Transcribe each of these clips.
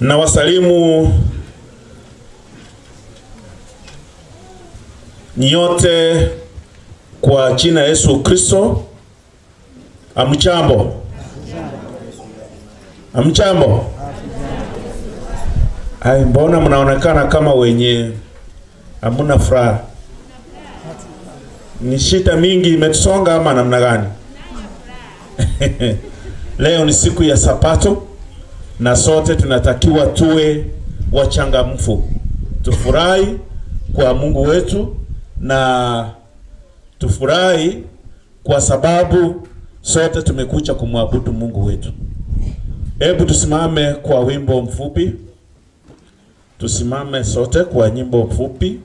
Na wasalimu nyote kwa jina Yesu Kristo. Amchambo. Amchambo. Hai, mbona mnaonekana kama wenye hamuna furaha? Ni shida mingi imetusonga ama namna gani? Leo ni siku ya Sabato na sote tunatakiwa tuwe wachangamfu. Tufurahi kwa Mungu wetu na tufurahi kwa sababu sote tumekuja kumwabudu Mungu wetu. Hebu tusimame kwa wimbo mfupi. Tusimame sote kwa nyimbo mfupi.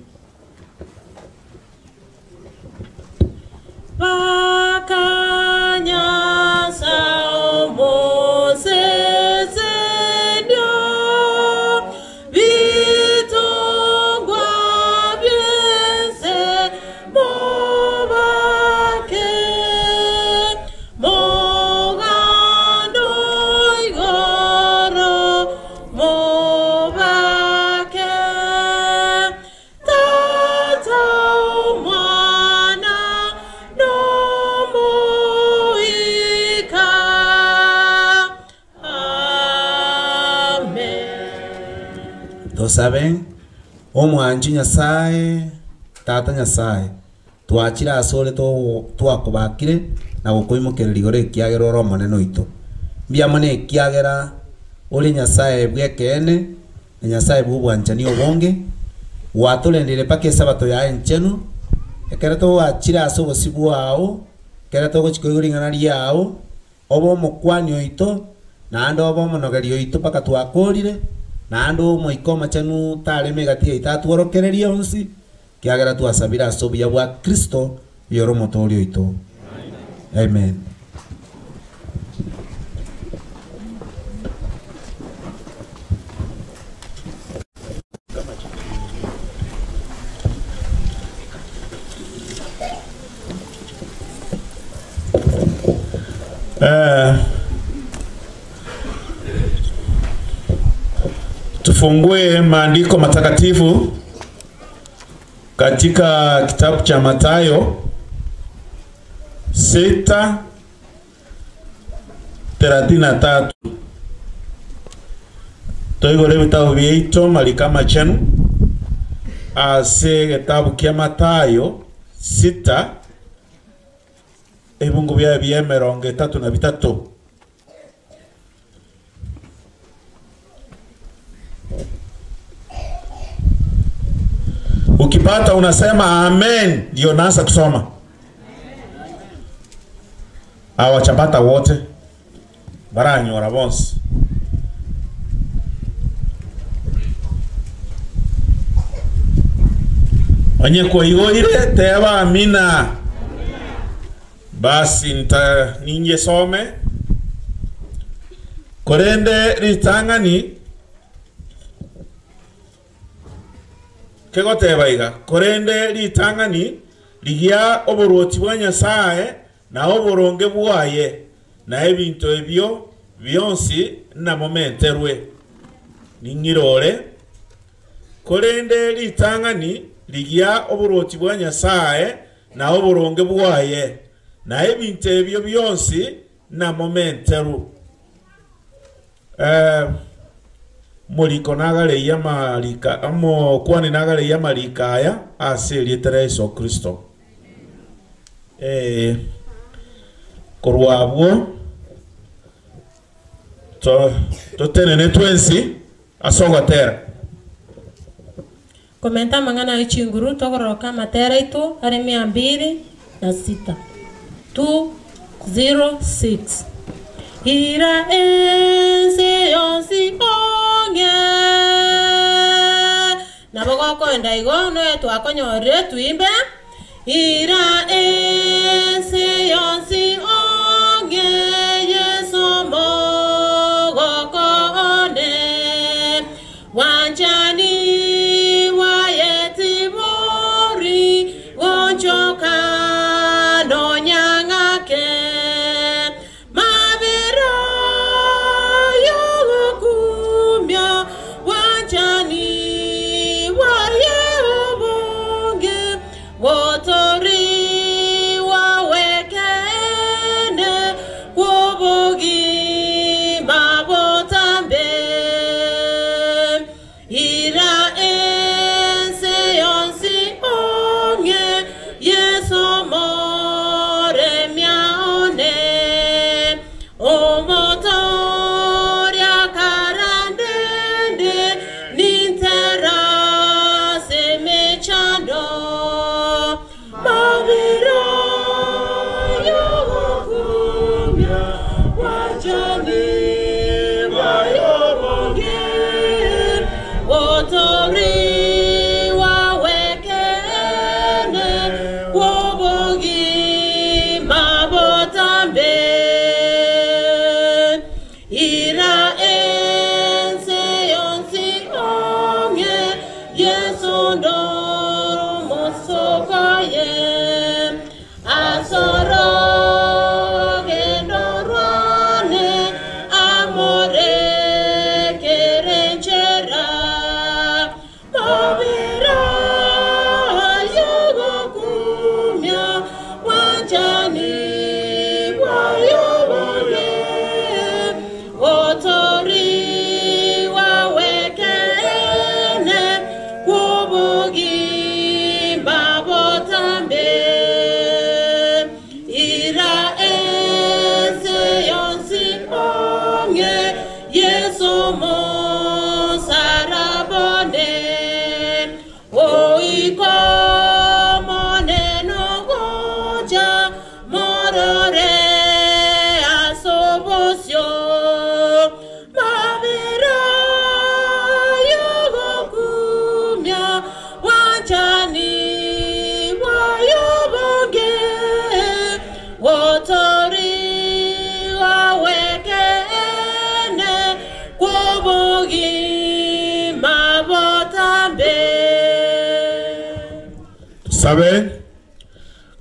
Saben omwanji Nyasaye tata Nyasaye twachira asore to twakubakire na gukoimukira ligore kiagero ro moneno ito mbia mone kiagera uri Nyasaye bwekene Nyasaye bubwanchani obonge watulendire pake Sabato ya enchenu ekera to wachira aso bosibu wao kera to gochikoiringana liao obo mokwani oito na ando obo monogerio ito paka twakorire na ando moikoma chanu tale megatia itatu orokereria onsi kiagera twasabira asobia bwa Kristo yoro motorio ito. Amen. Tufungue maandiko matakatifu katika kitabu cha Mathayo 6:33. Toigore vitabu vyeito malikama chenu ase kitabu kia Mathayo 6 ebungu bya byemerongo 33. Ukipata unasema amen, ndio naanza kusoma. Awachapata wote baranyo rabons. Onye kwa igoire teba amina. Basi ninje some. Korende ritangani kegoteba iga korende ritangani ligia oboroti bwa Nyasaye na oboronge bwaye na ebintu ebyo byonsi na momenterwe ningirore korende ritangani ligia oboroti bwa Nyasaye na oboronge bwaye na ebintu ebyo byonsi na momenteru Moliko nagale ya malika amo kwani nagale ya malika ya asili Yesu Kristo korwabo to tenene twensi asogotera komenta mangana ichinguru togoroka matera itu ari 206 206 ira ense onsi onge nabogo kwenda igono etu akonyore tuimbe ira ense onsi onge yeso mogo kone wanjani wayeti mori gonjoka no nyangake mabiro yogo kumya somos arabone oiko moneno goja morore asobosio mavira yogokumya wanjani wayobonge wotori wawekene kubogi mabotambe. Sabe,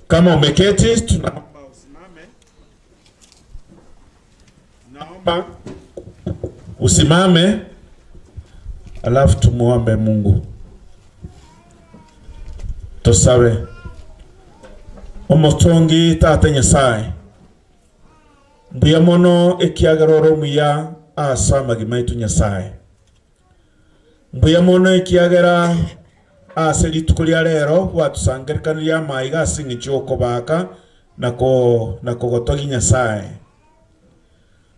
kama umeketi tunaomba usimame. Naomba usimame alafu tumuombe Mungu. Tusabe. Omotongi Tata Nyasaye. Mbuya mono ekiagaroro muya asa magimaitu Nyasaye. Mbuya mono ekiagara ase litukulia rero watusangerikaniria maiga asingicho kobaka nako gotogi Nyasaye.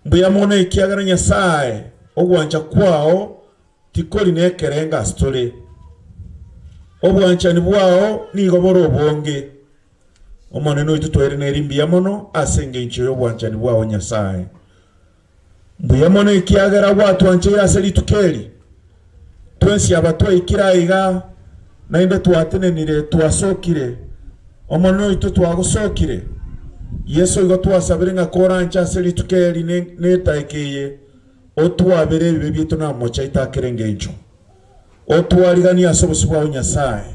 Mbuya mono ekiagara Nyasaye ogwancha kwao tikoli nekerenga stole. Obwancha ni bwao nigo boro bonge. Omoneno itutwere nerimbiya mono asenge ncho yobwancha ni bwao Nyasaye. Mbuya mono ekiagara watu anche ase litukeli. Twensi abatwa ikiraiga nainde twatenenire twasokire omono itu twagusokire Yesu igo twasabire nga korancha ase litukeli netaikeye otwabere bibe bitu na mocha itakirenge ncho otwarigani asobosi bwa Nyasaye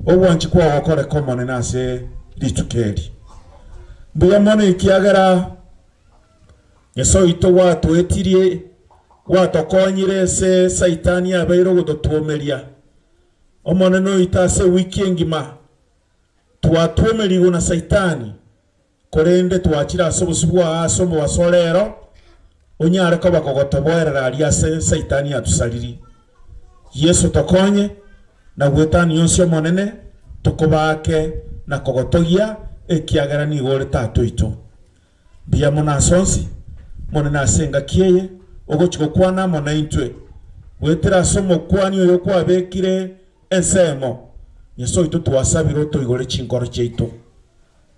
obwanchi kwa wakore komone nase litukeli. Mbuya mono ikiagara Yesu ito watu etirie watokonyire se saitani abairo gototuomeria omoneno itase wiki ngima twatuomerigo na saitani korende twachira asobosi bwa asomo wasolero onyare ko bakogotoboerera ali ase saitani atusaliri. Yesu tokonye na gwetani yonse monene tukobake na kogotogia ekiagara ni gore tatu ito bia mona sonsi monena asenga kieye ogochiko kwana mona intwe wetera somo kwani oyo kwabekire ensemo Yesu ito twasabiro to igore chinkoro cheito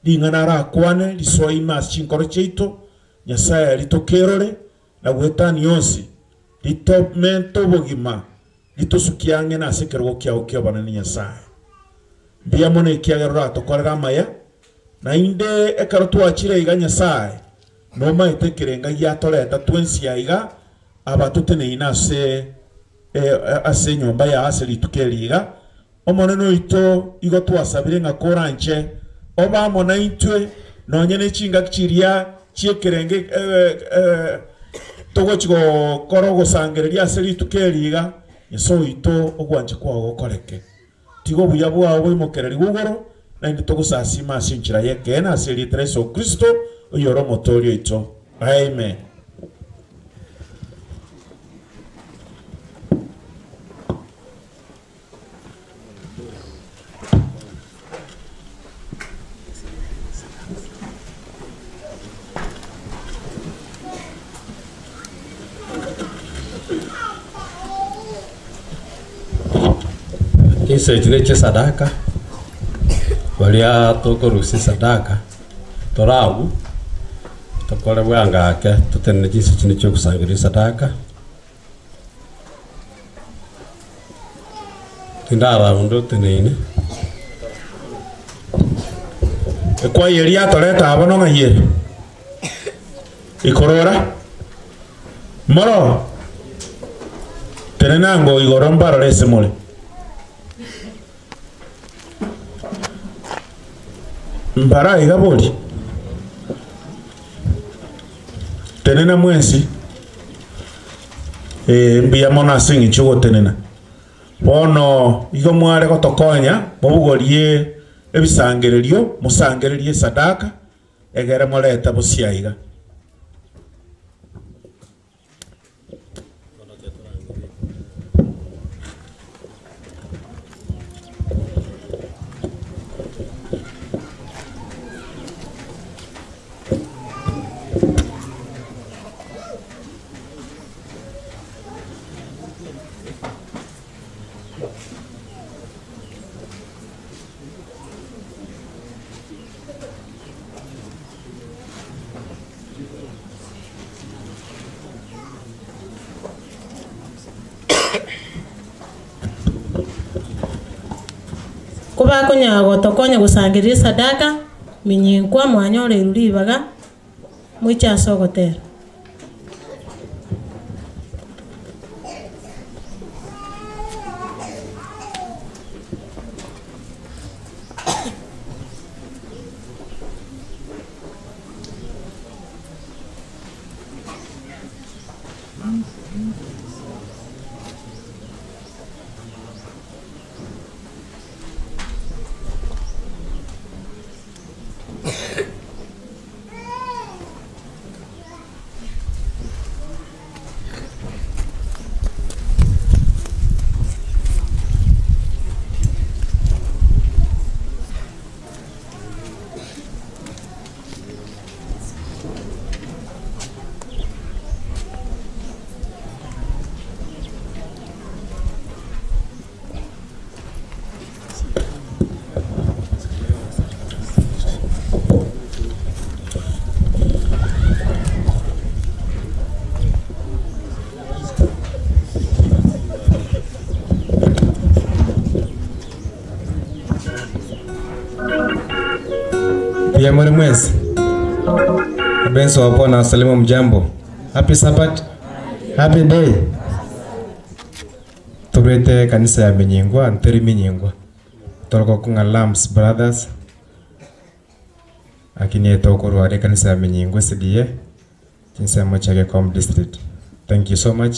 lingana ra kwane lisoima chinkoro cheito Nyasaye litokerore na wetani yonsi lito mento bogima litosukiange na sekerwo kyao banani Nyasaye. Bia mona ikiagarura tokorera maya na inde ekaro twachire iga Nyasaye no maitekerenga yatoreta twensi yaiga abatutene inase ase nyomba ya ase litukeliga omoneno ito igo twasabire nga koranche oba mona intwe nonyene chinga kichiria chiekerenge togo chigo korogo sangereria ase litukeliga Yesu ito ogwanje kwa gokoreke tigo buya bwawe imokereri gugoro na indi togusasima asinchira yeke na ase litreso Kristo oyoro motorio ito. Amen. Kisa ikireche sadaka walia toko rusi sadaka toragu tokore wanga ke tutene kisa chinicho kusangiri sadaka tindara ndo tenene Kwa yeria toreta abono nga yeri ikorora moro tenenango igorombaro lese mole mbara igaboli tenena mwensi mbiya mona singi chugo tenena bono igo mware gotokonya mobugorie ebisangererio musangererie sadaka egere moleta busiaiga kuba kunyago tokonya gusangirira sadaka minyinkwa mwanyore ruribaga mwicha sogotera. Yamani mwezi Benso wapo na wasalimu mjambo. Happy Sabbath. Happy day. Tubrete kanisa ya Minyingwa, Nteri Minyingwa. Toloko kunga Lambs Brothers. Akini eto kuruwari kanisa ya Minyingwa CDA. Jinsi ya Mochage Com District. Thank you so much.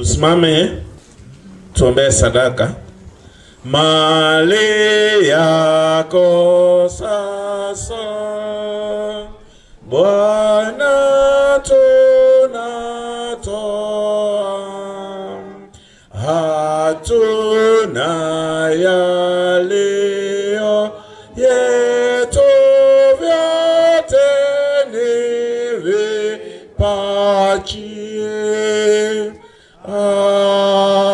Tusimame tuombe sadaka. Mali yako sasa Bwana tunatoa, hatuna yaliyo yetu, vyote ni vipaji. Amen.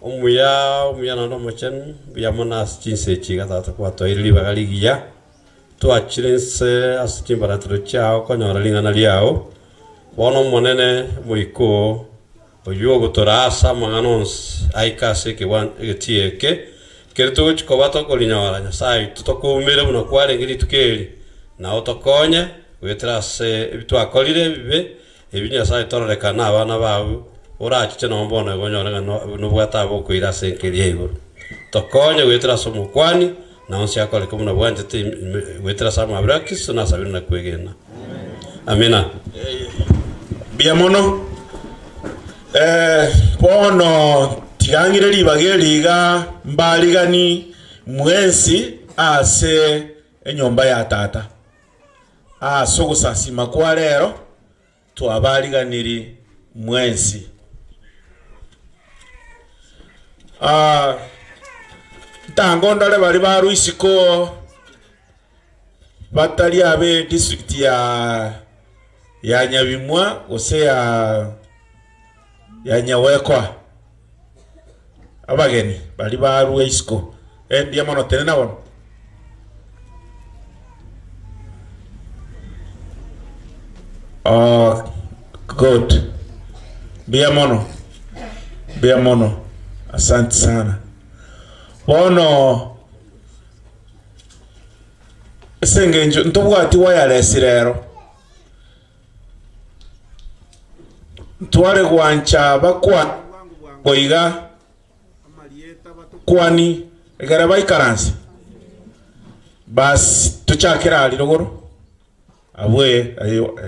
Umuya na ndo mochen ya mona chinse chiga tata kwa to ili bagaligia to achilense asichimbara to chao ko nyora linga na liao wono monene muiko oyo gotorasa manganons aikase ke wan etieke kerto chiko bato ko linyora nya sai tutokumire buno kware ngiri tukeli na otokonye wetrase bitwakolire bibe ebinya sai tororeka na abana bawe urachiche no mbona gonyora no bwata boko ira senkeria iguru tokonye wetera somo kwani na onsi akole kumuna bwanje te wetera sama abrakis na sabina kwegena. Amina. Biamono pono tigangire libageliga mbaligani mwensi ase enyomba ya tata sogusasima kwa lero twabaliganiri mwensi. Tangondale bali baruisiko batali abe district ya Nyabimwa ose ya Nyawekwa abageni bali baruisiko ndia mono tenena won good biamono asante sana. Bono sengenjo ntubwati wireless rero tware gwancha bakwa boiga kwani egaraba ikaransi bas tuchakira ali rogoro abwe ayo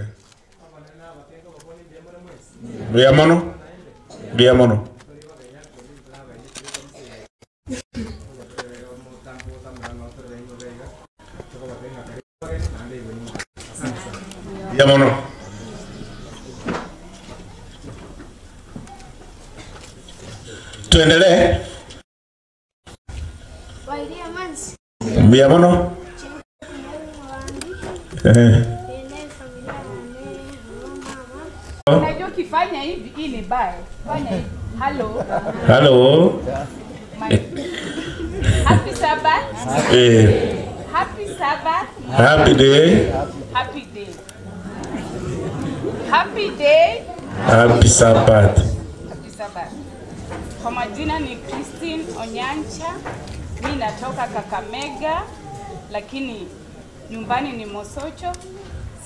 biamono Biamono. Tuendelee. Biamono. Unajua kifanya hivi hii ni baya. Fanya hivi. Hello. Happy Sabbath. Happy Sabbath. Happy day. Happy day. Happy day. Happy Sabbath. Happy Sabbath. Kwa majina ni Christine Onyancha. Mimi natoka Kakamega lakini nyumbani ni Mosocho.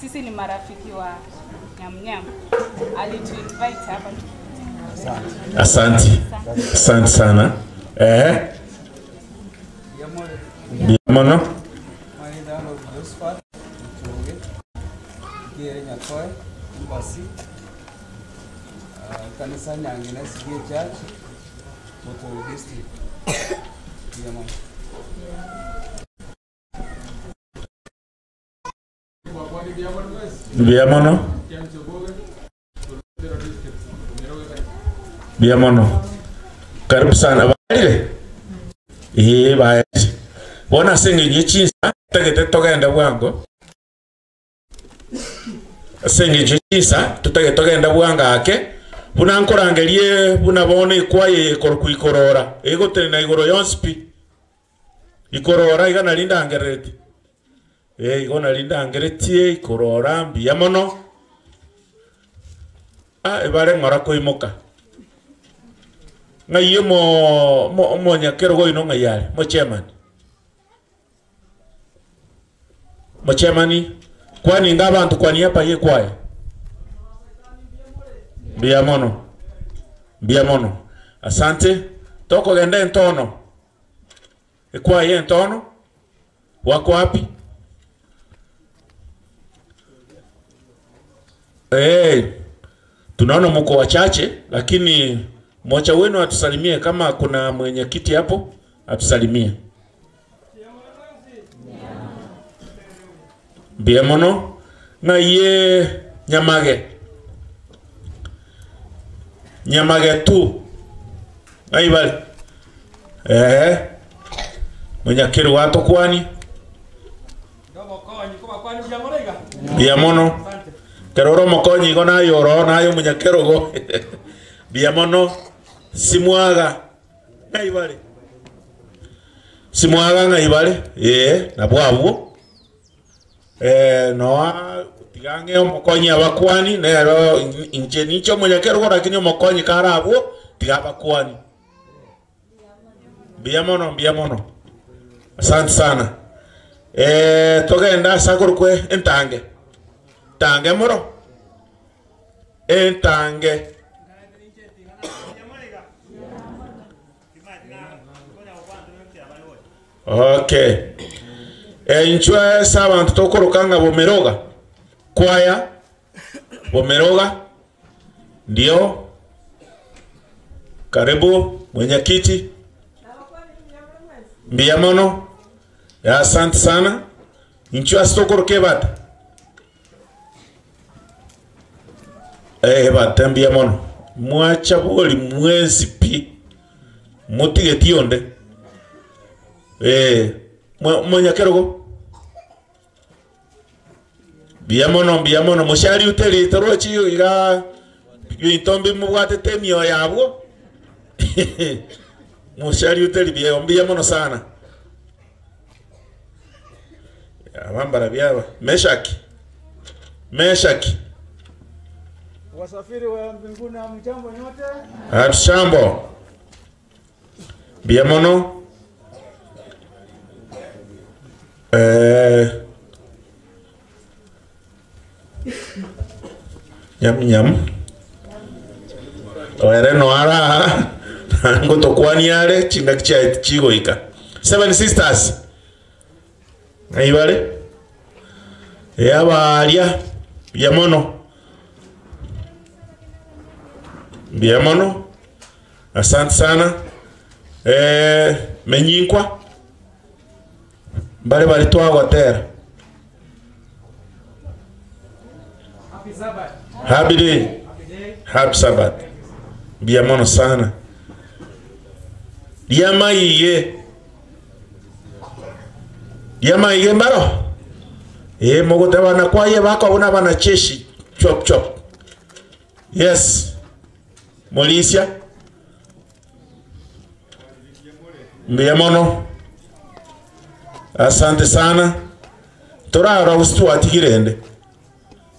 Sisi ni marafiki wa Nyamnyam. Alituinvite hapa. Asante sana. Biamono. Kanisa Nyangina SDA Church, Moto District. Biamono. Karibu sana bale. Bye. Bona sengi nyichinsa tegete togenda bwango. Sengi nyichinsa togenda bwanga ake. Buna nkorangerie buna bone kwaye kuikorora. Ego tena igoro yonspi. Ikorora igana linda angereti. Igona linda angereti ikorora biamono. Ebare ngora koimoka. Ngaye mo nyakero go ino ngayale mo chairman kwani ngabantu kwani hapa ye kwaye biamono asante toko gende ntono kwaye ntono wako wapi tunaona mko wachache, lakini mmoja wenu atusalimie kama kuna mwenyekiti hapo, atusalimie. Biamono na ye nyamage tu aibali mwenyekiri wato kwani biamono keroro mokonyi go nayo ro nayo mwenyekiro go biamono simwaga aibali ngaibali na bwabu no tigange omokonyi abakwani nero inje nicho mwenyekero go lakini omokonyi karabo tigabakwani biamono asante sana togenda sakurukwe entange moro entange okay enchwe sabantu tokorokanga bomeroga kwaya bomeroga ndio karibu mwenyekiti biamono ya asante sana enchwe astokoroke bata bata biamono mwacha boli mwezi pi mutigetionde mwenyekero go biamono mushari uteli toro chiyo iga yitombe mubwatete myo yabo mushari uteli biamono sana abambara byaba meshaki wasafiri wa mbinguni hamjambo nyote atushambo biamono nyam oere no ara ngoto kwani ale chinga kicha chigoika 7 sisters aibale yabalia biamono asante sana menyinkwa bali twagotera happy Sabbath biamono sana yamaige mbaro mogote bana kwaye bako abona bana cheshi chop yes Molisia biamono asante sana torara ustu atigirende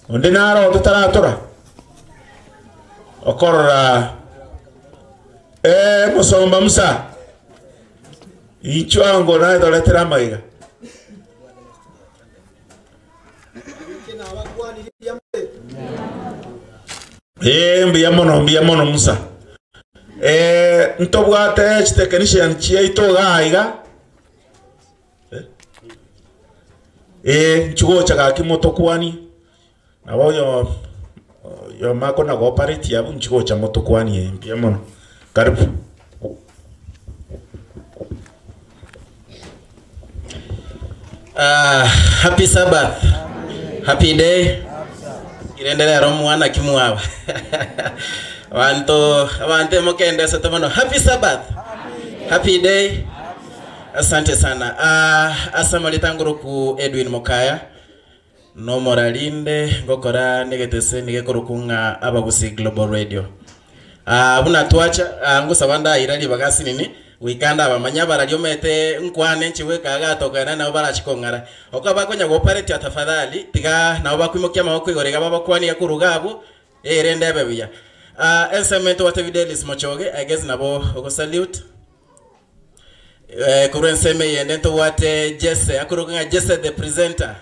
onde naro tutaratora okorora musomba musa ichwango na doletera maiga biamono musa ntobwate technician chiaito gaiga nchugo chaka kimoto kwani nabo yo mako na operate ya nchugo cha moto kwani biamono karibu happy Sabbath happy day irendelea romwana kimwaba Wante mokende sotomono happy Sabbath happy day asante sana asamalitanguru ku Edwin Mokaya no moralinde ngokora negetese nigekorokunga abagusi Global Radio buna twacha ngusabanda irali bagasi nini wikanda abamanya bararyomete nkwane nchiwe kagatokana nabo barachikongara okabakonya gopareti atafadhali tiga nabo bakwimokia maboko igorega babakwani yakurugabo rende bebuya ensemento watavidelis mochoge I guess nabo go salute kurenseme yendento wate Jesse akuruga Jesse the presenter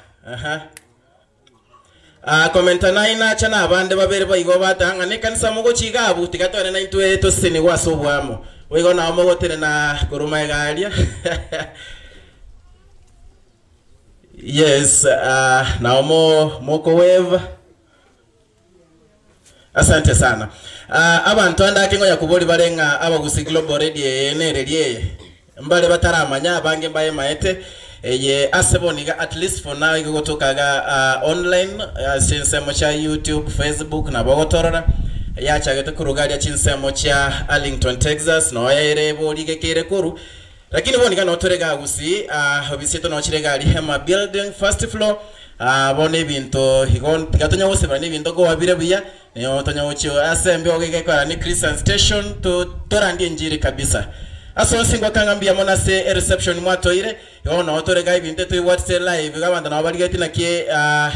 komenta naina chana abande babere bayigo batanga ne kanisa mugo chigabu tigatone na intwe to sini wasobwamo wego na omo gotere na kuruma galia yes na omo moko wave Asante sana. Abantu andake ngoya kuboli barenga abagusi Global Radio enererie. Mbale bataramanya abange mbaye maete ye aseboniga at least for now igotokaga online chinsemo cha YouTube, Facebook na bogotorora yachagete kurugalia chinsemo cha Arlington, Texas no yerebo ligekere kuru. Lakini bonika no torega gusi obisito no chirega ali hema building first floor bone binto higon gatonya wose bane binto go wabire buya ne otonya wocho asembe ogege kwa ni Christian station to torandi njiri kabisa. Aso singwa kangambia mona se reception mwatoire yo no torega ibinte to WhatsApp live gabanda na baligeti na ke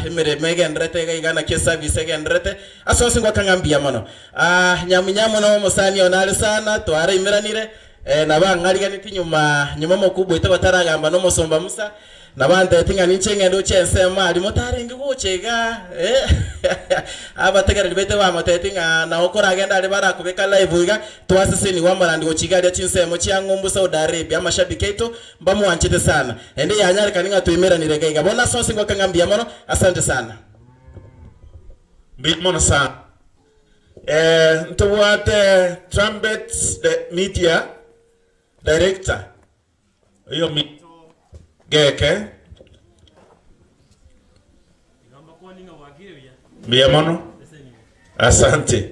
emere mega ndrete gaigana ke service ga ndrete aso singwa kangambia mono nyamunyamu no musani onale sana to ara imiranire na bangariga niti nyuma mokubwa ite bataragamba no musomba musa nabande tinga ninchenge ndo chensema ali motare ngiguchega abategera libete ba motetinga na okora agenda ali bara kubeka live iga twasese ni wamara ndi ochigalia chinsemo chiangumbu Saudi Arabia mashabiketo mbamu wanchite sana ende yanyari kaninga tuimera ni regaiga bona so singwa kangambia mono asante sana bit mono sana ntowate trumpet the media director hiyo geke biamono asante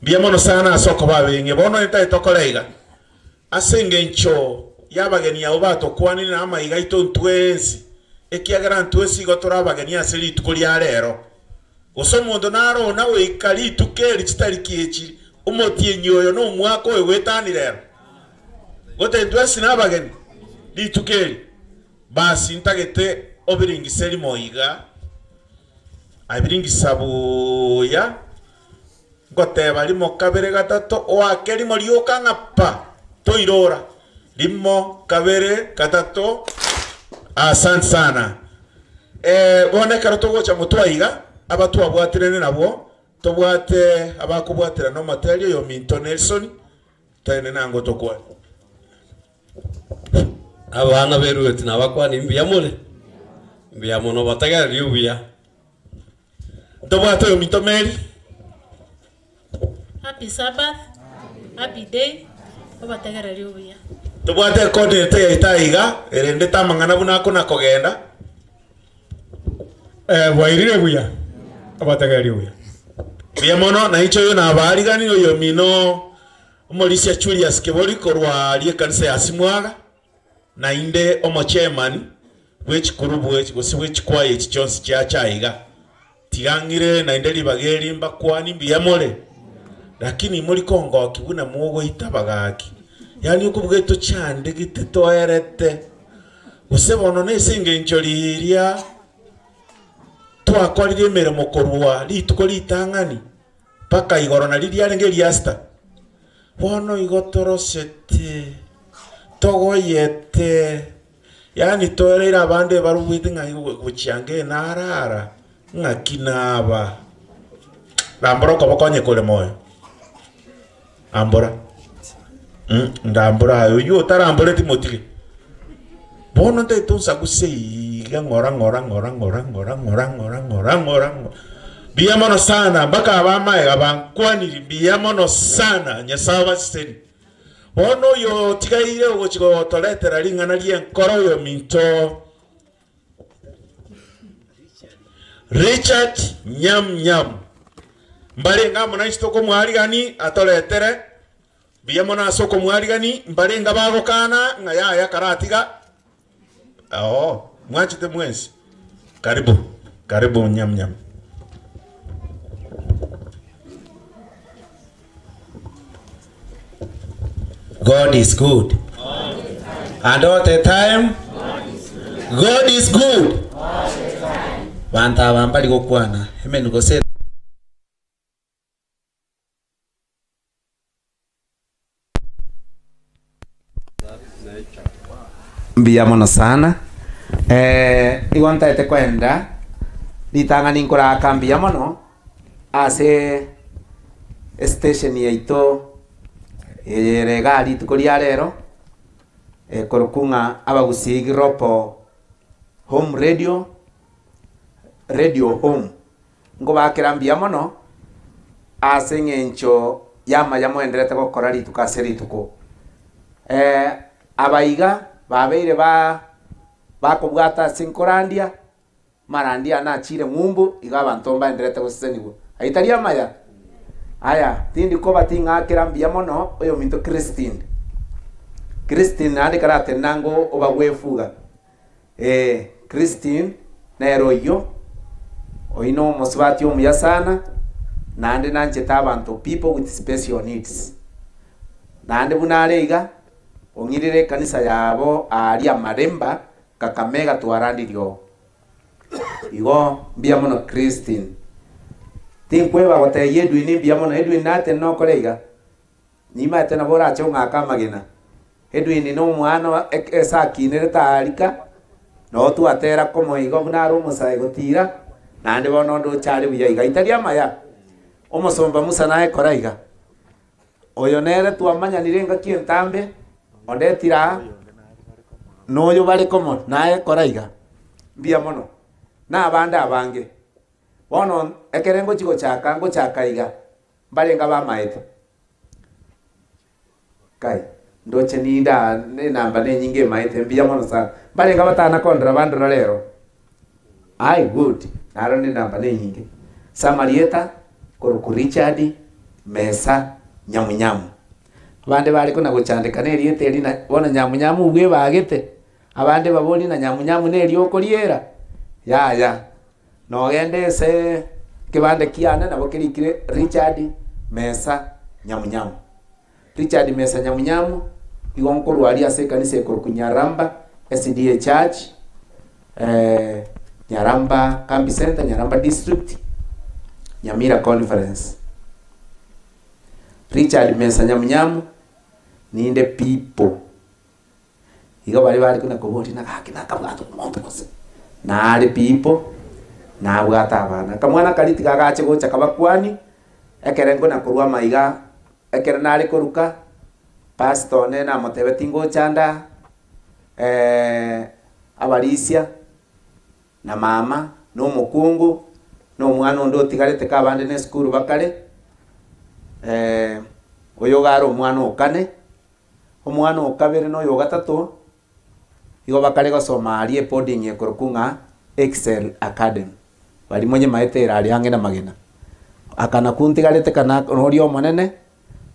biamono sana asoko babinge bono ita itokoleiga asenge ncho yabageni ya ubato kwani na amayiga ito ntwensi ekiagara ntwensi gotora abageni asiri tukuri arero osomondo naro nawe ikali tukeri chitari kiechi umutie nyoyo no mwako wewetanirero gote ntwensi nabageni litukeri basi ntagete obiringi seri moiga abiringi sabuya goteba limo kabere gatato wakeri morioka ngapa toirora limo kabere gatato asante sana bone karoto gocha mutwaiga abatu abwatirene nabo tobwate abakubwatira no material yo Minto Nelson tene nango tokwa abana berueti nabakwani mbiyamole mbiyamono batagara liubiya tobwate yo Minto Mary. Happy Sabbath, happy day, obatagara liubiya tobwate coordinator ya itaiga erende tamangana buna kuna kogenda wairire buya obatagara liubiya biamono na icho yo na bari gani yo mino Omolisia Julius Kebori korwa liye kanisa ya Simwaga na inde omo chairman which kurubu which kwaye chichonsi cha chaiga tigangire na inde libageri mbakwani mbiyamole lakini muri kongo kibuna mugo itabagaki yani ukubweto chande gitetoerete usebono nesinge ncholiria twakorire emirimo korwa lituko litang'ani paka igoro na liria rengeri asta bono igotorosete togoyete yani toreira abande barubwite ngai gucyange narara ngakinaba ramboro ko bakonye kole moyo ambora ndambora yo tarambore timotiki bono te tonsa gusei ngora biamono sana baka abamaye abankwaniri biamono sana nyasawa seni ono yo tigaire ugochigo toletera lingana lienkoro yo Minto Richard nyam mbalenga mona istoko mwarigani atoletere biamono asoko mwarigani mbalenga bagokana ngaya ya karatiga mwachite mwensi karibu nyam God is good. And all the time, God is good. Banta bambali gokwana. Amen gose. Mbiamono sana. Iwanta ete kwenda. Litanga ninkora kambiamono. Ase station yaito regali tukoria rero korokunga abagusi ropo home radio home ngo bakirambia mono ase ng'encho yama yamoenderete gokora rituko ase rituko abaiga babeire bakobwata ase nkorandia marandia nachire ng'umbu iga abanto mbaenderete goseseniwa aitari amaya aya tindi koba ting'akera mbuya mono oyo minto Christine nandi karate nango oba gwefuga Christine nero iyo oino mosibati omuya sana nande nancheta abantu people with special needs nande bunareiga ongirire kanisa yabo ari amaremba Kakamega twarandirio igo mbia mono Christine tinkweba gote Edwin mbia mono Edwin nate no koreiga nima tena bora chonga kamagena Edwin no mwana esa kinere tarika no tu atera como igo bunaro musai gotira nande bono ndo chari buya iga itaria maya omosomba musa nae koraiga oyo nere twamanyanire nga kientambe ondetira noyo bale como nae koraiga mbia mono na abanda abange bono ekerengo chigo chaka iga bale nga bamaete kai ndoche ninda ne namba ne nyinge maete mbia mono sana bale nga batana kondra bandro lero ai good naro ne namba ne nyinge Samarieta Koruku Richard Mesa Nyamunyamu abande bali kuna guchandika ne riete lina bona Nyamunyamu ubwe bagete abande baboni na Nyamunyamu ne lyoko liera ya no gende se kibande kiana na bokirikire Richard Mesa Nyamunyamu Richard Mesa Nyamunyamu igonko rwali ase kanisa Koruku Nyaramba SDA Church Nyaramba Camp Center Nyaramba District Nyamira Conference Richard Mesa Nyamunyamu ninde people iga bali kuna koboti na kakina kabwato kumonto kose na ali people na bwata abana kamwana kaliti kagache gocha kabakwani ekerengo na kurwa maiga ekere nali koruka pastor ne na motebe tingo chanda abalisia na mama no mukungu no mwana ndo tigarete kabande ne skuru bakale oyo garo omwana okane omwana okabere no yo gatatu igo bakale gosoma ali epoding ekorokunga Excel Academy bali monye maetera ali hange na magena akana kuntigarete kana nori omonene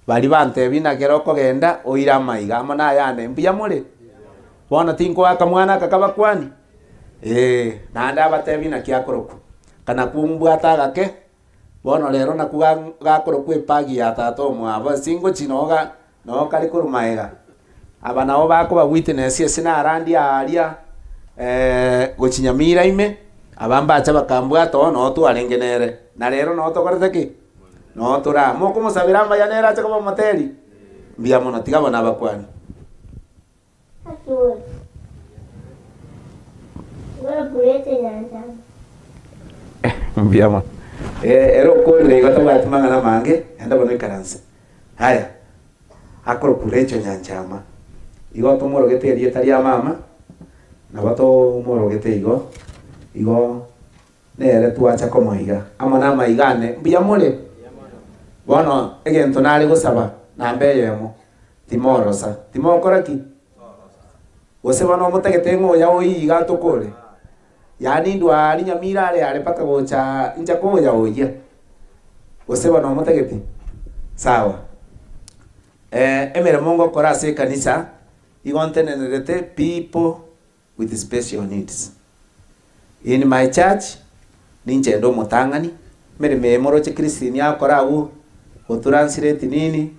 bali bante bina keroko genda oira maiga amona yane mbuya mole bona tinko akamwana kakabakwani nanda batebi na kiakoroku kana kumbwata gake bono lero na gakoroku epagi ya tato mwaba singo chinoga no kali kurumaega aba nao bako ba witness sina arandi aria gochinyamira ime abamba acha bakambwato no tu alengenere na lero no to korete ki no tura moko musabira mba yanera acha ko moteli mbia mono tiga bona bakwani mbia mono ero ko le gata batmanga na mange enda bono ikaranse haya akoro kurecho nyanchama igo to moro gete ri etaria mama na bato moro gete igo nere tuacha como iga amana maigane mbia mole bono egento nali gosaba na mbeyemo timorosa timokoraki ose bano mutegete ngo ya oiga tokore yani ndwali nyamira ale paka gocha inja ko ya oya ose bano mutegete sawa emere mongo korase kanisa igontenerete people with special needs in my church ninjendo mutangani mere memoro che Christine yakora u oturansireti nini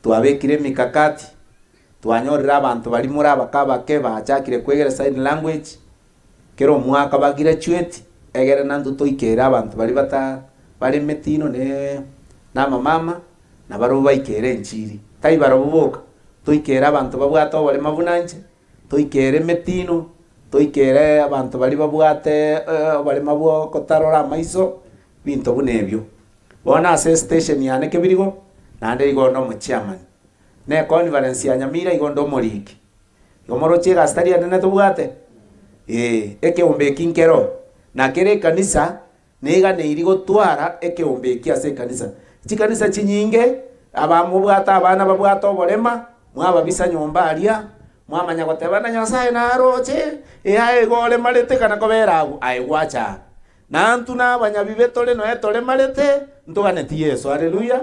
twabekire mikakati twanyorera abantu bali muri abakaba ke bachakire kwegera sign language kero mwaka bagira chweti egere nandu toikera abantu bali metino ne na mama na baruba ikere nchiri tai barubuka toikera abantu babwata bali mabunanje toikere metino toikere abantu bali babwate bali mabwo kotarora maiso binto bunebyo bona ase station yane kebirigo nande igondo mu chairman ne conference ya Nyamira igondo moriki yomoro chega staria nene tubwate ekeombe kinkero na kere kanisa nega ne irigo twara ekeombe kiase kanisa chikanisa chinyinge abamubwata abana babwata oborema mwababisa nyomba aria mwamanya gotebana Nyasaye naroche eae gore marete kana kobera agu aigwacha nantu na abanyabibe tole no etole marete ntuganeti Yesu haleluya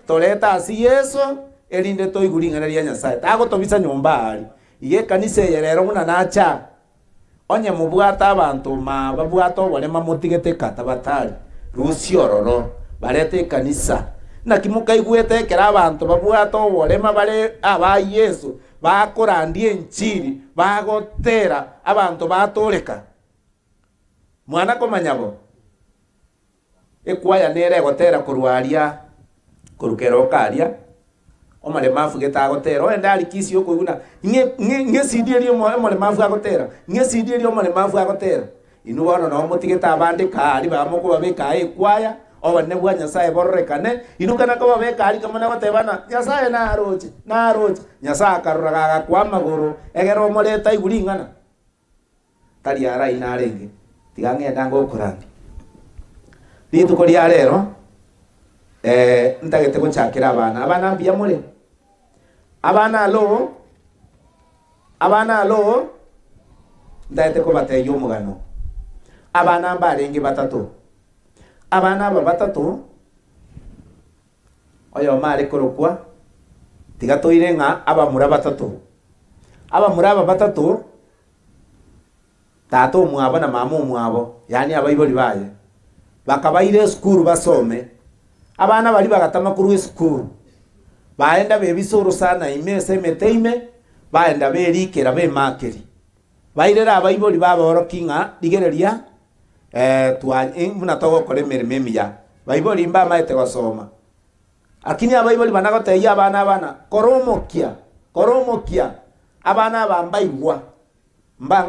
toleta asi Yesu erinde toiguringanaria Nyasaye tagotobisa nyomba ari iye kanisa yerero muna nacha onye mubwata abantu ma babwata oborema mutigete kata batari rusiororo barete kanisa na kimuka igwete kera abantu babwata oborema bare aba Yesu bakorandie enchiri bagotera abantu batoreka mwana komanyabo ekwaya nere gotera kurwaria kurukero karia omale mafu getagotera oenda alikisi okuguna nge sidiri omale mafu agotera nge sidiri omale mafu agotera inu bono no mutigeta abande kali bamoko babeka ekwaya obane bwa Nyasaye borrekane inukana ko babeka ali kamana batebana Nyasaye naroche Nyasaye akaruraga kwa maguru egero moleta iguringana tali ara inarenge tigange ndango kurandi litu ko lya rero ntagete kunchakira abana mbia mule abana alo ndagete ko bateyo mugano abana mbarenge batatu abana aba batatu oyo mari korokwa tigatoire nga abamura batatu tato mwabo na mama mwabo yani abayiboli baye bakabaire school basome abana bali bagatama kuru school baenda bebisoro sana imese meteime baenda berikera be makeri bairera abayiboli baba orokinga digereria muna togo kore mermemi ya baiboli mba maete gosoma akini abaiboli banagoteia abana koromokia abana bambaigwa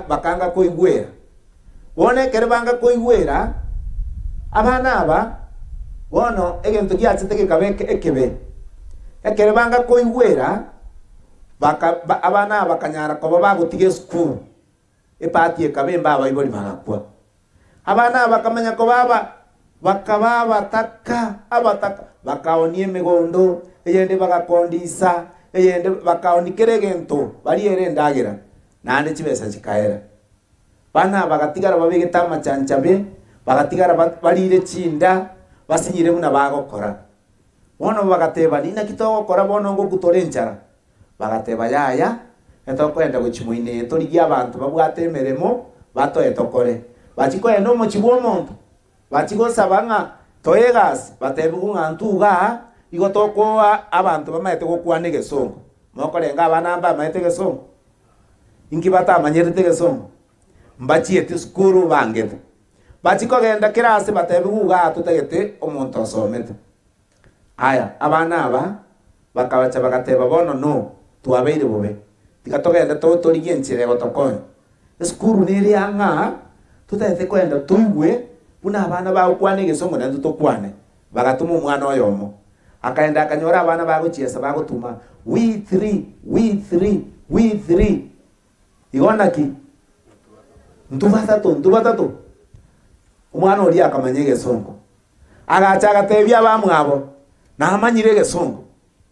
bakanga koigwera bone kere banga koigwera abana aba bono egento giatsete gekabeke ekebe ekere banga koigwera abana bakanyara koba bagutige school epati ekabemba abaiboli bagakwa abana bakamanya ko bakaba abataka bakaonie megondo eyende bagakondisa eyende bakaonikere gento bali ere ndagira nande chibesa chikaera bana bagatigara babigeta machanchabe bagatigara balire chinda basinyire muna bagokora bono bagateba nina kitogokora bono ngo kutorenchara bagateba yaya etokwenda guchimuine torigia abantu babwate emeremo bato etokore bachiko eno mochibo omonto bachiko sabanga toegas batebu ngantuga igotoko abantu bamaete gokwane gesongo mokorenga abana amba maete gesongo inki bata manyerete gesongo mbachi eti skuru bangete bachiko genda kirase batebu ga tutegete omonto asomete aya abana aba bakabacha bagateba bono no tuabeire bobe tikatogenda torigie nchire gotokoyo skuru niri anga tutete kwenda tuigwe buna abana bakwane gesongo na tutokwane bagatuma umwana oyomo akaenda akanyora abana bagochiesa bagotuma we three igona ki ntubatato umwana ori akamanye gesongo agacha agatebia bamwabo na amanyire gesongo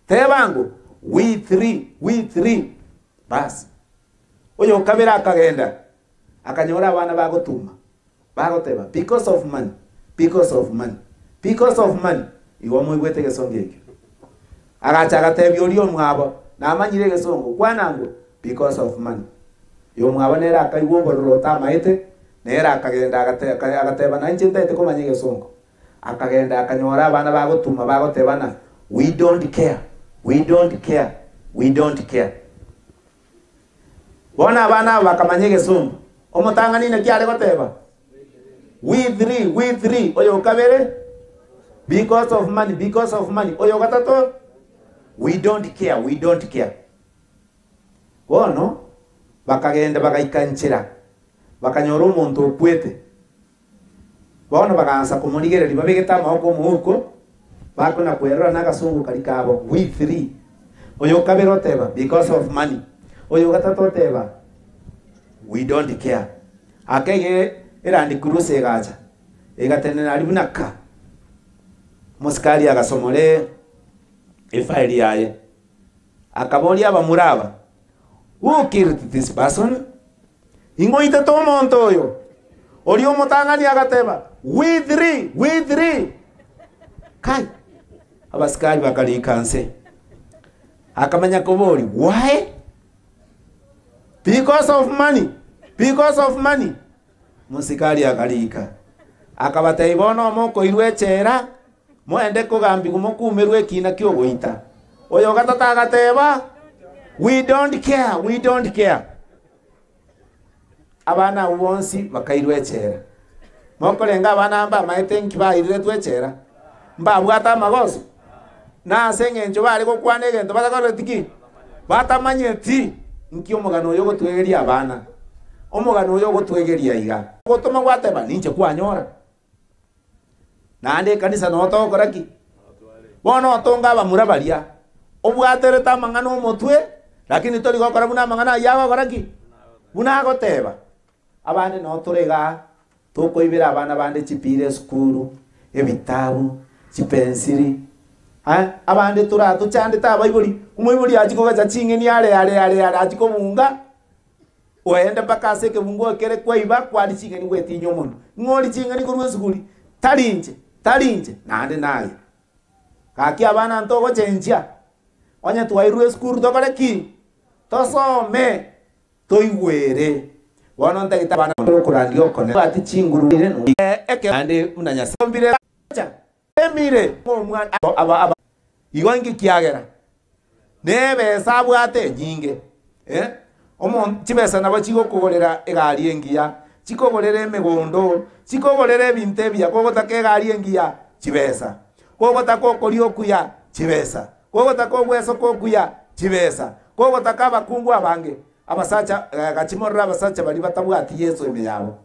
tebango we three bas oyo kabera akagenda akanyora abana bagotuma bagoteba because of money iwo mwigwete gesongo ekyo agacha agatebia ori omwabo na amanyire gesongo kwanango because of money yo mwabo nera akaigwo borota maite nera akagenda agateba na nchintete komanye gesongo akagenda akanyora abana bagotuma bagotebana we don't care bona abana bakamanye gesongo omotangani ne kyale goteba we three oyo kabere because of money oyo gatato we don't care bono bakagenda bagaikanchira bakanyora omonto okwete bono bagansa kumurigereri babegeta amaboko muhuko bakona kwerora n'agasungu kari kabo we three oyo kabere oteba because of money oyo gatato oteba we don't care akege erandi kuruse gacha egatenena alibunaka musikali agasomole efaili yaye akabolia abamuraba, who killed this person? Ingoite to omonto oyo oli omotang'ani agateba we three kai abasikali bakalikanse akamanya koboli why? Because of money musikali akalika akabata ibono moko irwe chera mwende kugambi gumokumerwe kina kyogoita oyo gatata agateba we don't care abana wonsi bakairwe chera moko lenga abana amba maite nkiba irwe twechera mba bwata magoso na sengenjo bali kokwana egento batakoretiki batamanyeti nkio mugano yo gotwegeria abana omugano yo gotwegeria iga gotoma gwateba ninche kwanyora nande kanisa no tokoraki bono tonga bamurabaria obwatereta mangano motwe lakini tori gokora buna mangana yago koraki buna goteba abande no torega tokoibira abana bande chipire skuru ebitabu chipensiri abande tura tuchande ta baibuli umuibuli achiko gacha chingeni ale achiko munga oende paka seke mungu akere kwa iba kwali chingeni wetinyo muno ngoli chingeni kurwe skuli talinje nande naye kaki abana ntogo chenjia onye tuwairwe skuru tokore ki tosome toigwere wono ndagita bana kurandio kone ati chinguru eke ande unanyasa mbire emire omwana aba igongi kiagera nebe sabwate nyinge chibesa nabo chigokogorera egari engiya chikogorera emegondo chikogorera ebinte bya kogotaka egari engiya chibesa kogotaka okorio kuya chibesa kogotaka ogweso kokuya chibesa kogotaka abakungu abange abasacha gachimorra abasacha bali batabwati Yesu eme yabo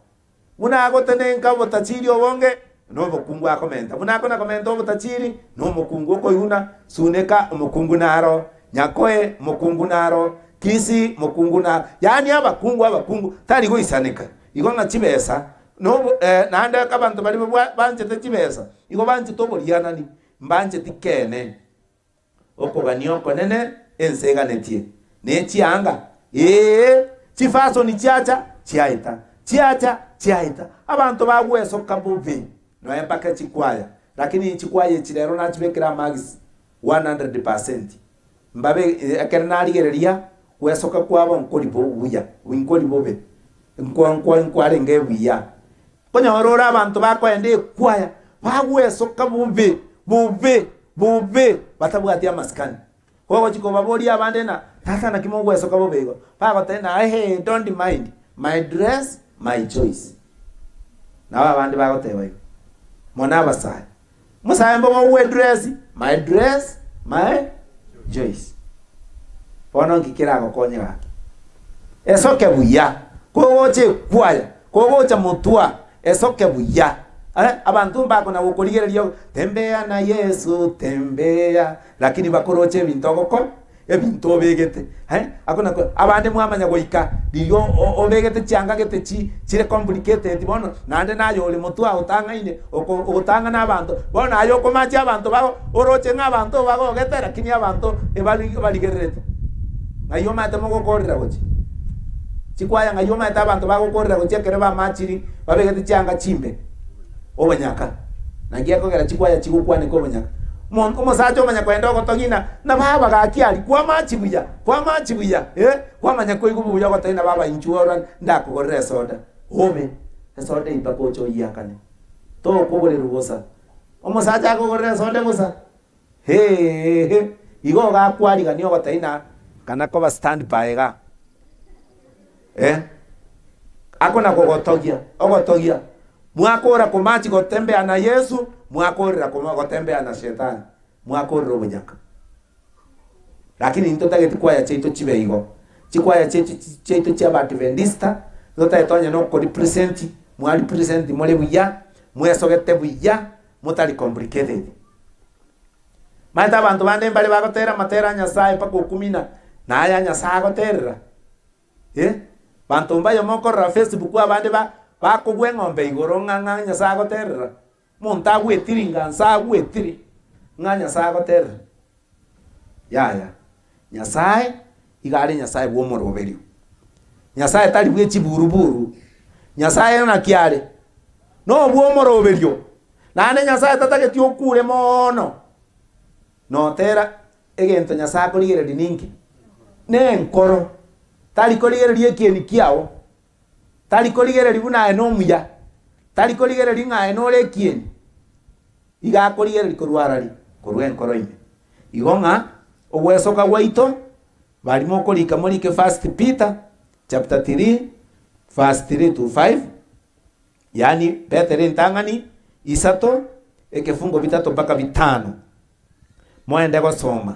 buna gotenenka botachiri obonge no bokungu akomenta buna kona komenta obotachiri no mokungu okoyuna suneka omokungu naro nyakoe mokungu naro kisi mokungu na yani abakungu tari goisaneka igonga chibesa no nanda kabantu bali banje chibesa igo banje toboriana ni mbanje tikene okoganio konene ensega netie nechianga chifaso ni chiaita abantu bagweso kabuvi no empaka chikwaya lakini chikwaya chirero nachibekera magis 100% mbabe akerna ligereria wesoka kwabo nkolibo buya winkolibo be nkware ngebuya konya orora abantu bakwende kwaya bagweso kabuvi buve batabwati amaskani kogo chiko babori abande na tata na kimo gweso kabo bego pago tena hey don't mind my dress my choice na abande bago tewe mona basai musai mbo we dress my choice pono kikira ko konyera eso ke buya kogo che kwaya kogo cha mutua eso ke buya abantu mbako na wokoligererio tembea na Yesu tembea lakini bakoroche bintogoko ebinto begete akona abande mwamanya goika diyo obegete cyanga gete chire complicated bono nande nayo oli mutua utangaine utanga nabantu bono ayo komachi abantu bago oroche ngabantu bago gete lakini abantu ebaligerete ngayo mate mogo korira gochi chikwaya ngayo mate abantu bago korira gochi kereba machiri babegete cyanga chimbe obanyaka nagia kogera chikwaya chigukwane ko obanyaka omusacha omanya kwenda ogotogina na baba gakiari kwa machibuya kwa manya ko igubuya gotaina baba inchuora ndakogorera soda ome soda ipako choyakane to kogorera rubosa omusacha akogorera soda gusa igo gakwari ganio gotaina kana ko ba stand by ga akona ogotogia mwakora kumachi gotembea na Yesu mwakorera gotembea na shetani mwakorera obunyaka lakini ntotageti kwaya cheito chibeigo chikwaya cheito cha Adventista ntotaetonya no ko represent mwali present mole buya mwesogete buya mutali complicated mata abantu bande mbali bagotera matera nyasaye pako 10 na aya nyasaye gotera bantu mbayo mokorra Facebook abande bako gweng'ombe igoro ng'ang'a nyasaye goterera monta gwetiringa nsa gwetiri nga Nyasaye goterera yaya Nyasaye igare Nyasaye bwo moroberio Nyasaye tari bwe chiburuburu Nyasaye na kiare no bwo moroberio nane Nyasaye tatageti okure mono no tera egento Nyasaye korigere dininki ne nkoro tari korigere liekieni kiao tari korigere libuna enomuya tari korigere linga enole kieni iga korigere likorwarari korwe nkoro ime igonga obwesoka waito barimo korika morike First Peter chapter 3 verse 3 to 5 yani Petero ntangani isato ekefungo bitatu mpaka bitano mwende gosoma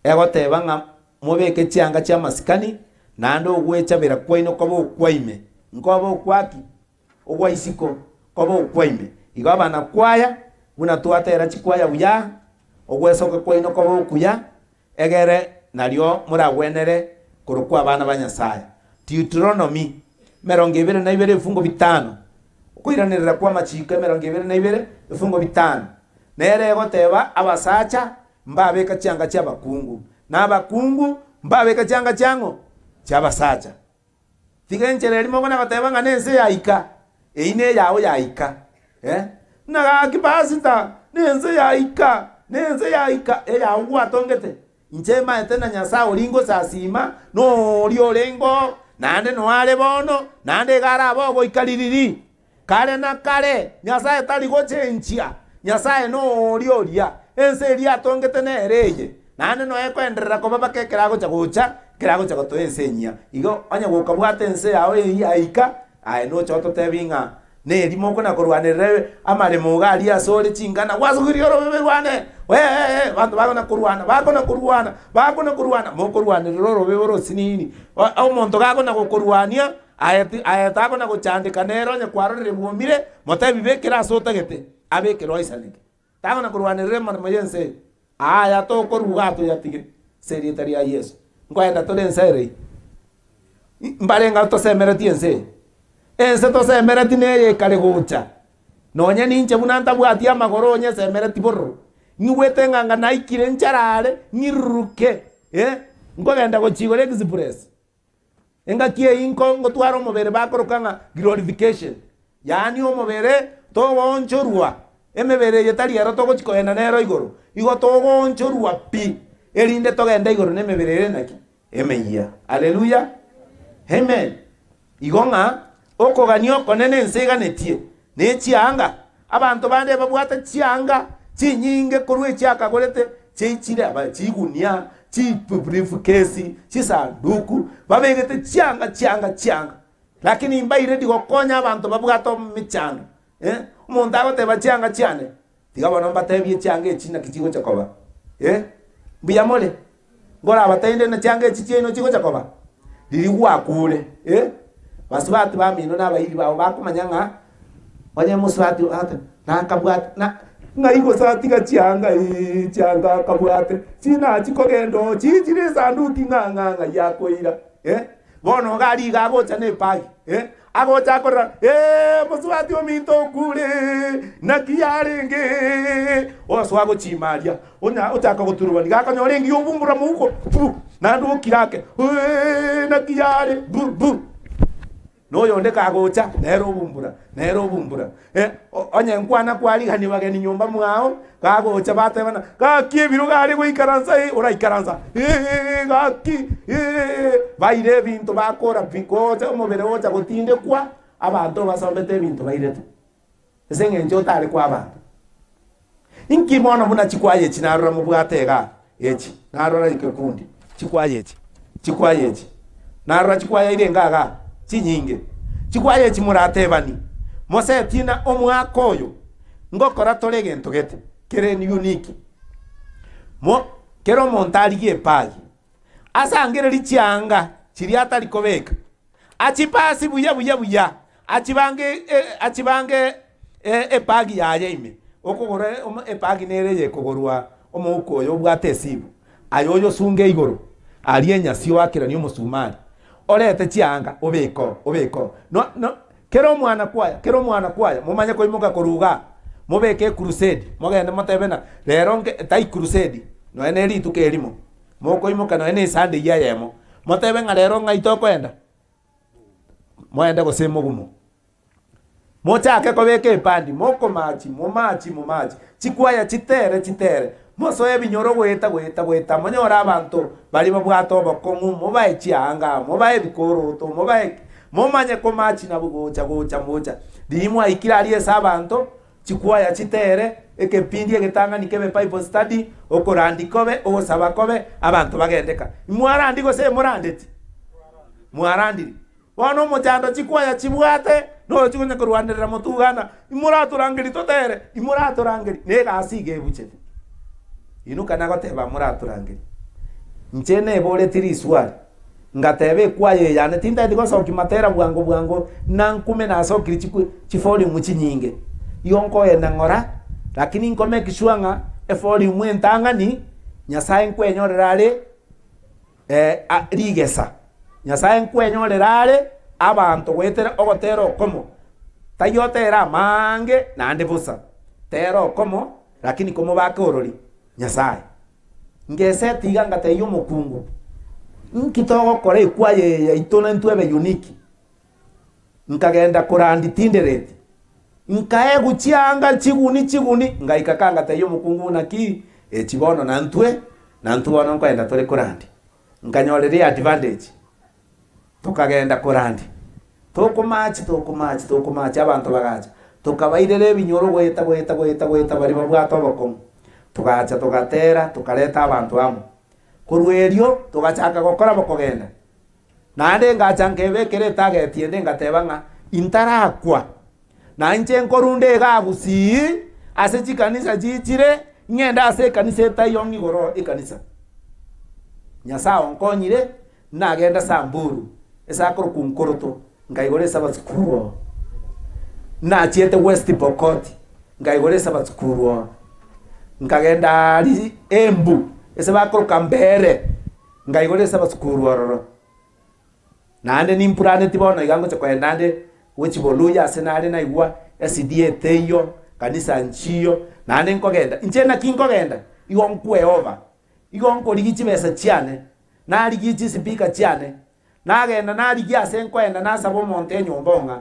egoteba nga mubeke chianga chia masikani nando ogwecha bera kwaino kobo kwaime ngobo kwaki ogwa isiko kobo kwaime igaba na kwaya buna tuatera chikwaya buya ogwesoka kwaino kobo kuya egere naryo muragwenere kurukwa abana ba Nyasaye Deuteronomy 22 ifungo bitano kwiranirira kwa machika 22 ifungo bitano nere goteba abasacha mbabeka cyanga cy'abakungu n'abakungu mbabeka cyanga cyango cy'abasacha tigenjere limo gona goteba nga nense yaika eine yawo yaika naga kibasita nense yaika yawo atongete njema etena Nyasaye olingo sasima no liolengo nande no ale bono nande gara bogo ikaliriri kale na kale Nyasaye tali gochenchia Nyasaye no liolia ense lia tongete nereye nande no ekwenderera ko baba kekerago chagocha kerago chagoto ensenyia igo anya gokabwate ense yawe yaika aye no choto tebinga ne limo kona korwanere amare mugali asole chingana wasugirioro beberwane bantu bakona kurwana mokorwaniriro robeboro sinini au monto gakona gokorwania ayeta kona gochandika nero nya kwarorere bwomire motabi bekera sotagete abekero isanike takona kurwanirire marmayense aya to korugato yatige serietari ya Yesu ngoenda tolensere mbarenga to semera tiense ense to semera tineye kale gocha nonya ninche bunanta bwatia magoro nya semera tiboro niwete nganga naikire ncharare niruke ngogenda gochigore express enga kie inko ngotwaro mobere bakorokanga glorification yani omobere to wonchorwa emebere yetari ero to gochikoena nero igoro igo to wonchorwa pi erinde to genda igoro nemebere naki emeya haleluya amen igonga okoganio konene nsega netie ne chianga abantu bande babwata chianga chinyinge kurwe chiaka golete chichire aba chigunia chibriefcase chisanduku babegete chianga lakini imbaire digokonya abantu babwato michanga umuntu agoteba chianga chiane tigabona mbatebye chianga echina kichigo chakoba mbiyamole ngora abatende na chianga echichino chigo chakoba lili gwakule basubati bamino nabayiri bawo bakumanyanga wanye musubati ate nakabwata na ngaigo satiga chianga kabwate china chikogendo chichire sanduki nganga yakoira bono gari gagocha ne pagi agocha kora musubati ominto kule nakiyarenge oswago chimaria onya otaka goturuba ngakanyorengi yobumbura muko nandu kirake nakiyare bu no yonde kagocha nero bumbura onye nkwana kwali hani bageni nyumba mwao kagocha batebana kakie biru gari goikaranza oraikaranza gaki baire bintu bakora bikocha omobere ocha gotinde kwa abantu basombete bintu bairete esenge njota ari kwa abantu inki mwana muna chikwaye chinarura mubwatega echi narura ikekundi chikwaye narura chikwaye ile ngaga chinyinge chikwaye chimuratebani mosetina omwakoyo ngokora tore gento gete kere ni unique kero montali gepagi asangere lichianga chiriata likobeka achipasi buya achibange epagi yaye ime okogore epagi nereye kogorwa omukoyo bwatesibu ayoyo sunge igoro alienya sio akira ni omusumari orete chianga obeko no kero mwana kwaya mumanye koimuka koruga mubeke crusade mogende motebena rero tai crusade no ene ritu kerimo moko imoka no ene Sunday ya yemo motebe nga rero ngaito kwenda moende gosemo gumo mochake kobeke ipandi moko machi chikwaya chitere mosoe binyoro gweta monyora abantu bali babwato bokongu mobae chianga mobae bikoroto mobae momanye ko machi na bugocha mocha dimwa ikirari esa abantu chikwaya chitere ekepindi egetanga nikebe Bible study okorandikobe ogosaba kobe abantu bagendeka mwarandiko se morandeti mwarandiri bono mochando chikwaya chibwate no chikunya kurwanderera motugana imuraturangiri totere imuraturangiri negasi gebuchete inuka nagoteba muraturangiri nchene bole tiri swali ngatebe kwaye yane tinda ndikosa ukimatera bwango nankume na sokiri chifoli muchinyinge yonko ena ngora lakini nkome kishwanga efoli mwentanga ni nyasaye nkwenyorerale rigesa nyasaye nkwenyorerale abantu wetera ogotero komo tayotera mange nande busa tero komo lakini komo bakorori nyasaye ngese tiga ngate yo mukungu nkitogo kore kwaye ya itona ntwebe unique nkagenda kurandi tindereti nkae guchianga chiguni ngaikakanga tayo mukungu naki chibono na ntwe nkwenda tore kurandi nkanyorere advantage tukagenda kurandi tukumachi abantu bagacha tukabairere binyoro gweta bari babwato bokomo tugacha tugatera tukareta abantu amo kurwerio tugachaka gukora bokogenda nande ngacha nkebekere tagetiende ngatebanga intarakwa na nche nkorunde gagusi ase chikanisa chichire ngenda ase kanisa tayongi goro ikanisa nyasa onkonyire nagenda Samburu esa koro kunkoroto ngaigore sabatsukuru na chiete West Pokot ngaigore sabatsukuru ngagenda ali Embu esa bakoro Kambere ngaigore sabatsukuru roro nande nimpurane tibona igango chakwendande wechiboluya asenale na igwa SDA teyo kanisa nchiyo nande nkogenda nchena kinkogenda igonkwe over igonko ligichibesa chiane na ligichi speaker chiane nagenda na ligi asenkwenda na sabo monte nyombonga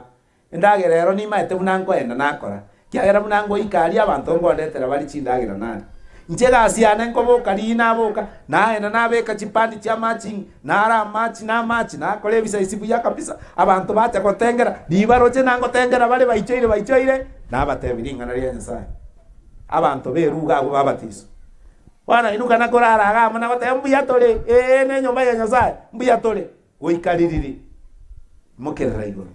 ndagerero ni maete bunankwenda nakora kiagera bunango ikali abantu ngondetera bali chindagira nani nchega asiane nkoboka lina boka naenda nabeka chipandi cha matching nara match na kole bisa isibu ya kabisa abantu bacha kotengera libaroche nango tengera bale baichoire nabatebiringa nari nyasaye abantu beruga abo babatizo wana inuka nakorara agama nagote mbuya tole ne nyomba ya nyasaye mbuya tole goikaliriri mokerera igoro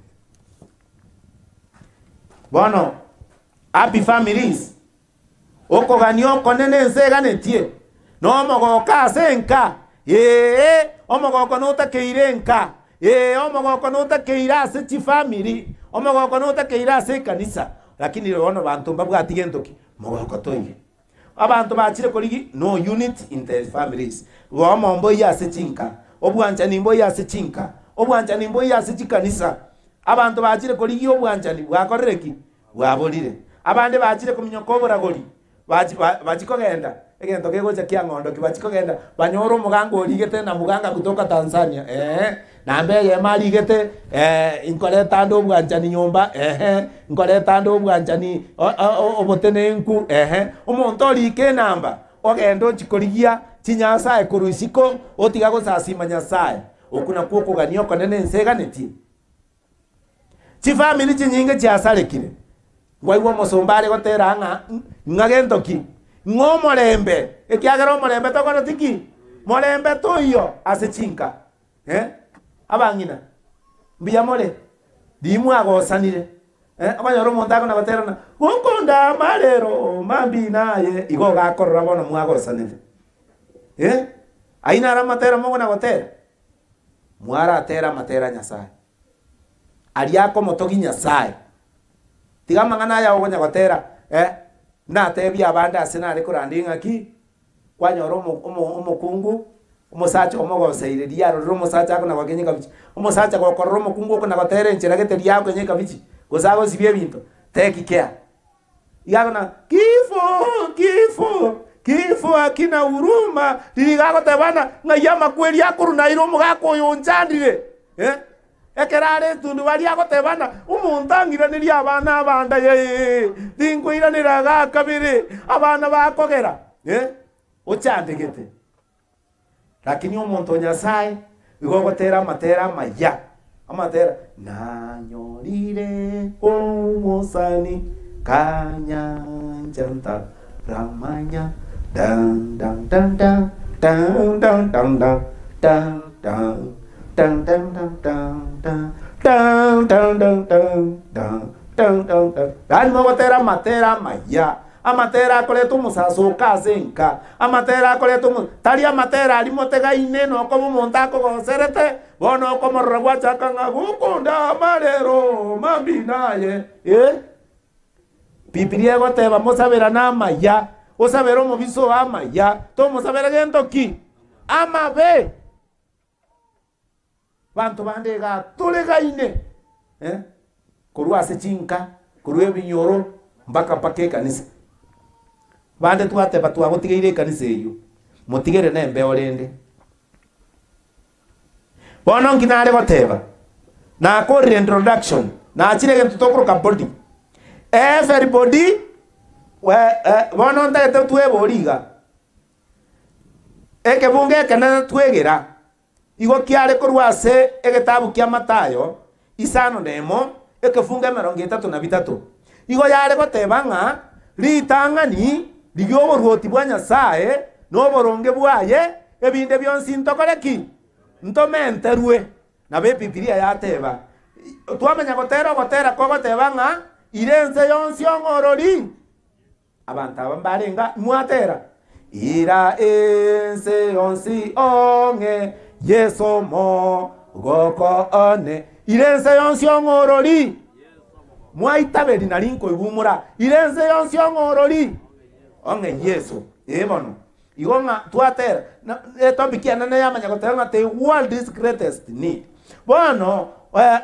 bono happy families okoganio konene nseganetie no mogoka asenka omogoko notakeire nka omogoko notakeire ase chifamily omogoko notakeire ase kanisa lakini rono bantu babwatige ntoki mogoko toige abantu bachire koligi no unit in the families wamombo yase chinka obwanja nimbo yase chinka obwanja nimbo yase chikanisa abantu bachire koligi obwanja ni bwakorereki bwabolire abande bachire kuminyokobora goli bachikogenda egento kegocha kia ngondo kibachikogenda banyoro mugango oligete na muganga kutoka Tanzania nambe ye maligete inkoleta ndo bwanjani nyomba inkoleta ndo bwanjani obotenenku omonto olike namba ogendo chikorigia chinyasaye kurusiko otiga gosasima nyasaye okuna kuoko ganio konene nseganeti chifamily chinyinge chiasarekire ngwaigwa mosombare gotera ngagentoki ngomorembe ekiagera omorembe tokono tiki morembe toyo ase chinka abangina mbiya more dimu agosanire abanyoro montago na baterana gokonda marero mambi naye igo gakorora bono mwagosanire aina ara matera mongo na gotera mwara atera matera nyasaye aliako motogi nyasaye tiga mangana ya ogonya gotera na tebia abanda asenare kurandinga ki kwanyoro omokungu omosacha omogoseire diaro omosacha akona gwakenyeka bichi omosacha gokorora omokungu okona gotere nchera geteria yako nyeka bichi gosago sibie binto take care igagona kifo akina huruma liligagotabana ng'aiya makweli akurunaira omogaka oyo onchandire ekerare tundu bari agotebana omonto ang'iranirie abana abanda tinkoiranera gakabere abana bakogera ochandegete lakini omonto Nyasaye igogotera amatera amaya amatera nanyorire omosani kanyanja ramanya dan dan dan dan dan dan dan dan dan dan dun dun dun dun dun dun dun dun dun dun dun dun. Dan mawatera matera maya. Amatera koleto musaso kazenka. Amatera koleto tari amatera alimotega ineno como montako goserete. Bono como raguacha kanga gukunda marero mambinaye. Pipiria gote vamos a ver na maya. O sabero moviso amaya. Tomo saber gento ki. Amabe. Bantu bandega tulegaine kurua sechinka kurue binyoro mpaka pake kanisa bande twate batu agotigeire kanisa eyo motigere nembe orende bono nginare goteba na ko introduction na achire gentu tokoro kabodi everybody bono ndete tweboriga ekebunge kana twegera igo kiare korwase egetabu kia Matayo isano nemo ekefunga 33 igo yare goteba ng'a ritang'ani rigioborwoti bwa Nyasaye noboronge bwaye ebinde byonsi ntokoreki ntomenterwe na be Biblia yateba twamenya gotera kogoteba ng'a irense yonsi ong'orori abantu abambarenga mwatera ira ense yonsi onge Yeso mo goko one irense yonsi ong'orori mwaitaberi narinko ibumura irense yonsi ong'orori onge Yeso ebono igonga twatera etopikia nene yamanya gotera the world is greatest need bono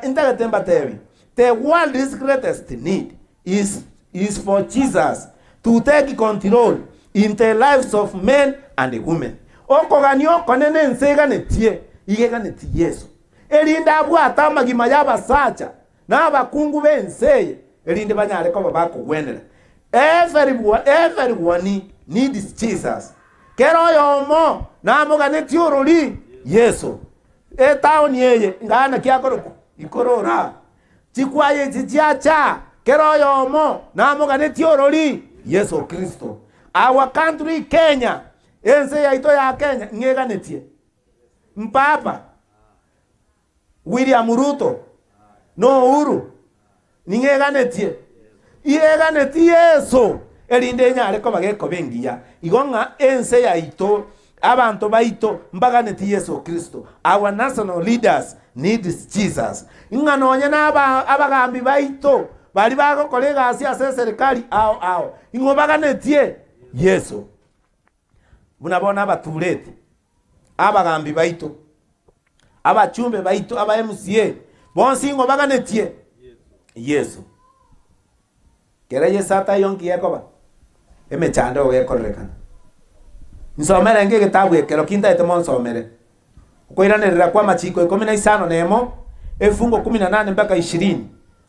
integetemba tebi the world is greatest need is for Jesus to take control in the lives of men and women. Okoganio konene nseganetie igeganetie Yesu erinda bwata magima yabasacha nabakungu benseye erinde banyare ko bakugwenera everyone needs Jesus kero yomo namuganetie orori Yesu etaoni yeye ngana kiakoroku ikorora chikwaye chichiacha kero yomo namuganetie orori Yesu Kristo. Our country Kenya ense yaito ya Kenya ngeganetie mpapa William Ruto no Uhuru ningeganetie igeganetie Yesu erinde nyare ko bageko bengiya igonga ense yaito abantu baito mbaganetie Yesu Kristo. Our national leaders need Jesus inganonya naba abagambi baito bali bago kolega asia serikali ao ingobaganetie Yesu. Bunabona abaturete abagambi baito abachumbe baito aba MCA bonsi ngobaganetie Yesu. Kereye sata yonki yakoba emechando gekorekana nsomere ngege kitabu ekero kinta etemo nsomere koiranirira kwa machiko 15 nemo efungo 18 mpaka 20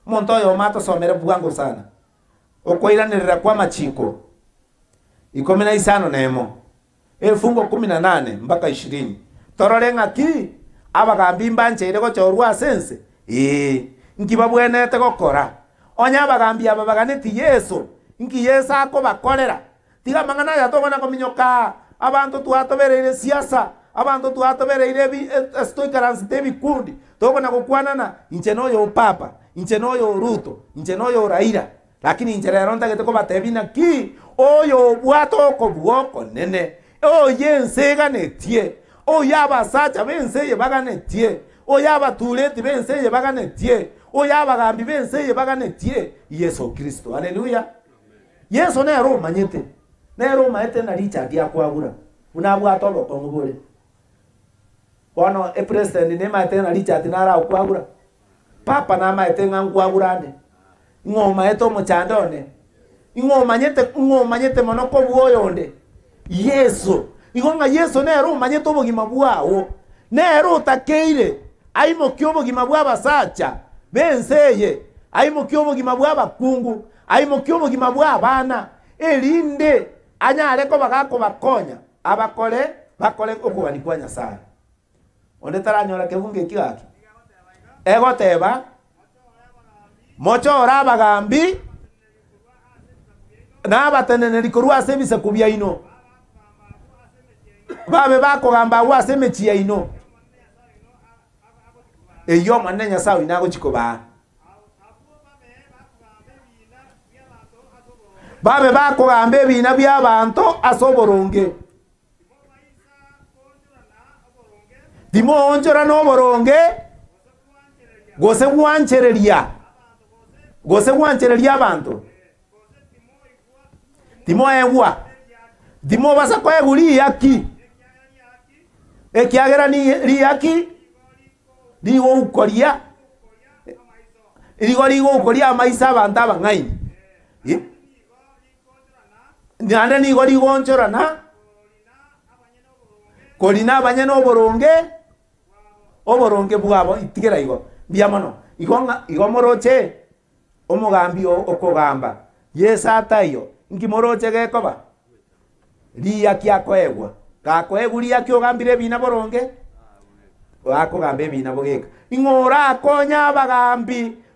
monto yo mato somere bwango sana okoiranirira kwa machiko 15 nemo efungo 18 mpaka 20 torore ng'aki abagambi mbancheire gochorwa sense nkibabwenete gokora onya abagambi aba baganeti Yesu nki Yesu akobakorera tiga mangana yatobona kominyoka abantu twatobereire siasa abantu twatobereire stoikaransi tebikundi tobona gokwanana incheno yo papa incheno yo Ruto incheno yo Raila lakini incherero ntagete ko batebina ki oyo bwato ko bwoko nene oye nseganetie oyaba sacha benseye baganetie oyaba tuleti benseye baganetie oyaba gambi benseye baganetie Yesu Kristo. Haleluya. Yesu ne Roma nyete ne Roma ete na Richard yakwagura unabwato boko ngubule bono president ne maete na Richard nara kwagura papa na maete ngangwagurande ngoma eto muchandone Ingo manyete monoko buoyonde. Yesu. Igonga Yesu nero manyete obogima bwao. Nero takeire. Aimo kyobogima bwa basacha. Benseye. Aimo kyobogima bwa bakungu. Aimo kyobogima bwa abana. Elinde anyare ko bagako bakonya. Abakole bakole okubani kwa Nyasaye. Onde taranyora kebunge kiaki. Ego teba. Mocho ora bagambi. Na batenene likorwa sebisa kubya ino. Babe bako gamba wa semechia ino. Eyo manne Nyasaye inago chikoba. Babe bako gambe bina bya bantu asoboronge. Dimo onjora no boronge. Gose wanchereria abantu. Dimo ewa. Dimo basa kwa eguri yaki. Ekiagera ni riyaki. Digo ukoria. Digo ukoria maisa abantu abangai. Nande ni gori gonchorana. Kolina abanyene oboronge bwabo itigera igo. Biamono. Igomoroche omugambi okogamba. Yesa atayo. Nkimoroche gekoba. Ria kyakoegwa. Gakoeguria kyogambire bina boronge. Wakogambe bina bogeka. Ingora konya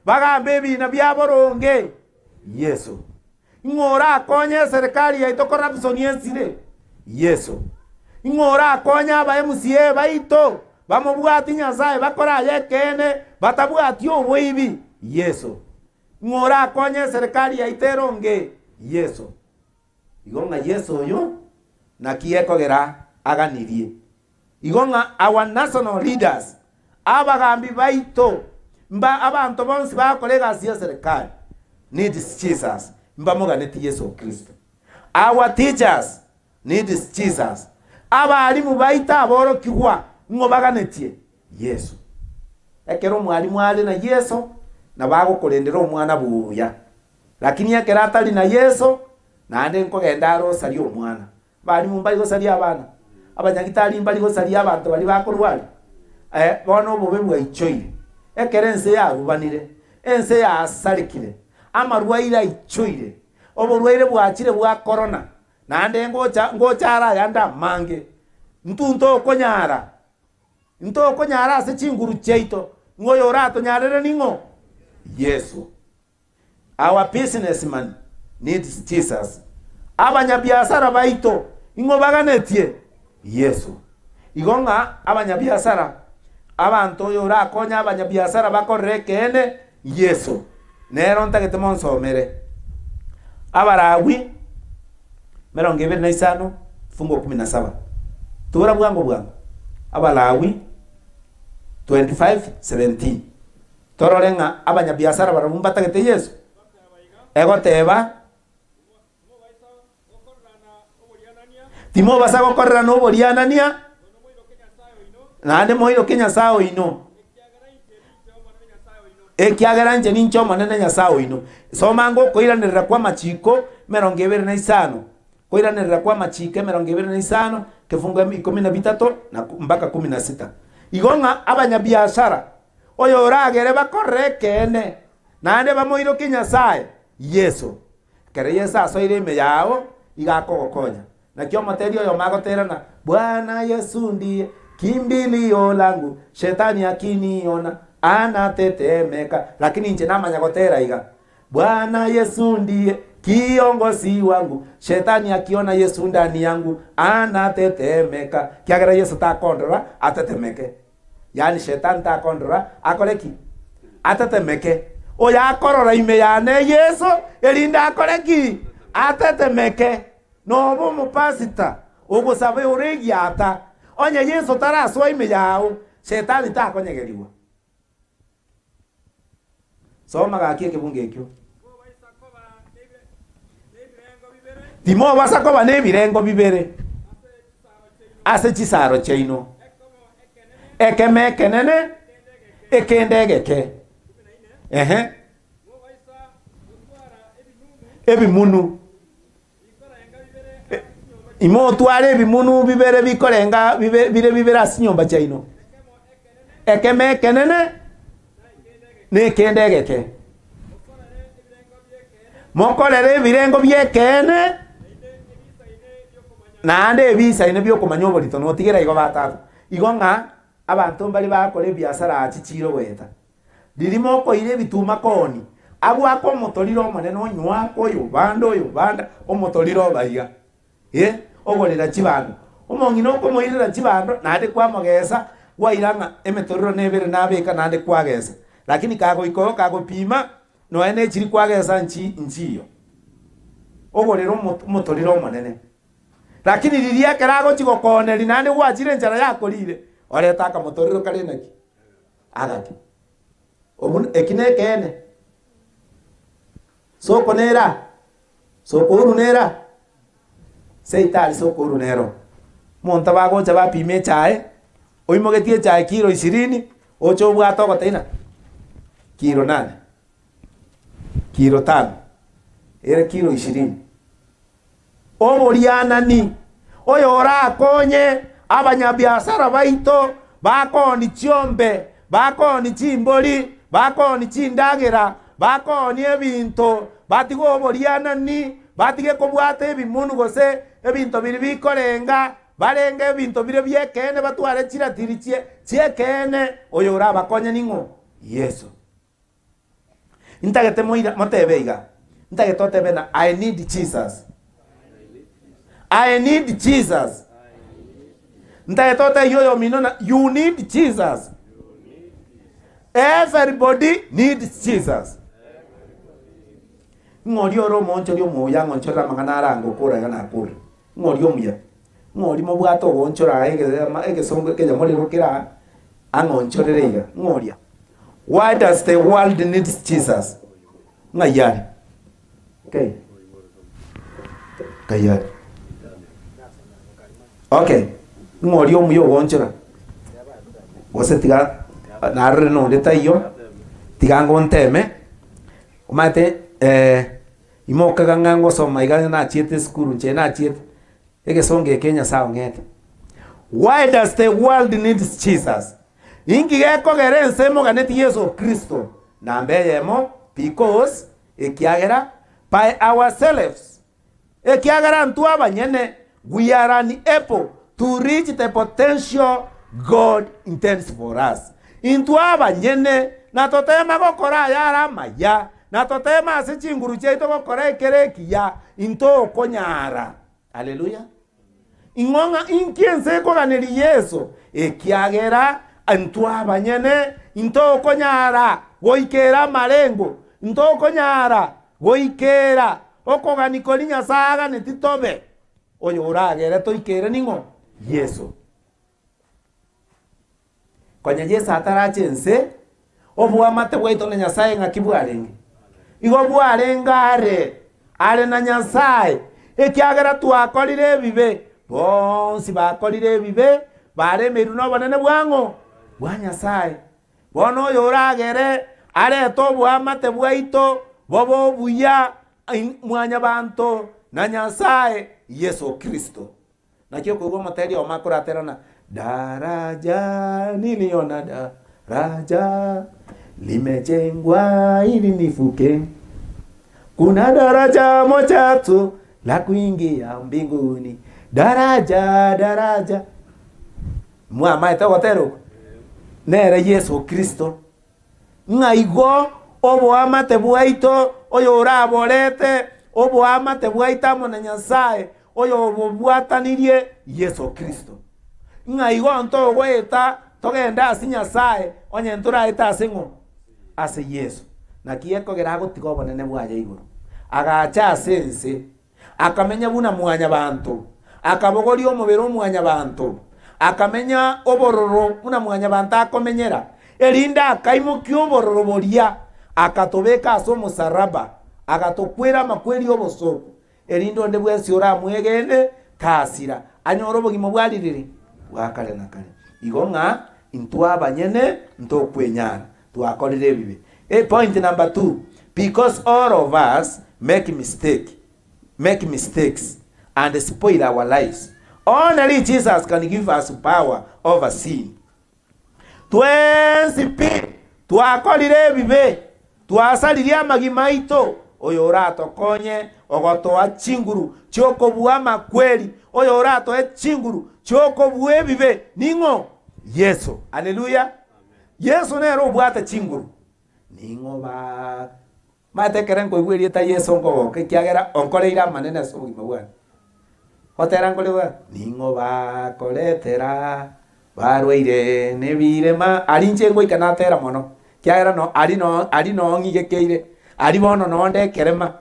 bagambe bina bya boronge. Yesu. Ingora konya serikali yaito corruption yensire. Yesu. Ingora konya ba MCA baito. Bamubwati Nyasaye bakora yekene batabwati obwibi. Yesu. Ingora konya serikali yaiteronge. Yesu. Igonga Yesu yo na kiekogera aganirie. Igonga our national leaders abagambi baito mba abantu bonsi bakolega sia serikali needs Jesus. Mba moganeti Yesu Kristo. Our teachers needs Jesus. Abalimu baita aboro kigwa ngobaganetie Yesu. Ekero mwalimu ali na Yesu na bago kolendera omwana buya. Lakini ekera atali na Yesu na ande nkogenda rosari omwana. Bali mumbai gosari abana. Abanyagitari mbali gosari abantu bali bakorwali. Bono bobe bwa ichoire. Ekerense ya rubanire. Ense ya asarikire. Amarwaira ichoire. Oborwaire bwachire bwa corona. Na ande ngochara yanda mange. Ntunto okonyara. Nto okonyara ase chinguru cheito. Ngoyo rato nyarere ningo. Yesu. Our businessman needs Jesus. Abanyabiasara baito ingo baganetie Yesu. Igonga abanyabiasara abantu yora konya abanyabiasara bakorrekene Yesu. Nero ntagete monsomere. Abarawi meronge bere naisano fungo 17. Tura bwango. Abalawi 25:17. Tororenga abanyabiasara barabumba tagete Yesu. Ego teba Timo basa gokorera no borianania. Nande moiro Kenya sao ino. Ekiagera nje nincho manene Nyasaye ino. Somango koiranirira kwa machiko meronge bere na isano. Koiranirira kwa machike meronge bere na isano kefunga 13 na mpaka 16. Igonga abanyabiashara oyo oragere bakorrekene. Nande bamoiro Nyasaye Yesu. Kere Yesu asoire ime yao igakogokonya. Na kio materio yo magoterana. Bwana Yesu ndiye kimbilio langu. Shetani akiniona anatetemeka. Lakini nje namanya gotera iga. Bwana Yesu ndiye kiongozi wangu. Shetani akiona Yesu ndani yangu anatetemeka. Kiagera Yesu takondora atetemeke. Yani shetani takondora akoleki atetemeke. Oya akorora ime yane Yesu elinda akoleki atetemeke. No bomo pasita ogo sabe oregi ata onye Yesu tara so ime yao shetani ta konyegeriwa. Soma gaki ekibunge ekyo. Timo basakoba nebirengo bibere. Ase chisaro cheino. Ekeme kenene ekendegeke. ebimunu imo tware ebimunu bibere bikorenga bire bibere asinyomba chaino ekeme kenene ne kende geke mokorere ebirengo byekene naende ebisa ine byokomanya oborito notigera igo batatu igo ng'a abantu mbali bakora ebiasara achichiro weta dirimo okoire ebituma koni agwako omotorire omonene onywako oyo banda omotorire obaiga ogorera chibando omong'ina okomoirera chibando naende kwamogesa gwaira ng'a emetorero nebere nabeka naende kwagesa lakini kagoikoro kagopima noene chiri kwagesa nchiyo ogorera omotorire omonene lakini riria kerago chigokoneri naende gwachire enchara yakorire oreta akamotorero kare naki agaki obun ekine kene soko nera soko uru nera seitari soko uru nero monta bagocha bapime chae oimogetie chae kilo 20 ocho bwato gotaina kilo 8 kilo 5 ere kilo 20 oborianani oyo orakonye abanyabiasara baito bakoni chiombe bakoni chimbori bakoni chindagera bakoni ebinto batigo oborianani batige kobwata ebimunu gose ebinto biri bikorenga barenge ebinto bire byekene batware chiratiri chiekene oyo orabakonye ningo Yesu intagete moira motebeiga intagete otebena I need Jesus. I need Jesus. Ntaetote yoyo minona, you need Jesus. Everybody needs Jesus. Ngori oro moncho rio moya ngoncho ra mangana rango kora gana kura. Ngori omuya. Ngori mo bwato goncho ra ege songo ke jamori rokira angoncho reiga. Ngoria. Why does the world need Jesus? Ngayari. Okay. Kayari. Okay. Ngori omuyo gonchora. Gose tiga narre no deta yo. Tiga ngonteme. Umate imoka gangango soma igana na chiete skuru nche na chiete. Ege songe Kenya sao ngete. Why does the world need Jesus? Ingi geko gere nsemo ganeti Yesu Kristo. Na mbeyemo because ekiagera by ourselves. Ekiagera ntu abanyene we are unable to reach the potential God intends for us. Intu abanyene na totema gokora yara maya na totema asichinguru cheito gokora ekereki ya into konyara. Haleluya. Ingonga inkiense koganeri Yesu ekiagera antu abanyene into konyara goikera marengo into konyara goikera okoganikori nyasaga netitobe oyo uragere toikere ningo Yesu konya Yesu atarachense obwamate bwaito na nyasaye ngakibwarenge igo bwarengare are na nyasaye ekiagera twakorire bibe bonsi bakorire bibe baremeru no banene bwango bwa nyasaye bono oyo uragere are to bwamate bwaito bobo buya mwanya banto na nyasaye Yesu Kristo. Na kio kwa materi o makura terana daraja niliona daraja limejengwa ili nifuke. Kuna daraja moja tu la kuingia mbinguni. Daraja mwa itago tero nere Yesu Kristo. Ngaigo obo amate bwaito oyo uraborete obo amate bwaita mona nyasaye oyo obo bwatanirie Yesu Kristo. Ngaigo nto gweta togenda asi nyasaye onye ntura ita asingo ase Yesu. Na kieko gerago tigo bonene bwaje iguru. Agacha asense akamenya buna mwanya bantu akabogori omubero mwanya bantu akamenya obororo buna mwanya bantu akomenyera erinda akaimukyo obororo boria akatobeka aso musaraba agatokwera makweri obosoko erindo nde bwesi ora mwegene kasira anyoro bogimo bwaliriri bwakale nakale igonga intwa abanyene ntokwenyana twakorire bibe point number 2 Because all of us make mistakes and spoil our lives. Only Jesus can give us power over sin. Twensipi twakorire bibe twasariria magimaito oyo uratokonye ogotoa chinguru chokobua makweli oyo uratoe chinguru chokobue bibe ningo Yesu. Haleluya. Yesu nero bwate chinguru ningo ba matekeren ko igweri ta Yesu ngo kiagera onkoreira manene so gimabwana otera ngolewa ningo ba koletera barweire nebirema arinche ngo ikanatera mono kiagera no ari no ngigekeire ari bono no ndekerema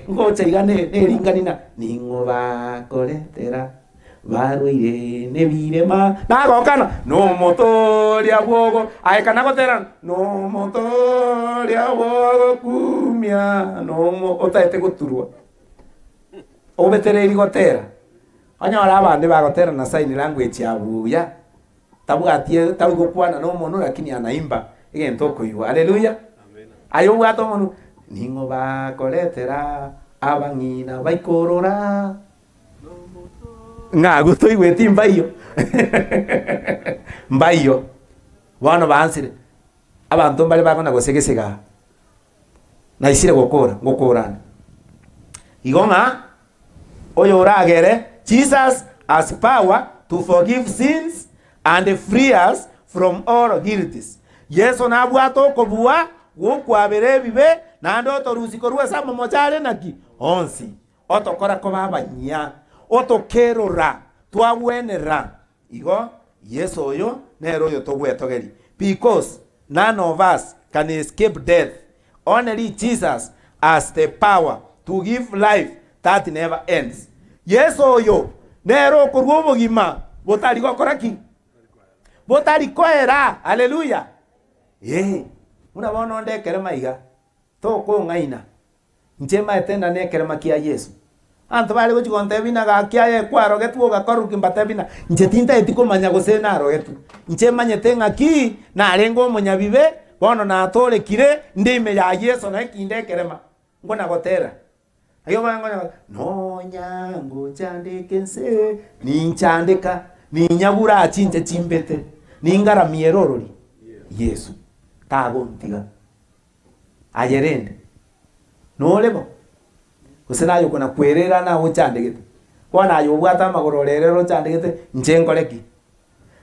ngo cheigane neringana ningo ba koletera barweire nebirema nagokana no motoria bwogo aikana gotera no motoria bwogo kumia no otaete guturwa obetereri gotera anyora abande bagotera na sign language ya buya tabwatie tabugokwana no mono lakini anaimba igento koiwa. Haleluya. Amen. Ayo bwato mono ningo bakoretera abangina baikorora nga gusto igweti mbayo mbayo bano bansire abantu mbale bakona gosegesega na isire gokorana igonga oyo uragere Jesus has power to forgive sins and free us from all guilties. Yesu na bwato kobua gokwabere bibe na ndo torusiko ruesa momochare naki onsi otokora kobabanya otokerora twagwenera igo Yesu oyo nero yo togwetogeri because none of us can escape death. Only Jesus has the power to give life that never ends. Yesu oyo nero kurwo bugima botari gokora ki botari koera. Haleluya. Una bono ndekere maiga toko ngaina nchema etenda nekere makia Yesu anto bale gochi kontebina ga kiaye kwaro getu ga koru kimbatebina nche tinta etiko manya gosena ro getu nche manyete ngaki na arengo munyabibe bono na atore kire ndime ya Yesu na kinde kerema ngona gotera ayo banga no nyango chandekense ni nchandeka ni nyabura achinche chimbete ni ngara mierorori Yesu tago ntiga ayerende no lebo usena yo kuna kwerera na uchandegete kwana yo bwata magororero chandegete njenkoleki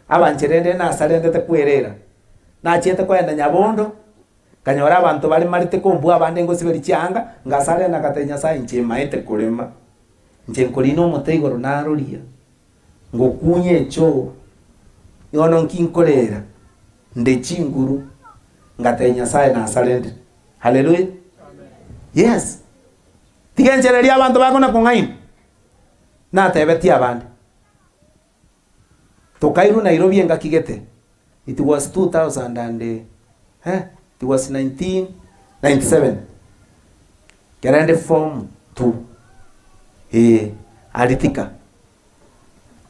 abancherende na sarendete kwerera na chete kwenda nyabondo kanyora abantu bali marite kombua abande ngo siberi cyanga ngasare na katenya sa inche maite kurema nje nkolino mutego naruria ngo kunye cho yono nkinkolera nde chinguru ngatenya sa na sarende. Haleluya. Amen. Yes. Tigenchereria abantu bakona kungaini na tebeti abandi tokairu Nairobi ngakigete. It was 2000 and it was 1997 gerande form 2 alitika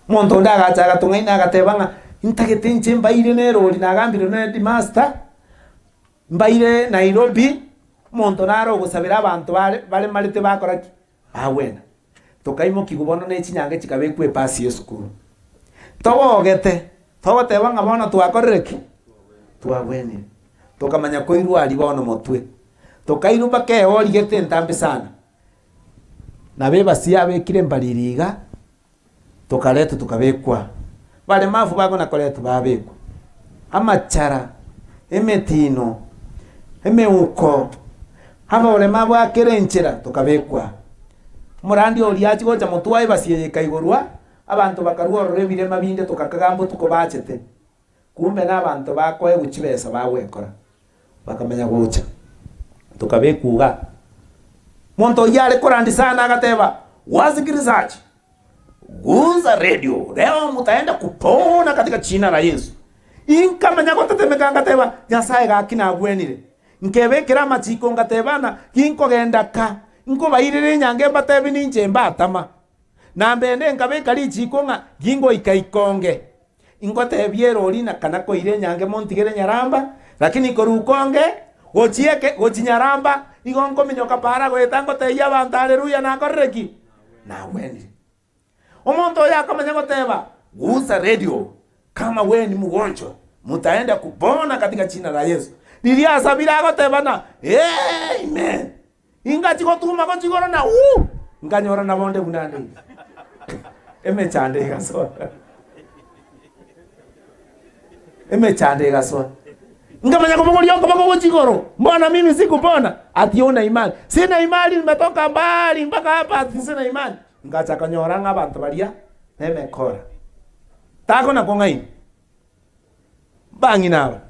monto ndaga chaga tungaina gatebanga intagete nche mbaire nero linagambire no di master mbaire Nairobi monto naro gusabira abantu bale malite bakora ki awena tokaimo kigubono ne chinyange chikabekwe pasi yesukuru togogete togotebanga bono twakorereki twabwene tokamanya koiru ali bono motwe tokairu bake origete ntambe sana na beba sia bekire mbaliriga tokalete tukabekwa bale mafu bako na kolete babekwa amachara emetino emeuko haba ole mabo akerenchera tukabekwa murandi oliachi gocha mutwaye basiye kaigorwa abantu bakaruorore birema binde tukakagambo tukobachete kumbe n'abantu bakoye guchibesa bawekora bakamenya gocha tukabekuga monto yale korandi sana agateba wazikirizaji Guza Radio leo mutaenda kupona katika jina la Yesu inkamanya gotatemeka ngateba nyasaye gakina agwenire nkebekera machiko ngatebana ginko genda ka nko bayirire nyange batebi ninje mbatama nambende nkabeka lichiko nga gingo ikaikonge ingote biero lina kanako ile nyange montigere nyaramba lakini korukonge gochieke gochinyaramba igo nkominyoka para goeta ngoteia abantu haleluya nakorire ki nawendi omonto oyo akamanya goteba gusa radio kama we ni mgonjwa mutaenda kupona katika jina la Yesu diria sabira gotebana amen ingachi gotuma gochigoro na nganyora na bonde bunande emechande gaso emechande gaso ngamanya kumogolia kwa gochigoro mbona mimi sikupona ati una imani sina imani nimetoka mbali mpaka hapa ati sina imani ngacha kanyora ngabantu baria nemekora tako na kongai bangi nawe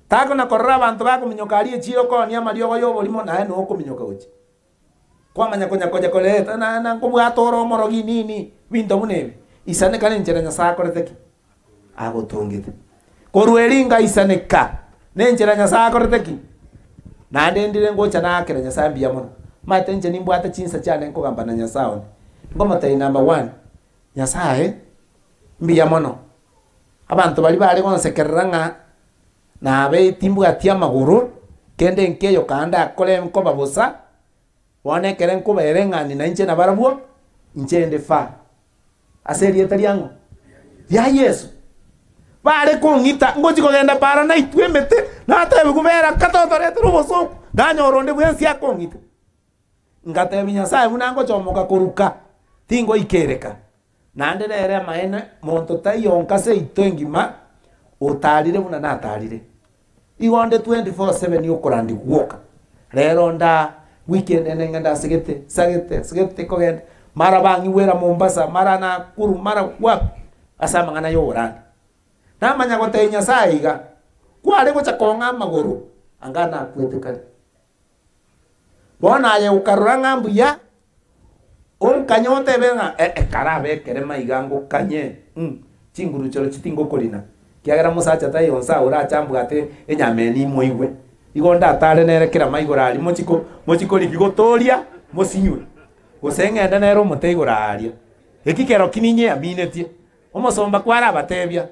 tako na korra abantu bakuminyokarie chiro konia mario goyo bolimo nae no kuminyoka uchi kwa manya konya koja koleta na kubwatoro morogi nini winto munebe isane kale njera nya sakorete agotongete korweringa isane ka nenjera nya sakorete ki na ndendire ngocha na akere nya sambia mono matenje nimbwata chinsa cyane ko gambana nya saone ngoma tai number 1 nya sae mbia mono abantu bali bali gonsekeranga na be timbu atia maguru kende nkeyo kanda akole nko babusa wone kere nko berengani na inche na barabuo inche ende fa aseri etariango ya Yesu bale kongita ngochi kogenda para na itwemete na tabe kubera katotorete ruboso ganyoronde bwensi akongita ngate binya sae bunango chomoka kuruka tingo ikereka nande rere maene monto tayonka se itengima utarire buna natarire igonde 24/7 yokorandi guoka rero nda weekend enengenda sigete kogenda mara bangi wera Mombasa mara na kuru mara wap asa mangana yo orandi na manya gotenya saiga kware gocha konga maguru angana kwetukani bona ye ukaranga mbuya kanyote benga karabe kere maigango kanye chinguru choro chitingo kolina kiagera musacha tai onsa ura chambugate enyameni moigwe igonda atare nerekera maigorari mochiko ligigotoria mosinywe gusengenda nero muteigoraria ekikero kininye aminetie omosomba kwara abatebia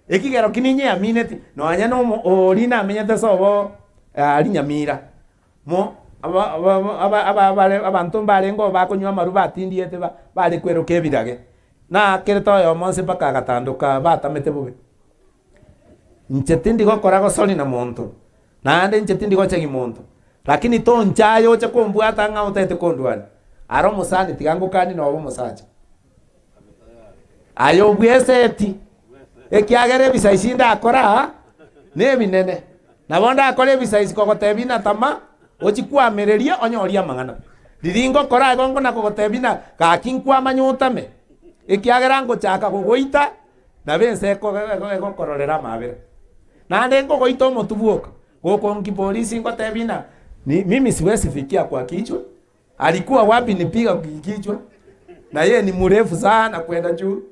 ekikero kininye aminetie no anya no orina amenyete sobo ali nyamira mo abantu barengo bakonywa maruba atindiete bale kwero kebirage na kereto yo monse paka gatanduka batamete bube nchetindi gokora gosoni na muntu nande nchetindi gochegi muntu lakini to nchayo cha kumbwata nga utete kondwani aro musani tigango kandi no bo musacha ayo bweseti ekiagere bisaisinda akora ne binene na bonda akore bisaisi kokotebina tama ochikwa mereria onyoria mangana liringo kora gongo na kokotebina kakinkwa manyutame ekiagera ngo chaka kugoita na bense ko kororera mabere na ndengo goito motubuoka goko ngi polisi ngotebina mimi siwezi fikia kwa kichwa alikuwa wapi nipiga kichwa na yeye ni mrefu sana kwenda juu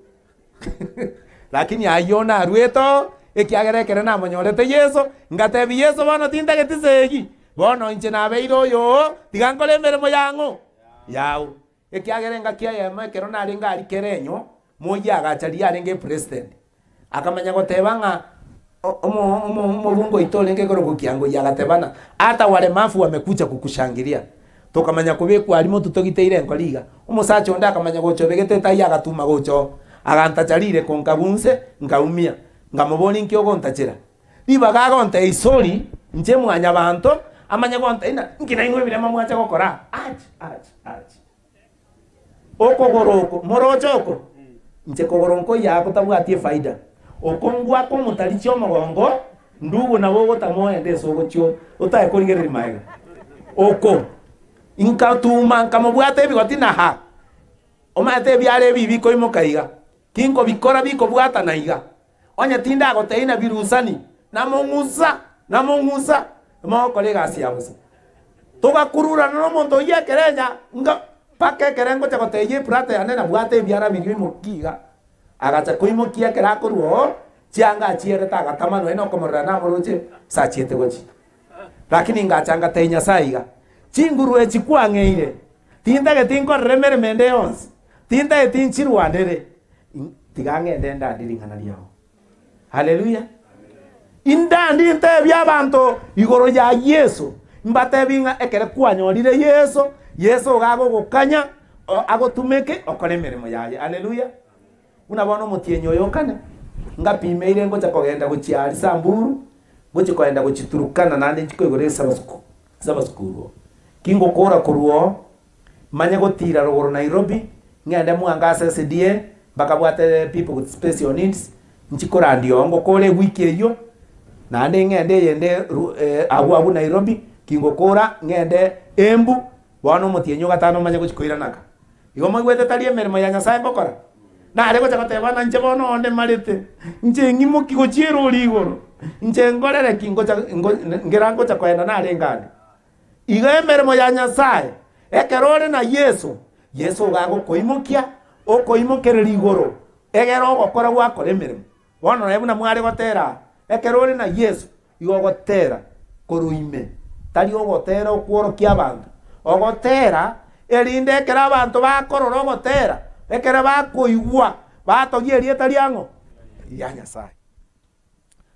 lakini ayona arweto ekiagera kere na monyorete Yesu ngatebi Yesu bana tinda getisegi bono inche na beiro yo tigangole meremo yango yao ekiagere ngakia yema kero na ringa ali kerenyo moya agachari arenge president akamanya gotebanga omo bungo itolenge koro kukiango yagatebana hata wale mafu wamekuja kukushangilia tokamanya kubekwa alimo tutogiteire nkoliga umusacho nda akamanya gocho begete taya agatuma gocho agantacharire konkabunse ngaumia ngamuboni nkyogo ntachira bibagaga onte isori nje mwanya banto amanya gonta ina nkina ingwe birema mwacha gokora ach okogoroko morochoko nje kogoronko yako tabwatie faida okongwa ko mutalicho mogongo ndugu na wogo tamoya ndeso gocho utaye kurigereri maiga oko inka tuma nkamubwate bigotina ha omate byare bibi ko imokaiga kinko bikora biko bwata naiga onya tinda goteina virusani namongusa mo kolega siabusa toga kurura no monto ye kerenya nga pake kerengo cha goteye prata yanena bwate byara bibi mokiga agacha kuimokia kera kuruo chianga chiere ta gatamano eno komorana na moroche sachiete gochi lakini ngachanga teinya saiga chinguru echikwangeire tinda getinko remere mende ons tinda etinchirwandere tigange ndenda ndiringana liao haleluya indandi nte byabanto igoro ya Yesu mbate binga ekere kwanyorire Yesu Yesu gago gukanya agotumeke okore mirimo yaye haleluya unabona mutienyo yokane ngapimeire ngocha kogenda guchiari Samburu ngocha kwenda guchiturukana nande chikoigore sabasukuru kingo kora kuruo manye gotira rogoro Nairobi ngende mwanga SSDA bakabwate people with special needs nchikora ndiongo kore wiki eyo nande ngende yende abu Nairobi kingo kora ngende Embu bono mutienyo gatano manye guchikoira naka igo magwete tarie merimo ya Nyasaye bokora na arego chakoteba na nche bono onde marite nche ngimo kigochiero rigoro nche ngorere kingo cha ngerango cha kwenda na arengane igo merimo ya Nyasaye ekerore na Yesu gago koimokia okoimokere igoro egero gokora gwakora emirimo bono rebu na mware gotera ekerore na Yesu igo gotera koruime tari ogotera okworokia abantu ogotera erinde ekera abantu bakorora ogotera ekera bakoigwa batogie rieta riango ya Nyasaye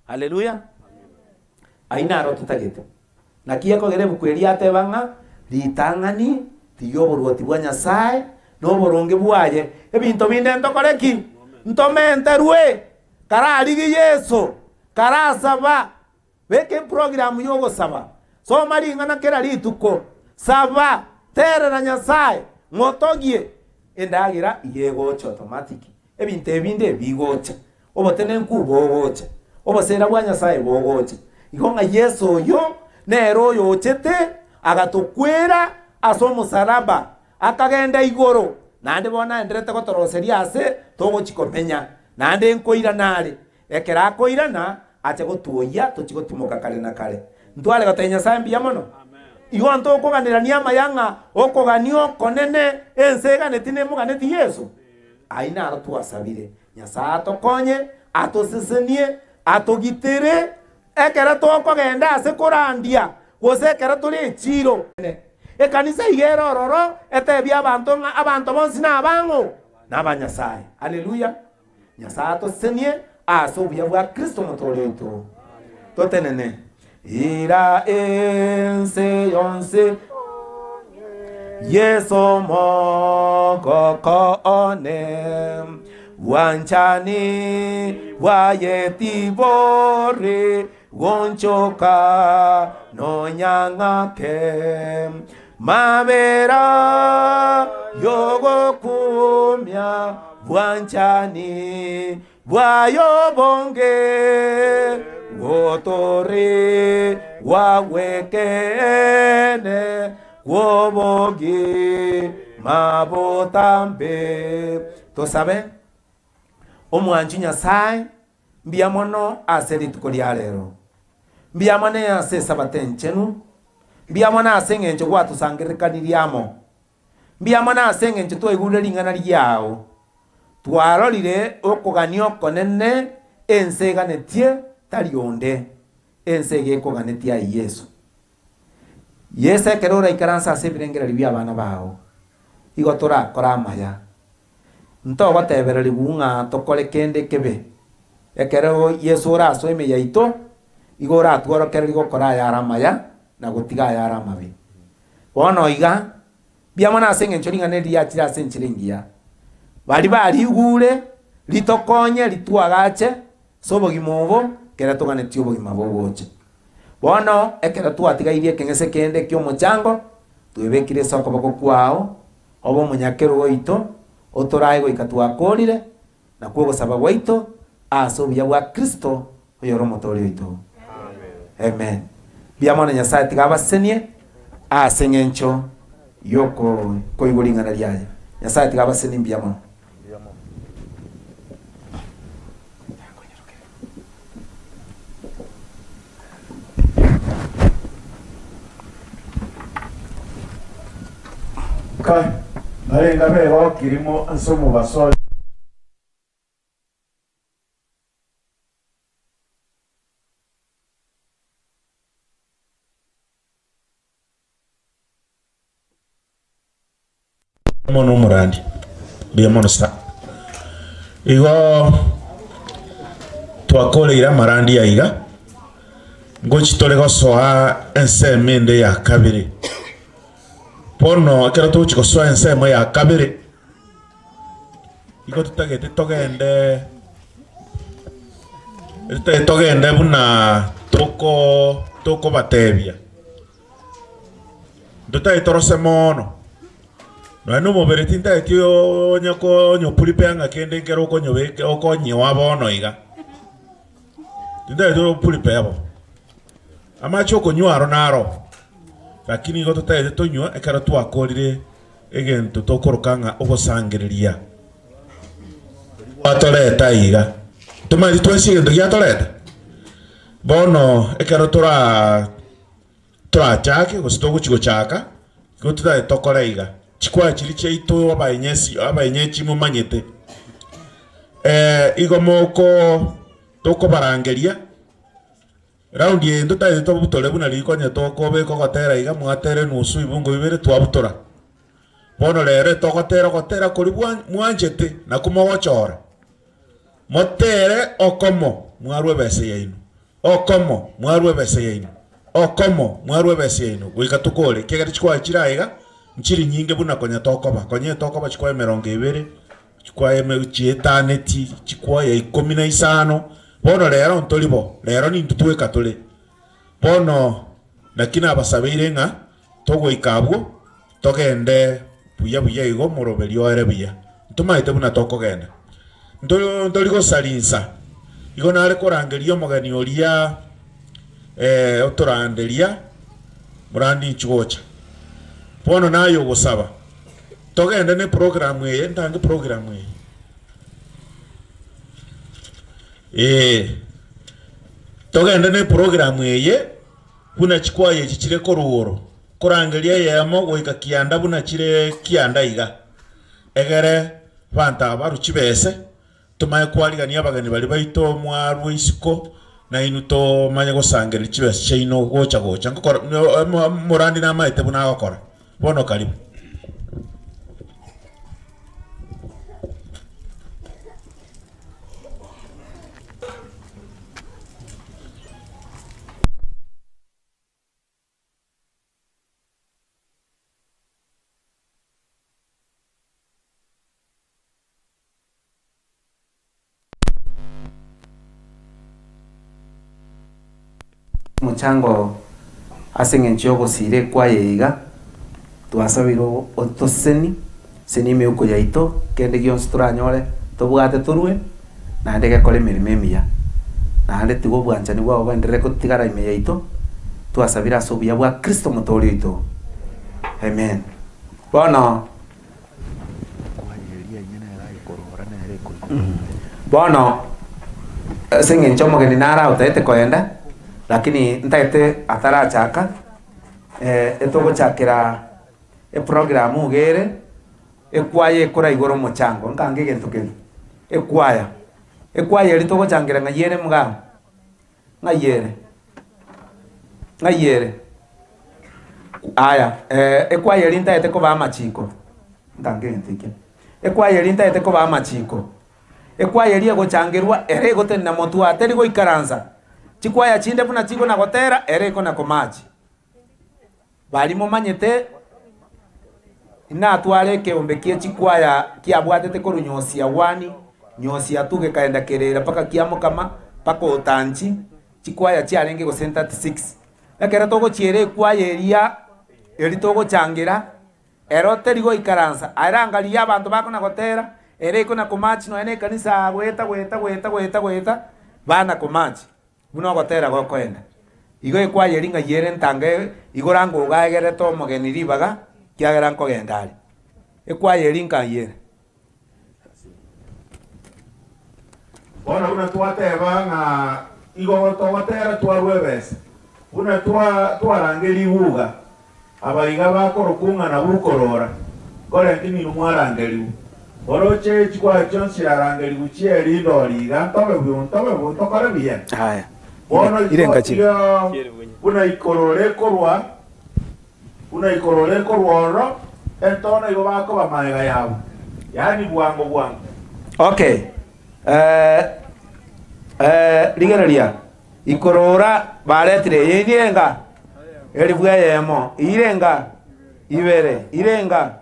haleluya aina ro tutagete nakia kogere bukweria atebanga ritangani tiyoborwoti bwa Nyasaye no boronge bwaye ebinto binde ntokoreki ntomenterwe kararigi Yesu karasaba beke program yogo saba so mari ngana kera rituko saba terera Nyasaye ngotogie endagira yegocha automatic ebinto ebinde bigocha obotene nkubo bogocha obosera bwa Nyasaye bogocha igonga Yesu yo nero yochete agatokwera asomo saraba akagenda igoro nande bona endrete gotoroseria ase togo chikomenya nande nkoira nare ekera koira na ache gotuoya tochigotimoka kale na kale ntwale gotenya sambi yamono igo nto koganira niama yanga okoganio konene ensega netine muganeti Yesu aina aratu asabire Nyasaye atokonye atosesenie atogitere ekera tokogenda ase korandia gose ekera turi chiro ekanisa igero roro etebia abantu bonsi na abango n'abanyasaye haleluya Nyasaye atosesenie ase obuya bwa Kristo motore oito totenene ira ense yonse Yeso moko one wanchani wayetibore gonchoka no nyangake mabera yogo kumya wanchani wayobonge wotore wawekene wobogi mabotambe to sabe omwanji Nyasaye mbiamono ase rituko ria rero mbiamone ase sabatenchenu mbiamona ase ngencho gwatusangirikaniриamo mbiamona ase ngencho twaigure ringana riao twarorire okuganio konene enseganetie tarionde ensege koganetia Yesu Yesu kerora ikaransa ase birengera ribia abana bao igotora koramaya nto gotebera libunga tokore kende kebe ekero Yesu raso eme yaito igora atwaro kero gokora yaramaya na gotiga yaramabe bono iga biamana asengencho ringane ria chira senchirengia bari igure litokonye litwagache sobogimobo kera togane tio bogima bogoche bono ekera twatigairie kengese kende kyo mochango twebekire soko bako kwao obo munyakero goito otorae goika twakorire na kugo sababu waito asobya bwa Kristo oyoro motori oito amen biamana Nyasaye tigabasenie asengencho yoko koigulingana lyaye Nyasaye tigabasenie biamana Okay. Narenga bego kirimo nsomo basol mono murandi bia mono sta igo twakole ira marandi aiga ngochi tore gosoa enseme ende ya kabiri pono ekero tuchi gosoa enseme ya kabiri iko tutagete togende buna toko batebia ndotai torose mono no mobere tinta etio nyoko pulipeanga kende ngero konyobeke okonyi wabono iga tinta etio pulipebo amacho konywaro naro lakini iko tutagete tonywa ekero twakorire egento tokorokanga ogosangereria atoleta iga tumari twesiga ndo yatoleta bono ekero tora chake gositogo chigo chaka gotuta tokora iga chikwa chiri cheito abayenyechi mumanyete igo moko toko barangeria round ye ndo tayo to butole buna likonya toko be ko gotera iga mwatere nusu ibungo bibere twabutora bono lere tokotera kuri mwanjete na kumogochora motere okomo mwarwe bese yaino okomo mwarwe bese yaino okomo mwarwe bese yaino goika tukole kegari chikwa chiraiga nchiri nyinge buna konya tokoba chikwa 20 chikwa emechitaneti chikwa ya 15 bono lero ntolibo lero ni ntutweka tole bono nakina abasabire nga togoikabwo togende buya igo moroberio ere buya ntumaite buna tokogenda ndoligo salinsa igo nare korangeria omogani oria otoranderia murandi nchugocha bono nayo gosaba togende ne program eye ntange program eye togende ne program eye buna chikwaye chichire korugoro korangeria yemo goika kianda buna chire kianda iga egere banta baruchi bese tumaye kwarigania abagani bali baito mwarwe isiko na inuto manye gosangera chibese cheino gocha ngokora murandi na maite buna gokora bono karibu muchango aseng'encho ogosire kwayeiga twasabire otoseni seni meuko yaito kende gionsi turanyore tobwate turwe naende gekora emerimo emiya naende tiga obwanchani bwabo baenderere kotigara ime yaito twasabire ase obuya bwa Kristo motori oito amen bono bono aseng'encho omogeni nara otaete koenda lakini ntaete atarachaka etogochakera program ugere ekwaya ekora igoro mochango nkange gento kenu ekwaya eri togochangera ngayere mga ngayere aya ekwaya eri ntaete koba amachiko nkange gento ike ekwaya eri ntaete koba amachiko ekwaya eri egochangerwa ere egotenena motu ateri goikaransa chikwaya chinde buna chigo na gotera ereko na komaji bali momanyete ina atware keombe kie chikwaya kiabwatete korunyosia wani nyosia tuge kaenda kerera paka kiamo kama paka otanchi chikwaya chiarenge go 36 lakera togo chiere kwaya eria eri togo changira erote rigo ikaransa arangalia abantu bako na gotera ereko na komaji no ene kanisa gweta bana komaji buno gotera gokoenda igo ekwaya eringa yere ntange igorango gagere to mogeni ribaga kiagera nkogendari ekwaya eringa yere bona una twateba nga igo togotera twarwebese una twarangeri buga abaiga bakorokunga na bukorora kore ndini numwarangeri oroche chikwa chonsi arangeri guchieri ndoriga ntobe tokore bien haya bono irenga una ikorore korwa entona igo bako bamaega yabo yani bwango okay ligereria ikorora baretire irenga eribwa yemo irenga ibere irenga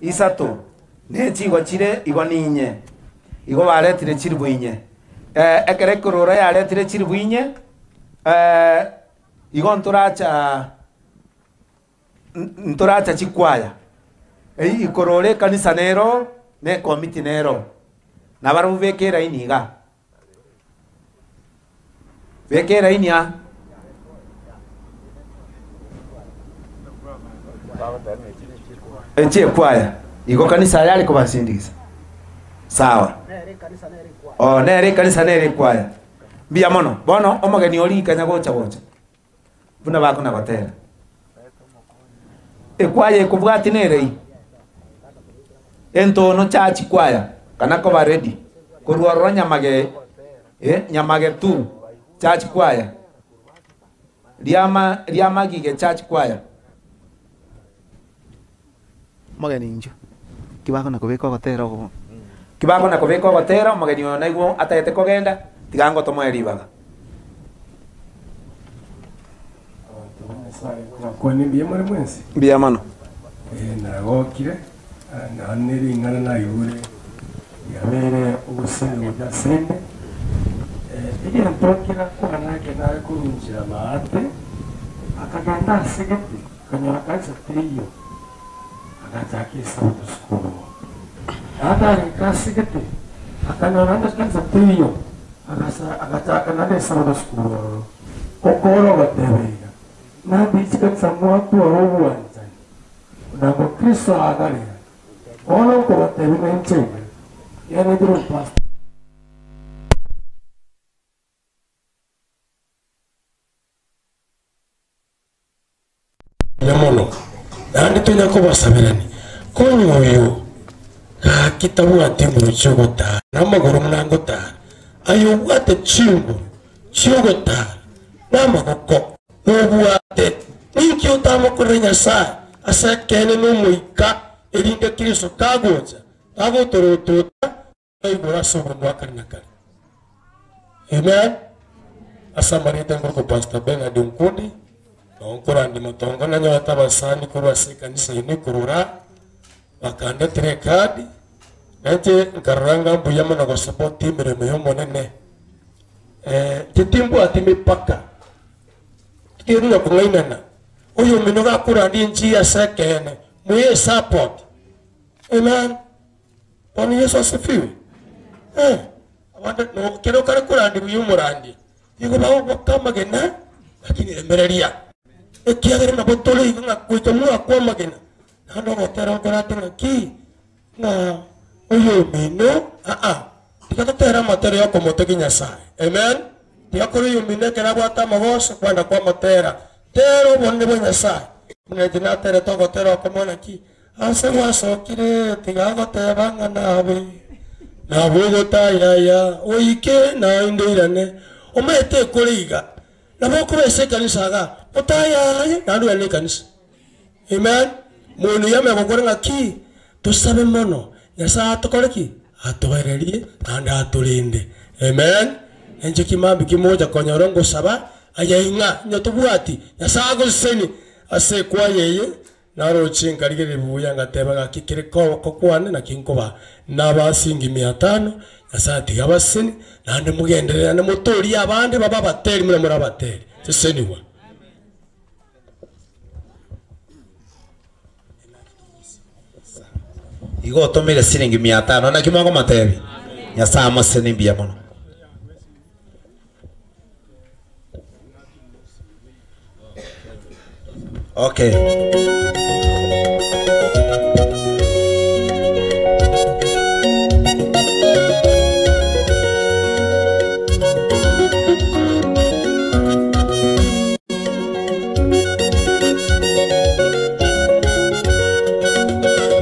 isato nechigo chire igo ninye igo baretire chiribwinye ekere korora yaretire chiribwinye igo nturacha chikwaya ikorore kanisa nero ne komiti nero na baru vekera iniga vekera inia eche kwaya igo kanisa yali ko basindikiza sawa nere kanisa nere kwaya mbia mono bono omogeni oli kanya gocha buna bako na batera ekwaya kubwati nere entono chachi kwaya kana ko ba ready kurwaro nyamage tu chachi kwaya liama gige chachi kwaya mageni njo kibako na kubeko gotera go kibako na kubeko gotera mageni ona igwo atete kogenda tigango tomo eribaga kwani biyamara mwensi biyamano nagokire naneri ngana na yure yabere ubusenge bwasende igira ntokira kwana ke na kunjira maate akaganda sigati kanyora kansa triyo akataki sauti skuru adari kasigati akanyora kansa triyo akataka na sauti skuru kokoro batebega na bichika samwa tu awanza na kwa Kristo agari ono ko batebega nche yani duro pas yamono nandi tunya ko basaberani ko nyoyo kitabu atimuru chogota namagoro mnangota ayo wate chogota namagoko obuate nikyo tamo kurenya sa asa kene no muika eringa Kristo kagoja ago torotota ay gora sobo wakanaka amen asa marita ngoko pastor benga dunkudi onkora ndi matongo na nyata basani kurwa kanisa ine kurura bakanda trekadi nete nkaranga mbuyama na support timbre meyo monene titimbu atimi paka kiru ya kungainana uyu minoga kura ndi njia sekene muye support amen Bwana Yesu asifiwe abanda no kero kare kura ndi uyu murandi yigo bawo kama gena lakini emereria ekiagere na botolo inga kuitomu akwa magena hando gotera okoratena ki na uyu mino tikatera matero yako moteki Nyasaye amen yakoro uyu mino kera bwata magoso kwanda kwa matera tero bonne bo Nyasaye mnejina tere to gotera okomona ki ase wasokire tigagotera nganabe na bugota ya oike na indoirane omete kuriga naboko bese kanisa ga otaya nandu ele kanisa amen munu yame bokora ki tusabe mono Nyasaye atokoreki atoererie anda atulinde amen enje kimambi kimoja konyorongo saba ayainga nyotubwati Nyasaye agoseni ase kwa yeye naro chinga ligere buya ngateba gakikire ko kwane na kinkoba nabasingi 500 Nyasaye tigabaseni nande mugenderera ne motori abande baba bateri muri abateri seseniwa igo tomire siringi 500 na kimango matebi Nyasaye amaseni bia mono okay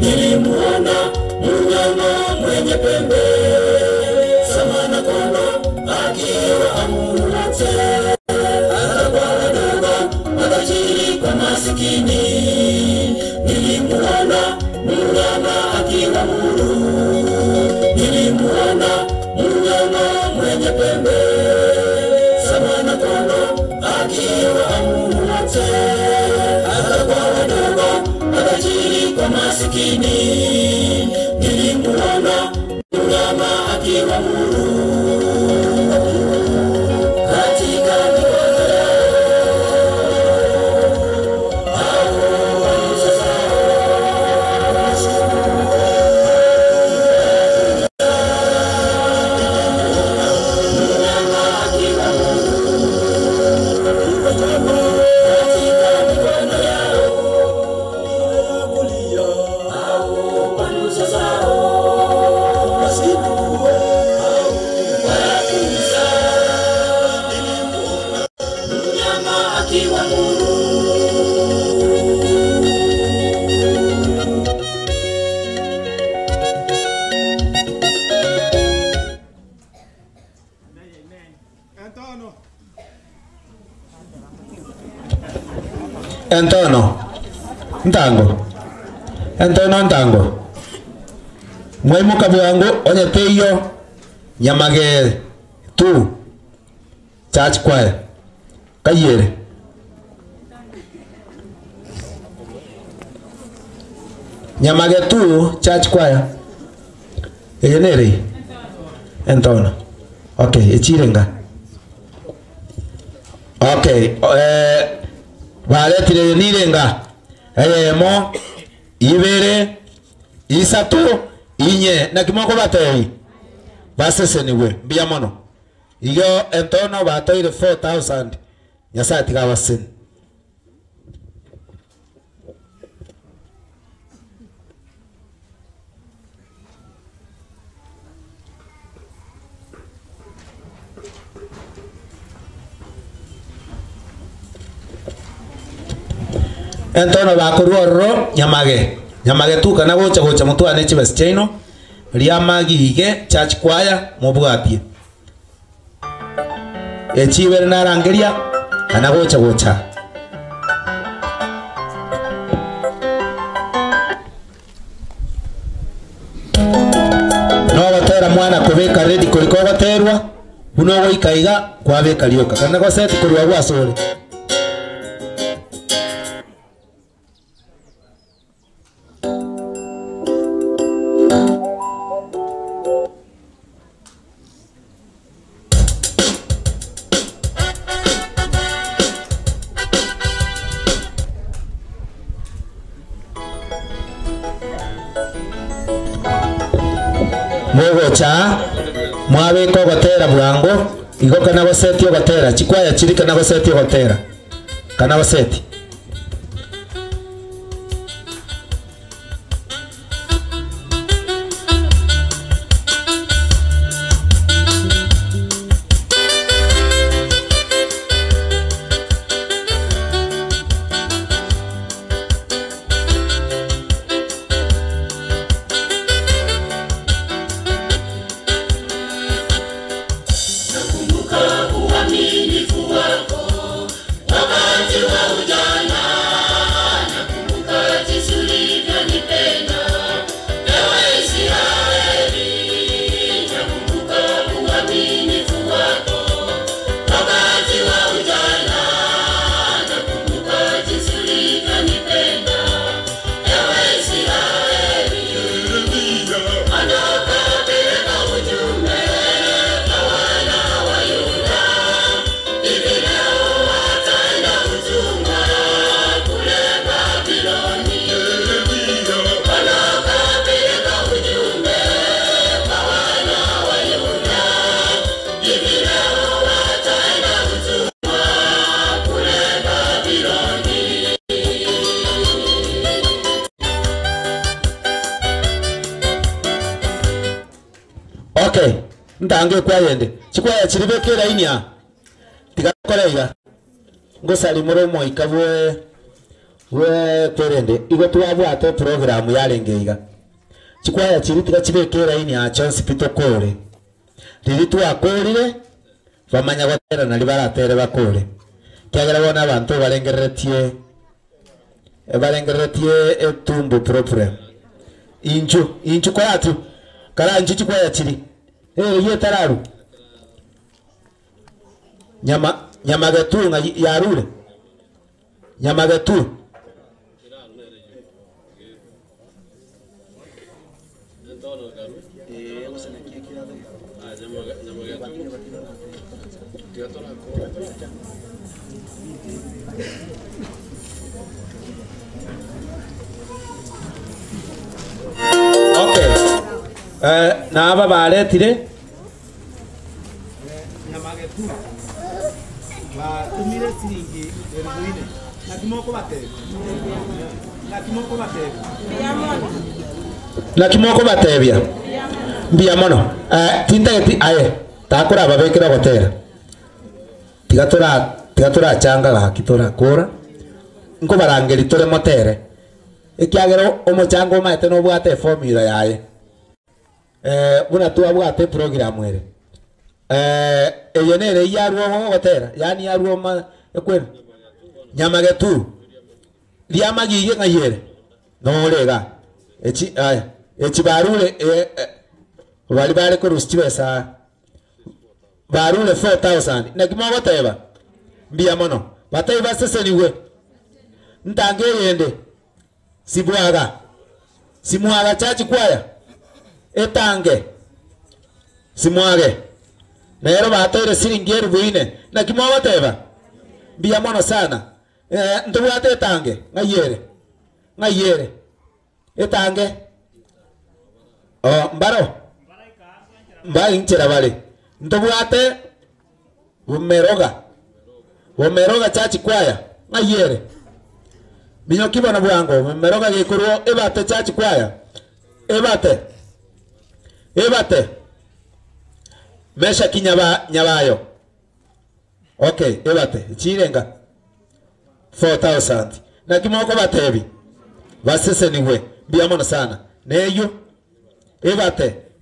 Nilimuona mnyama mwenye pembe, samana wote, hata kwa wadogo, matajiri kwa masikini. Nilimuona mnyama akiwa huru katika mikono Ntango mwaimuka bwangu onye teyo nyamage tu church choir kayere nyamage tu church choir enere entono okay echirenga okay baletire nirenga mo ibere isatu inye na kimoko batei baseseniwe mbia mono iyo entono batoire 4000 nyasati gawasen entono bakororo nyamage tu kana gocha mutwane chibes chaino ria magige church choir mubwatie echibere narangeria kana gocha no batera mwana kubeka ready kuliko baterwa uno goikaiga kwabeka rioka kana goseti kurwa gwasore cha mwabe ko gotera bwango igo kana baseti yo gotera chikwaya chiri kana baseti yo gotera kana baseti okay ndange kwayende chikwaya chiribekera inya tigakoreiga ngosali muromo ikabwe we kwerende igo twabwate program yarengeiga chikwaya chiri tigachibekera inya chance pito kore riri twakorire bamanya gotera na libaratere bakore kyagera bona abantu barengeretie etumbu problem inchu kwatu kara inchu chikwaya chiri ye tararu nyama gatunga yarure Nyamagetu. Okay. Na aba baretire Nyamagetu batumire siringi 4,000 na kimoko batebe na kimoko batebia mbia mono tintageti aye takora babekera gotera tigatura changa gakitora kora nko barangeri tore motere ikiagero omochango maete no bwate formula yaye buna tu abwate program ere eyenere yarwo gotera yani yarwo ma ekwena Nyamagetu liamagige ngayere no rega echi barule bali ko rustiwesa barule 4,000 na kimogo teba mbia mono bataiba sese niwe ntange yende simuaga chachi kwaya etange simuage nero batoire siringi 4,000 na kimogo teba mbia mono sana ndubwate etange ngayere etange mbaro mbari nchera bale ndubwate bumeroga chachi kwaya ngayere binyo kibona bwango bumeroga gikurwo ebate chachi kwaya ebate mesha nyabayo okay ebate chirenga 4,000 na kimoko batebi basese niwe biamono sana neyo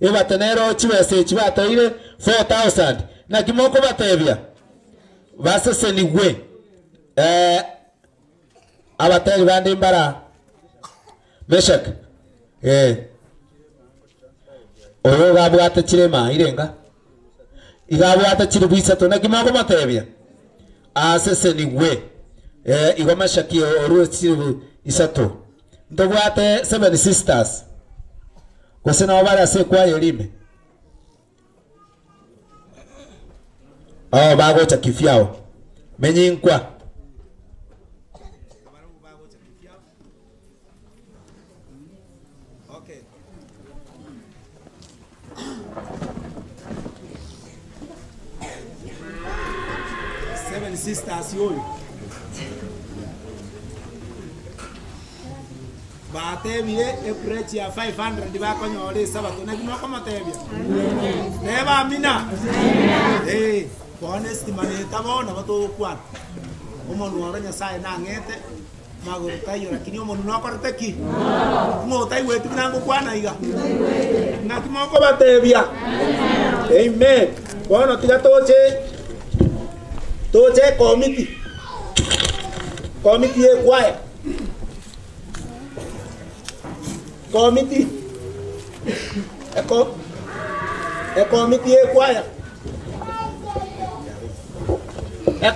ebate nero chibese chibataire 4,000 na kimoko batebia basese niwe abateri bandi mbara Meshak oyo gabwate chirema irenga igabwate chiri bwisato na kimoko batebia asese niwe igoma shaki oruo isato ndobwate 7 sisters kosena wabara se kwa yelime bago cha kifiao menyinkwa okay 7 sisters yoyo batebire eprechi ya 500 bakonyore sabato na kimoko matebia neba amina honest mane tabona bato kwan umuntu wabanya sai na ngete magoro tayo lakini umuntu nakorete ki ngo tai wetu nango kwana iga na kimoko batebia amen bona tiga toche committee ekwaya committee ekwaya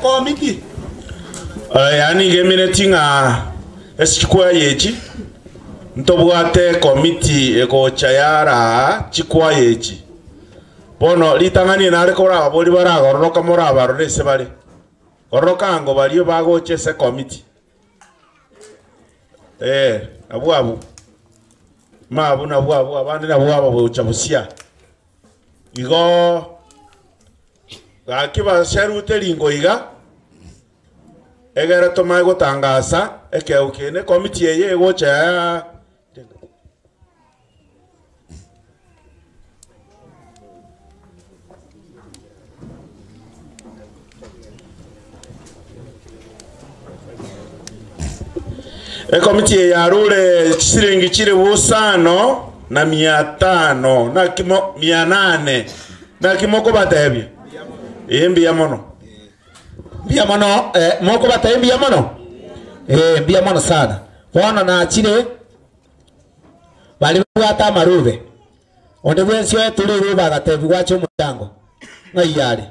committee yani gemine tinga esikwa yechi ntobwate committee ekochayara chikwa yechi bono litangani nare kora boli baragoroka morabaro nese bale goroka ngo baliyo bagoche se committee abu mabu na bwabu abandi na bwabo buchabusia igo gakiba sharute lingo iga egera toma gutangasa ekeukene committee yeye gocha committee ya rule shilingi chiri busano na 500 na kimo 800 na kimoko batebia mbia mono moko batebia mono mbia mono sana bona na chire bali bwata marube onde bwensio eturi bagatebi gwacho mutango ngayari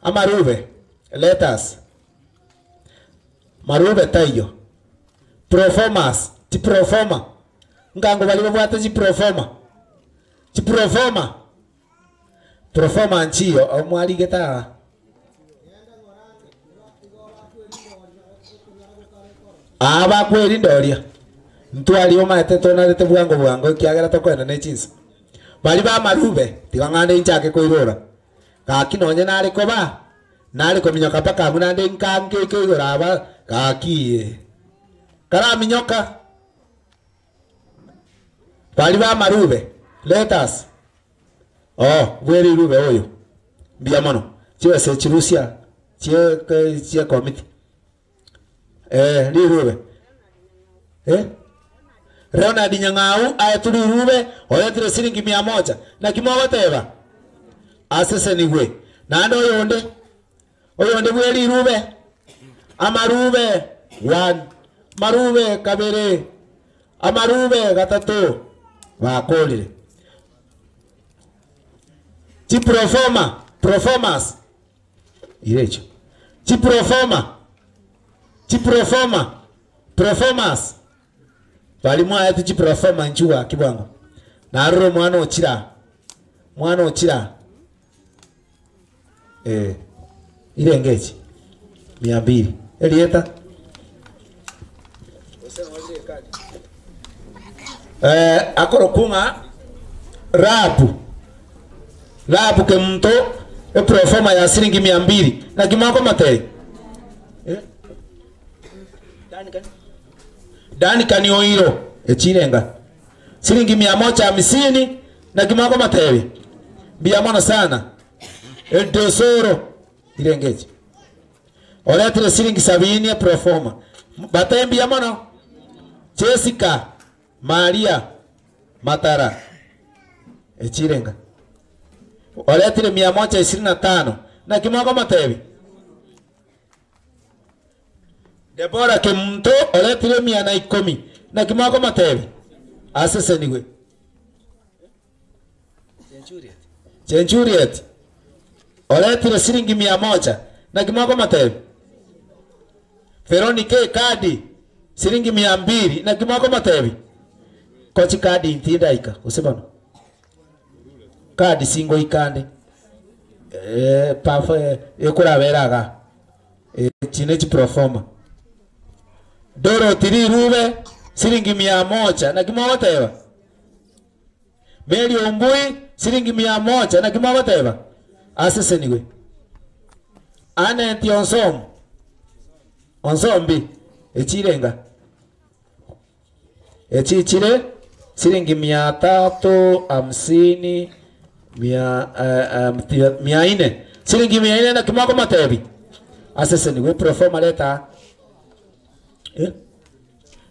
amarube let us marube tayo performance ti performa ngango bali babwata ti performa nchiyo omwali geta aba kweli ndoria ntwali omate tonarete bwango kiagera tokwenda ne chinsa bali ba marube tigangande inchake koirora kaki nonye nari koba nari kominyoka paka munande nkange keigora aba kaki kara minyoka bali ba marube let us bweri rube oyo biamono chiwe se chirusia chie committee li rube Ronald Nyang'au ayaturi rube oyatire siringi 100 na kimogo teba asese niwe nando oyonde bweri rube amarube 1 marube kabere amarube gatatu bakolire ti performance irecho ti performance bali mwa yati ti performance nchuwa kibwango na roro mwana ochira ile ngechi 200 elieta akoro kunga rapu ke mto performa ya siringi 200 na kimako matei Dani kanioiro echirenga siringi 150 na kimako matei biamona sana el tesoro irengeje oletre siringi 70 ya performa batei biamona Jessica Maria Matara echirenga oletre 125 na kimako matei Debora ke mto oletre 110 na kimako matei asese niwe Centuriet oletre siringi 100 na kimako matei Veronica kadi siringi 200 na kimako matei kochi kadi intindaika usebano kadi singo ikande pafa ekura veraga chine chi performa Doro tiri rube siringi 100 na kimako teba Meli ombui siringi 100 na kimako teba asese niwe ane ti onsombi echirenga echichire siringi 350 400 siringi 400 na kimako matebi asese niwe performa leta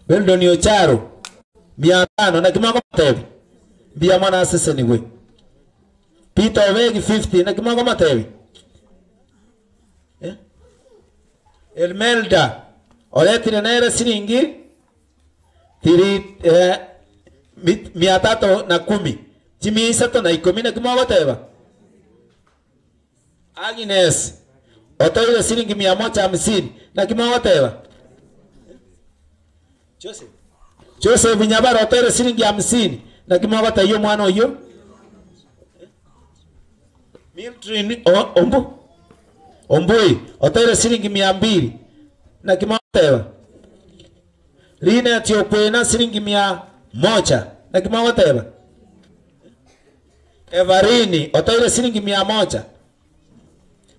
Bendo ni ocharo 500 na kimako matebi bia mwana asese niwe Peter Ovegi 50 na kimako matebi Elmelda oletire naira siringi 310 Jimmy sato na 10 na kimako teba Agnes otoile siringi 150 na kimako teba Joseph Nyabara otoile siringi 50 na kimako tayo mwana oyo Mildred Ombui otoile siringi 200 na kimako teba Lina Tiokwena siringi 100 na kimako teba Evarini otoile siringi 100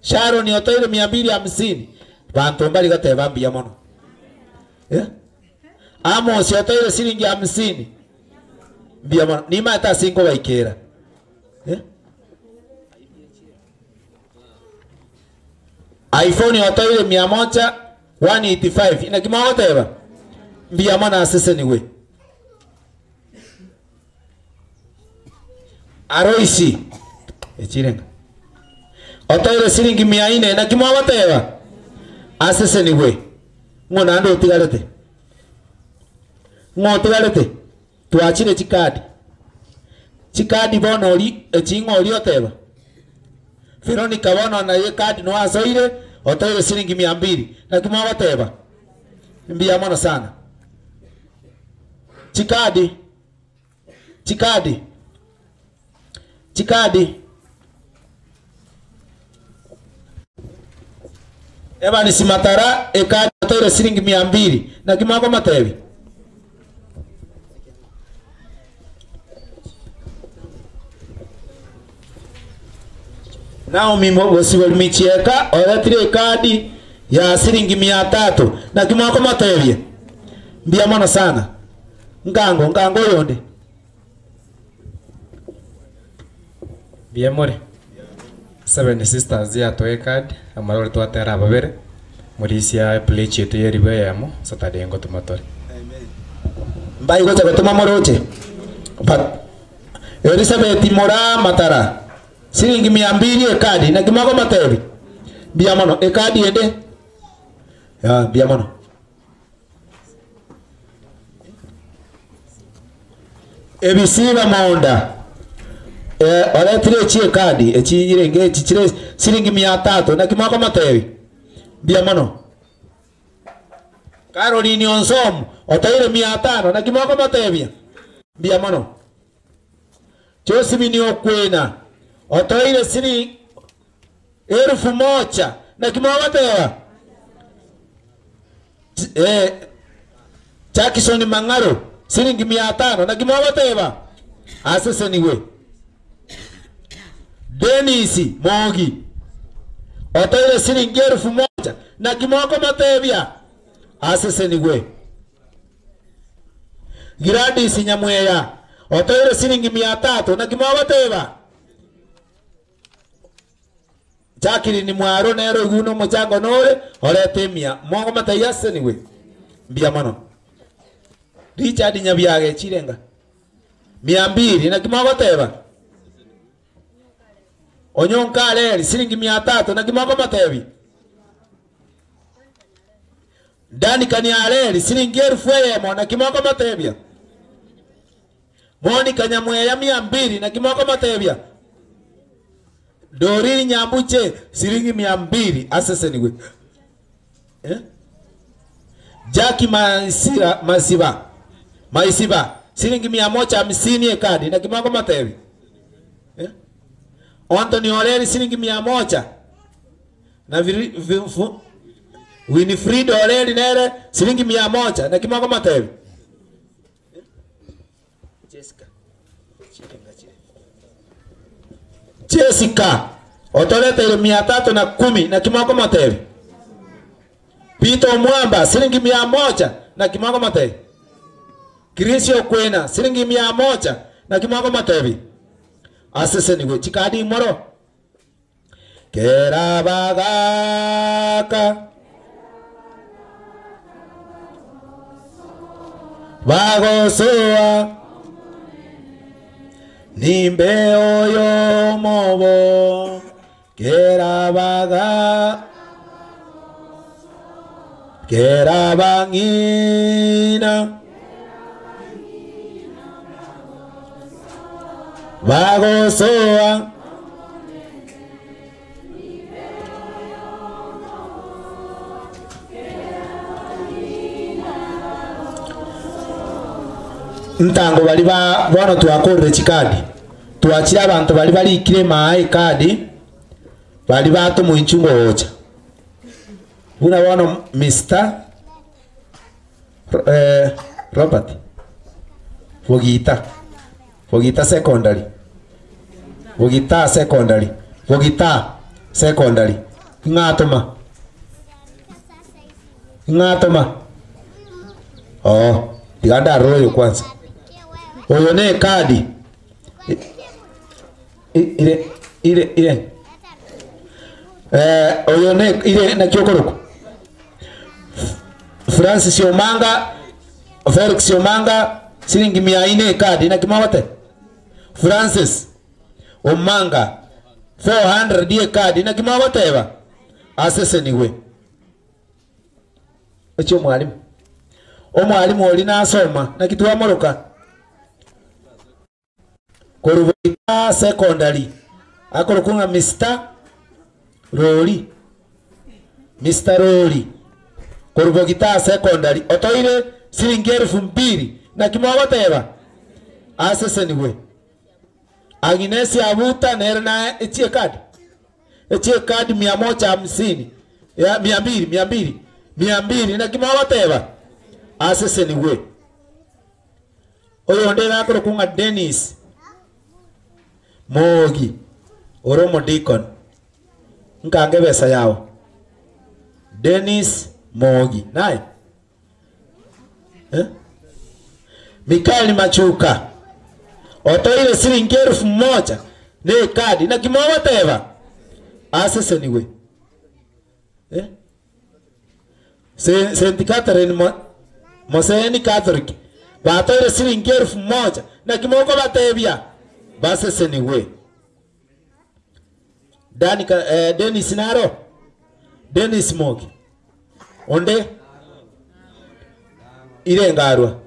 Sharon otoile 250 bantu mbali gateba mbia mono Amos otoile siringi 50 mbia mono ni mata singo baikera iPhone otoile 185 ina kimako teba mbia mono asese niwe Aroisi echirenga otoile siringi 400 na kimako teba asese niwe ngona ndo tigarete tuachire chikadi bono oli echingo oteba Veronica bono na ye kadi no asoire otoile siringi 200 na kimako teba mbia mono sana. Chikadi eba ni simatara ekadi toire siringi 200 na kimako matevi nao mimo wosiwel michieka oretire ekadi ya siringi 300 na kimako matevi mbia mono sana ngango yonde Biemore. 7 sisters ya toy card amarore twatera babere murisia pledge yetu yeriwe yamo Saturday ngo tumatore. Amen. Mbai gocha gotuma moroche. But Elizabeth Mora Matara siringi 200 ekadi na kimako matevi bia mono ekadi ende ya bia mono ebisiba maonda ora tire chie kadi echinyire nge chichire siringi 300 na kimako matevi bia mono Caroline Onsom otaire 500 na kimako matevi bia mono Josephine Okwena otaire siringi 1000 na kimako matevi Jackson Mangaro siringi 500 na kimako matevi asese niwe Dennis Mogi otaire siringi 1000 na kimoko matebia asese niwe Gladys Nyamweya otaire siringi 300 na kimoko mateba Jacqueline Mwaro nero guno mochango nore oretemia mongo matayase niwe mbia mano Richard Nyabyage chirenga 200 na kimoko mateba Onyonkale siringi 300 na kimako matevi Dani Kaniale siringi 1000 na kimako matevi Monica Nyamweya 200 na kimako matevi Dorine Nyambuche siringi 200 asese niwe Jackie Maisiba siringi 150 ekadi na kimako matevi Anthony Oreri siringi 100 na Winifred Oreri nere siringi 100 na kimako matevi Jessica otoleta ile 310 na kimako matevi Peter Mwamba siringi 100 na kimako matevi Chrisio Kwena siringi 100 na kimako matevi asese niwe chikadi moro Kerabagaka Bagosoa Nimbe oyo mobo Kerabangina Bagosoa Ntango bali bwana twakorre chikadi twachira abantu bali bali ikire kadi bali bato mu inchungo ocha una bwana Mr. Robert Fogita secondary ngatoma oh diganda royo kwanza oyone kadi ile oyone ile na kiokoro Francis Omanga Felix Omanga siringi 400 kadi na kimawate Francis Omanga 400 die kadi na kimawate eba asese niwe echo mwalimu omwalimu oli nasoma na kitu amoroka Koruvita secondary akorokunga Mr. Roli Kurubogita secondary otoire silingi 2,000 na kimogoteba asese niwe Agnes abuta nerna etie card 150 ya 200 na kimogoteba asese niwe oyo ndera ko kunga Dennis Mogi Oromo Deacon nkange besa yao Dennis Mogi naye Mikael Machuka otoire silingi 1,000 ne kadi na kimogoteba asese niwe Saint Catherine Moseni Catholic batoire silingi 1,000 na kimogo batebia basese niwe Dennis Naro Dennis Mogi onde irengarwa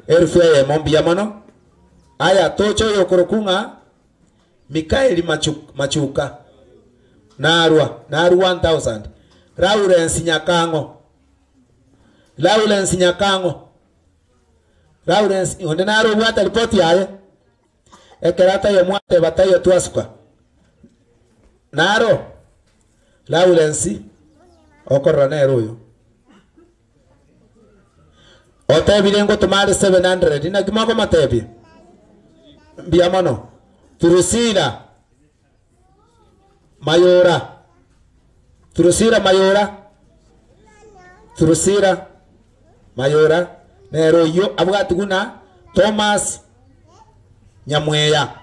elfuye mombia mano aya tocho yokorokunga Mikaeli Machuka narwa 1000 Lawrence onde naro bwata ripoti yaye ekerata yo mwate batayo twasuka naro Lawrence okoronero yo otebirengo tumare 700 na kimako matebi biamono Turusira Mayora nero yo abwatiguna Thomas Nyamweya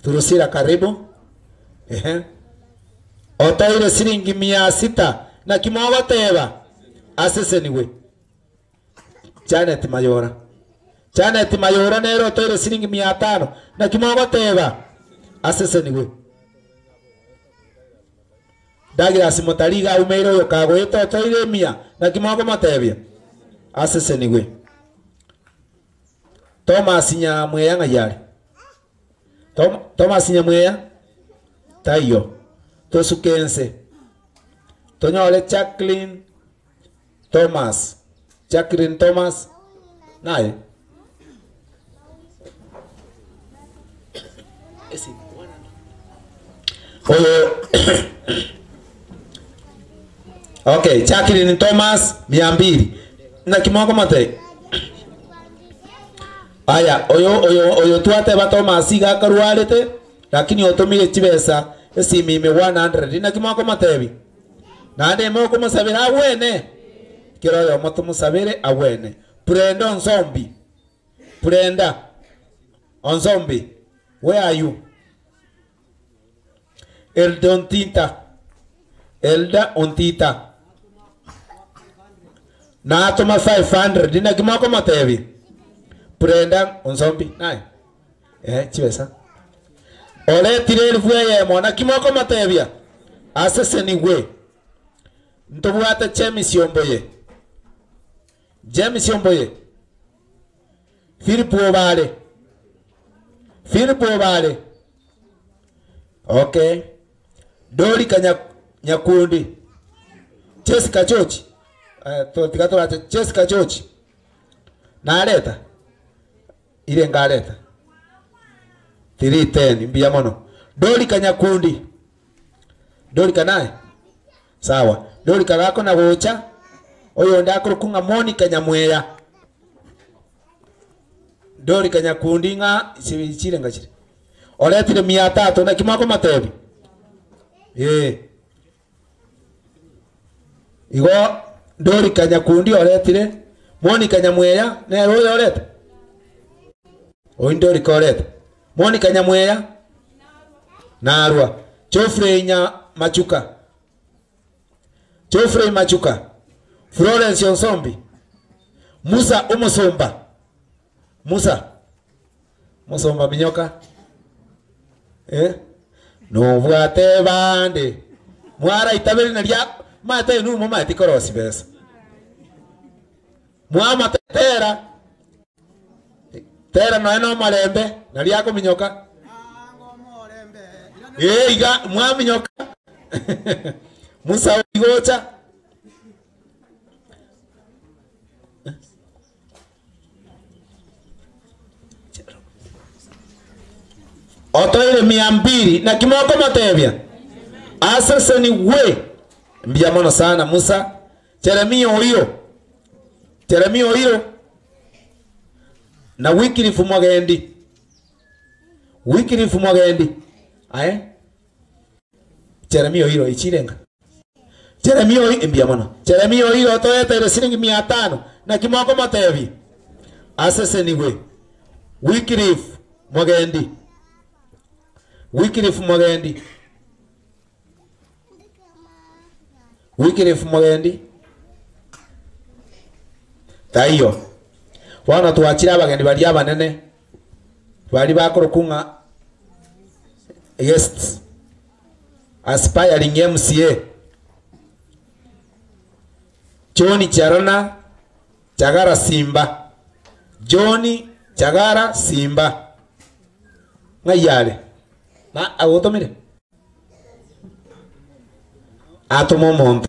Turusira karibu otaire silingi 600 na kimogoteba asese niwe Janet Mayora nero otaire silingi 500 na kimogoteba asese niwe Douglas Motariga umeiro yo kagoeta otaire 100 na kimogo matebia asese niwe Thomas Nyamweya ngayari Thomas Nyamweya tayo tosukense tonyole Jacqueline Thomas naye oyo okay Jacqueline Thomas 200 na kimogo mate aya oyo tuate ba Thomas iga karwalete lakini otomire chibesa esimime 100 na kimogo matebi nande moko musabira awene kiro yo moto musabire awene Brenda Onzombi where are you Elda Ontita na toma 500 dina kimako matebi Brenda Onzombi nai chibesa ole tirel fuye mona kimako matebia asese niwe ntobwata James Yomboye Philip Obale okay Dori Nyakundi Jessica George Jessica George naleta ile ngaleta 310 mbia mono Dori Nyakundi Dori naye sawa Dori gako na gocha oyo ndakoro kunga Monica Nyamweya Dori Nyakundi nga chire ngachire oletire 300 na kimako matebi igo Dori Nyakundi oletire Monica Nyamweya ne oyo oleta Dori oleta Monica Nyamweya narwa Geoffrey Machuka Florence Onsombi Musa Musomba Minyoka no bwate bande mwara itabeli na lya mate nu mama tikorosi besa mwama tera no eno malembe na lya ko Minyoka iga mwami nyoka Musa igocha Otoire 200 na kimoko matebia. Asese ni we. Mbia mono sana Musa. Jeremia oiro. Na Wycliffe Mwagendi. Aye. Jeremia oiro ichirenga. Jeremia oiro mbia mono. Jeremia oiro otoire shilingi 500 na kimoko matebia. Asese ni we. Wycliffe Mwagendi. Taiyo. Wana tuachira abagendi bali abanene. Bali bakorokunga guests. Aspiring MCA. Johnny Charona Chagara Simba. Johnny Chagara Simba. Ngayale. Na awotomire. Atomo monto.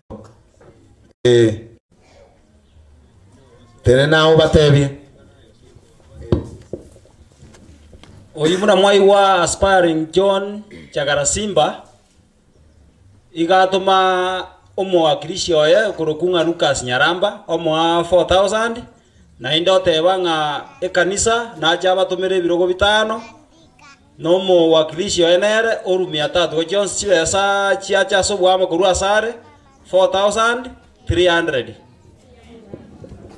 Tenena obatebye. Oyimuna mwai wa Aspiring John Chagara Simba igatuma omwakilishi oye kurukunga Lucas Nyaramba omwa 4000 na indote banga ekanisa na jaba tumire birogo bitano no mo wakilishi oye nere oru 300 go John Chibesa chiacha so bwa makuru asare 4300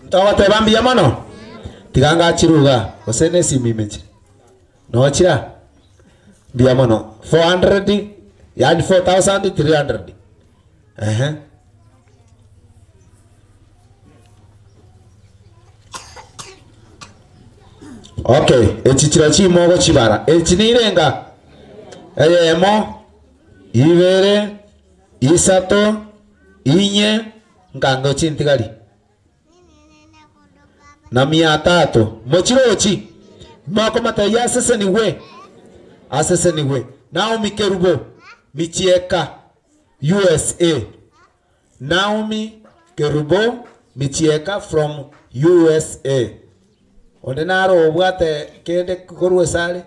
Tawate bambi yamono tiganga chiruga osene simimechi no chira biamono 400 yani 4300 Okay, echichira chimogo chibara echinirenga eyemo ibere isato inye ngando chintigali na 300 mochirochi mako mataya asese ni we Naomi Kerubo Michieka USA. Naomi Kerubo Michieka from USA. Ondenaro obwate kende korwe sale.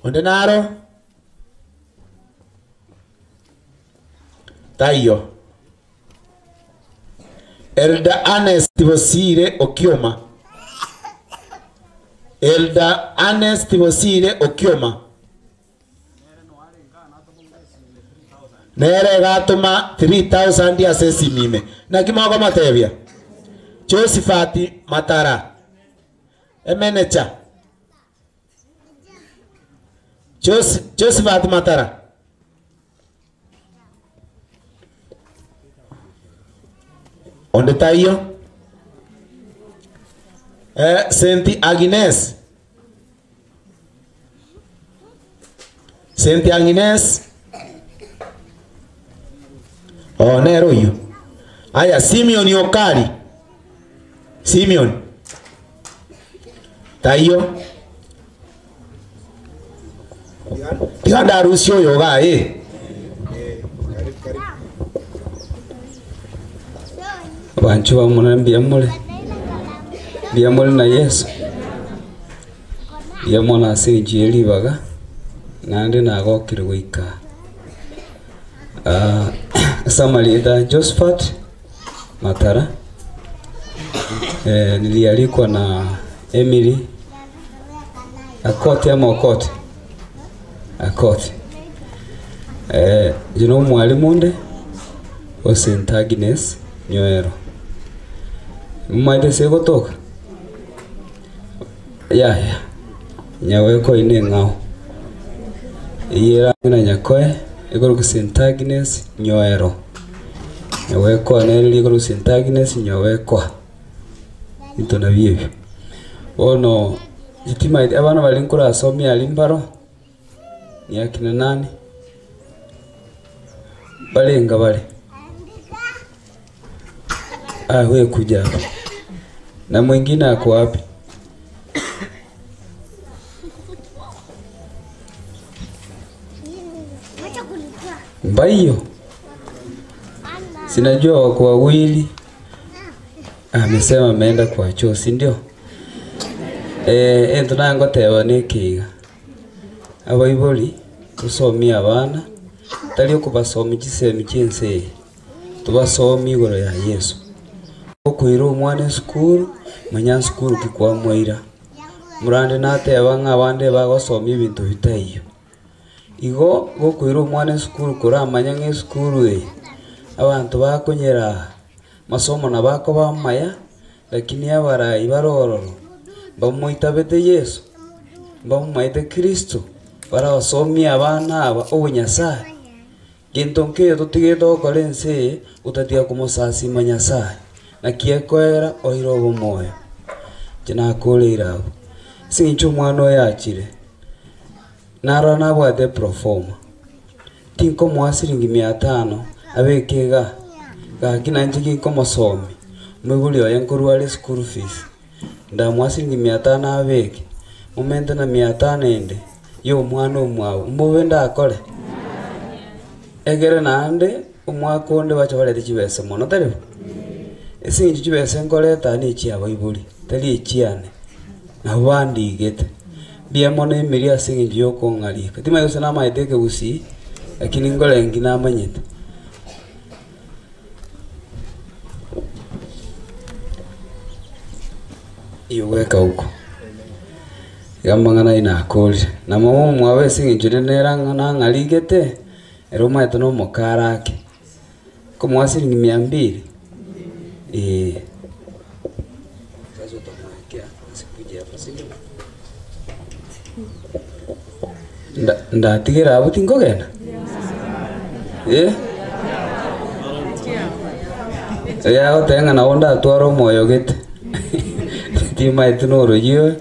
Ondenaro Tayo. Elda Ernest Bosire Okioma. Elda Ernest Bosire Okioma. Nere gatuma 3000 ya sesi mime. Na kimogo matebia. Josephat Matara. Emenecha. Josephat Matara. Onde tayo? Saint Agnes. Saint Agnes. Oh, nero yu. Aya, Simeon Yokari. Simeon. Tayo. Tiganda rusio yoga Banchu bamuna biyamole na Yesu yamona sinjeli baga nande nagokire goika Samalida Josephat Matara nilialikwa na Emily Akote ama Okote Akote mwalimu nde wa Saint Agnes Nyoero Mmaite sego toka ya nyawe ko ine ngao iyera na nyakoe igoro ku Saint Agnes Nyoero nyawe ko neli igoro Saint Agnes nyawe ko itona biye ono itima abana bali nkora asomi alimbaro yakina nani balenga bale wewe kuja hapa. Na mwingine ako wapi? Mbaiyo. Sinajua wako wawili. amesema ameenda kwa choo, si ndio? Ento nango teba nekiga abaiboli kusomia abana tali okubasomi kisemi kyense tubasomi igoro ya Yesu okuira omwana esukuru manya sukuru kikwa mwaira murande nateba ng'abande bagosomia ebintu bitaiyo igo gokuira omwana esukuru kuramanya ng'esukuru abantu bakonyera masomo na bako bamaya lakini abarai barororo bamuitabete Yesu bamumaite Kristo barabasomia abana aba obunyasaye gintu nk'iyo tutigete gukora ense utatia kumusasima Nyasaye nakiekwera oira obumoyo kinakurira abo sincho omwana oyo akire naro nabwate proforma tinko mwasiringi 500 abekega gakina njiki komosomi mwibuli oyo nkorwale school fees nda mwasiringi 500 abeke momente na 500 ende yo mwana omwawo mbobenda akore egere nande omwaka onde bacha barete chibese mono tari esinji chibese nkoreta ni chiaba ibuli tari echiane na bandigete bia mono emiri asinji yokong'arika tima yose na maiteke gusi lakini ngorengi na manyete iyo weka huko yambangana inakoli na mama mwawe sinji neranga na ng'arigete Roma ito no mokarake kumwasiringi 200 sasa utamwekea sikuje hapa sindio ndatigera abo tingogena ya otenga na onda atwaro moyo gete tima itunoro yiwe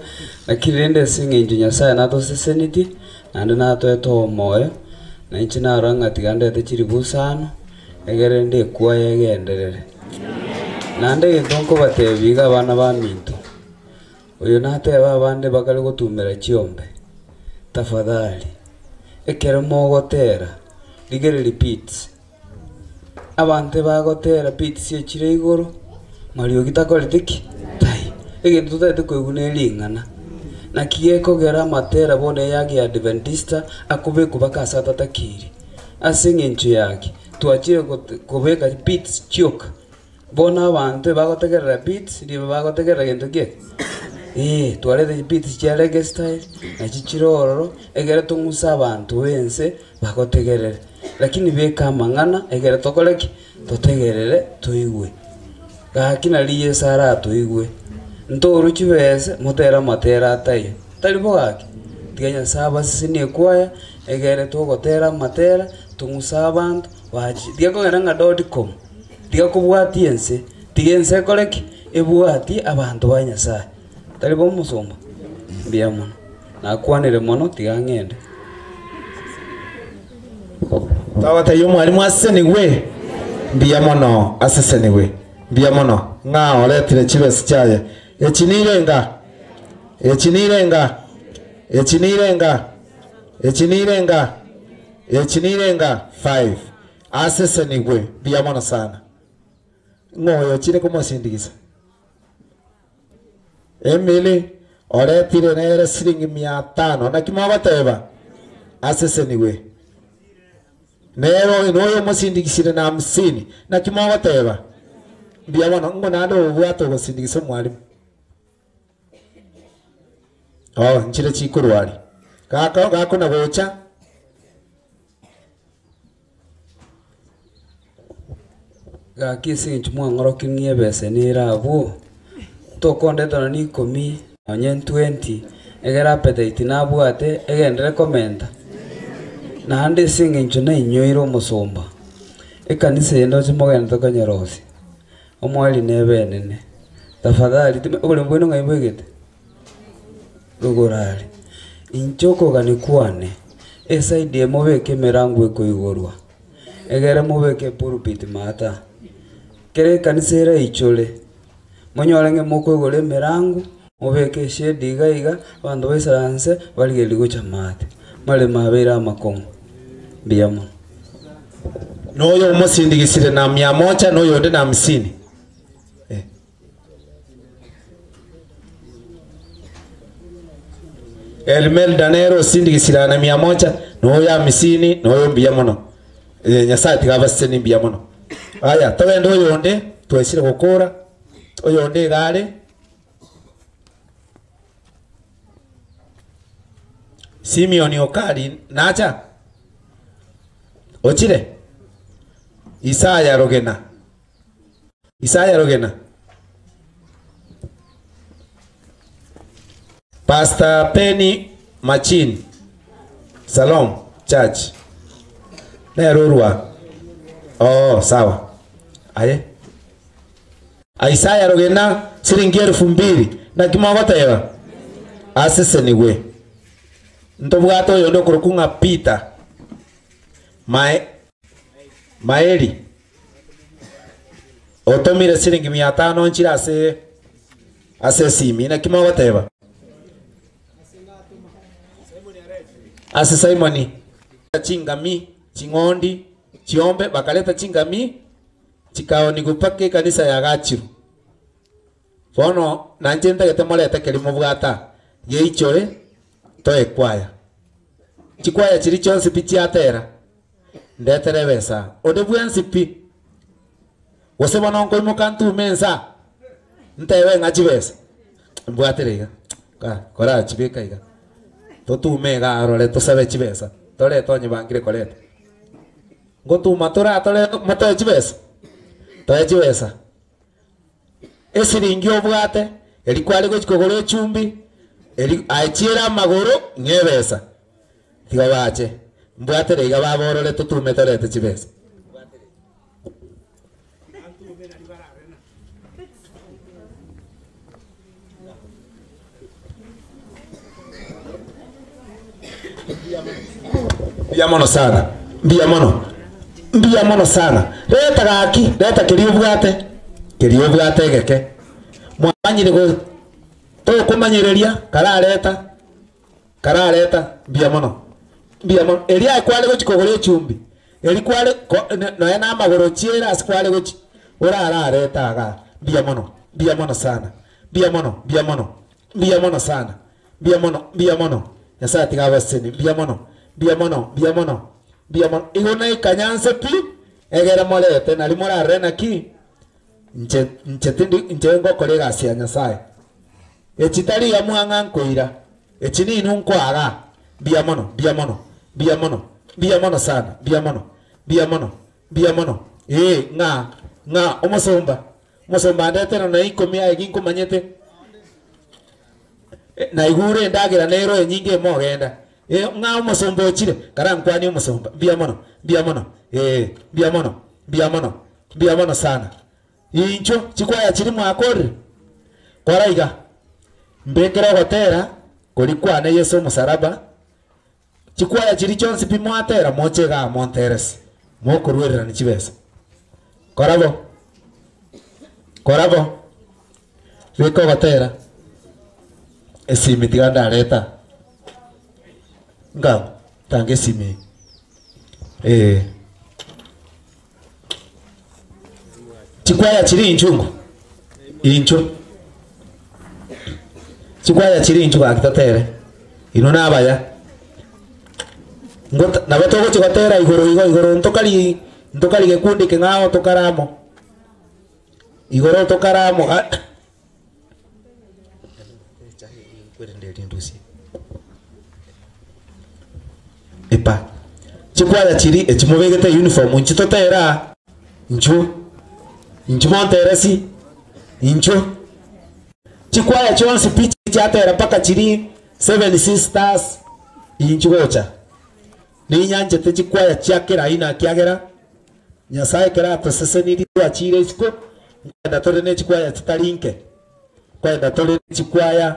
lakini rende singi Nyasaye nato seseniti nande nato eto moyo na inchi naranga tigandete chiribusano egere ndi kwa yegenderere nande gintonko batebiga abana ba minto uyu nateba abande bakali gutumira chiombe tafadhali ekere mogotera ligere repeats abante bagotera beats echire igoro mario gitakoreteki tai egintu tutete kwiguna lingana na kieko gera matera bone yagi Adventista akube kubaka sata takiri asinge nchu yake tuachire kubeka beats choke bona abantu bagotegerera beats ndi bagotegerera gento ke tuarete beats chiarege style na chichirororo egere tumusa abantu wense bagotegerera lakini beka mangana egere tokoleki totegerere toigwe gakina liye sara toigwe ntoru chibese motera matera atayo talibo gake tiganya saba sini kwaya egere togotera matera tumusa abantu wachi tiakogera.com tiakobwati ense tigense koleki ebwati abantu banyasaye talibo musomba mbia mono nakwanire mono tigangende tawata yo mwalimu aseniwe mbia mono aseseniwe mbia mono ngao letire chibese chaye echinirenga 5 asesenigwe bia mono sana ngoyo chire kumusindikisa Emily oretire nere siringi 500 na kimabateba asesenigwe nero inoyo musindikisire na 50 na kimabateba bia mono ngonado ubwato gusindikisa mwalimu nchire chikurwari gako na bocha gakisi nchumwa ngoroki niebese nirabu tokonde tona ni 10 onye 20 egera appetite nabwate egendere komenta nande singi nchuna inyoiro musomba ekanisa yendo chimogenda tokanyorosi omwali nebenene tafadhali ule mbwino ngaibwegete rugorari inchoko ganikwane esaidi mobeke merangu ekoigorwa egere mobeke pulpit mata kere kanisera ichole monyorenge moko igore merangu mobeke shedi iga bandu besaranse baligeli gocha mate male mabera amakomo biamo noyo umusindigisire na 100 noyo ndi na 50 Elmelda nero sindi gisirana 100 no ya 50 no mbia mono nyasaye tigabase ni mbia mono aya togende oyonde twesire gukura oyonde gare Simeon Okari nacha ochire Isaya Rogena Pastor Penny Machin Salom Church Nerurwa. Oh, sawa. Aye. Isaya Rogena siringi 2000 na kimagoteba. Asese niwe. Ntobwato yondo kurukunga Peter. Maeli. Otomire siringi 500 nchira ase simi na kimagoteba. Ase Simoni chingami chingondi chiombe bakaleta chingami chikao ni gupake kanisa ya Gachiru fono nanjenda getemoleta kelimo bwata yeichore toe kwaya chikwaya chiri chonse pichi atera ndetere besa ode bwensipi wose bono ngo mukantu mensa ntewe ngachi besa mbwaterega kora chibeka iga totumega arole tosabe chibesa tole tonye bangire koleta ngotu matura tole moto chibesa toye chibesa esiringi obwate eri kwale gochikogoro chumbi eri aichira magoro ngebesa tiga bache mbwate reiga baborole totume tole chibesa Mbia mono sana leta gaki leta kiriyo bwate geke mwanyire go to kumanyereria karaleta mbia mono eria kwale go chikogore chumbi eri kwale no yana magoro chiera askwale go ora leta ga mbia mono sana mbia mono yasa tigaba seni mbia mono igona ikanyanse pi egera molete na limora rena ki nche ngo kolega sia nyasaye echitari ya mwanga nkoira echini nunkwaga mbia mono sana mbia mono nga omosomba ndete na ikomia eginko manyete na igure ndagira nero nyinge mogenda nga omosomba chire karankwani omosomba mbia mono sana incho chikwaya chiri mwakore koraiga mbekera gotera kuri kwana Yesu musaraba chikwaya chiri chonse pimwatera mochega monteres mokurwerera ni chibesa korabo reko gotera esimi tiganda leta nga tange simi chikwaya chiri incho chikwaya chiri incho akitatere ino nabaya ngota nabatogo chigotera igoro ntokali gekundi kengao tokaramo igoro tokaramo epa chikwaya chiri echimobegete uniform nchitotera incho monteresi incho chikwaya chonsi pichi chatera paka chiri 7 sisters incho gocha ni nyanje te chikwaya chiakera ina kiagera nyasaye kera tosese ni ritwa chire isko kwenda tore ne chikwaya chitalinke kwenda tore chikwaya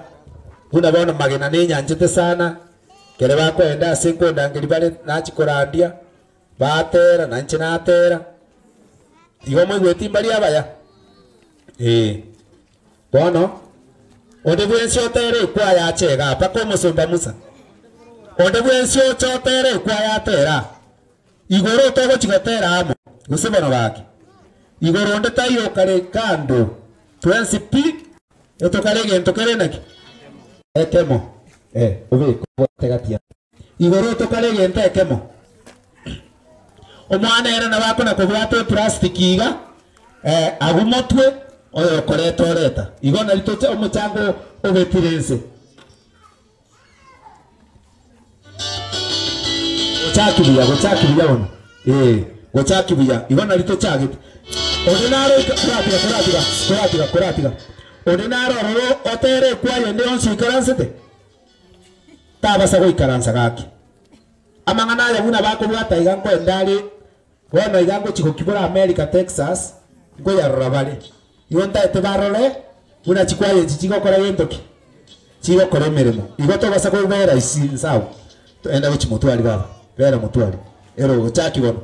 una bona magena ne nyanje te sana kere bakwenda sinkwenda ngiri bale nachikorandia batera nanche natera igo mwe gwetimbali abaya bono onde bwensio tere kwaya chega pako musumba musa onde bwensio chotere kwaya tera igoro togo chigotera amo gusibona baki igoro onde tayo kare kando twensi pi etokare gento kare naki etemo ube kutegatia igoro tukarege ntekemo omwana era nabako na kubwate plastic iga agumotwe oyo koreto reta igona litote omuchango obetirense gochaki biya ona gochaki biya igona litochage ordinaro kuratiga ordinaro ro otere kwaye ndi onsi karansete tabasa goikaransa gaki amangana ya buna bako bwata iganko endali bona iganko chiko kibora America Texas ngo ya rabale yonta etebarole buna chikwaye chichiko kora yentoki chigo kora meremo igoto basa ko vera isi sawa to enda go chimotwali baba vera motwali ero gochaki bona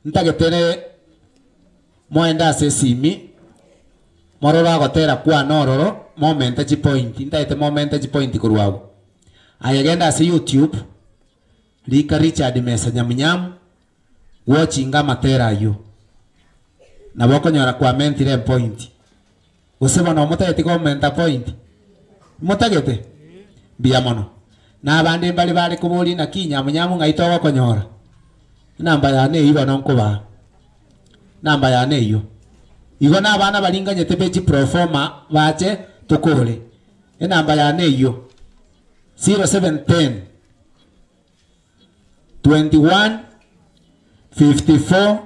ntagetene moenda sesimi morora gotera kwa nororo moment chi point ndaite moment chi point kurwago ayagenda si YouTube Lika Richard Mesa Nyamnyam watching matera yo na boko nyora kwa mentire point usema no mutagete comment point mutagete biya mono na abandi bali kubuli na kinyamnyamu ngaito wako nyora namba ya ne iba nonkuba namba ya ne yo igo na abana balinganye tebeji proforma bache tukule namba ya ne yo 0710 21 54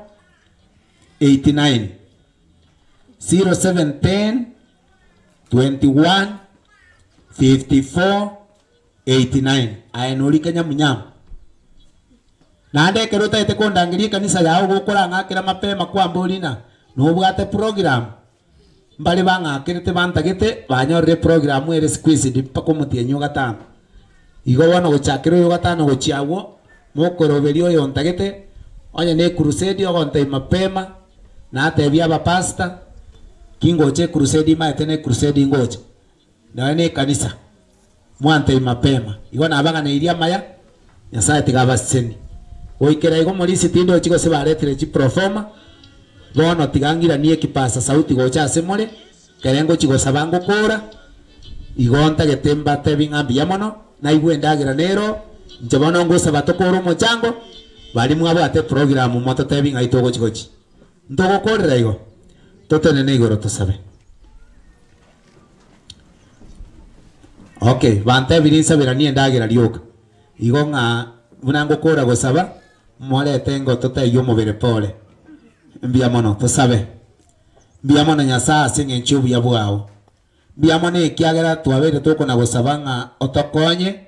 89 0710 21 54 89 aenuri kanya munyam nande keruta ite kondangiria kanisa yao gukora ngakira mapema kwa mbolina no bwate program mbali bang'akirete bantagete banyorire program ere squeezed mpaka omotienyi ogatano igo bono gochakera oyo gatano gochiagwo mokoroberia oyo ntagete onye ne crusade ogontei mapema na atebia abapasta kingoche crusade maete ne crusade ngoche nawe ne kanisa mwantei mapema igo nabaganeiria maya Nyasaye tigabaseni oikera igo morisi tindo chiko se baretire chi proforma bono tigangira nie kipasa sauti gocha asemore kerengo chigo sabango kora igonta getemba tebinga biamono na igwendagira nero njabono ngo sabatokoro mochango bali mwabo ate program moto tebinga itogo chigochi ndogo korera igo totene ne igoro tosabe. Okay, bante birinsa biranie ndagira rioka igo nga bunango kora gosaba mole tengo tote yo mobere pole mbiamono tosabe mbiamono Nyasaye singe nchubu ya bwao mbiamono ekiagera twabere toko na gosaba nga otokonye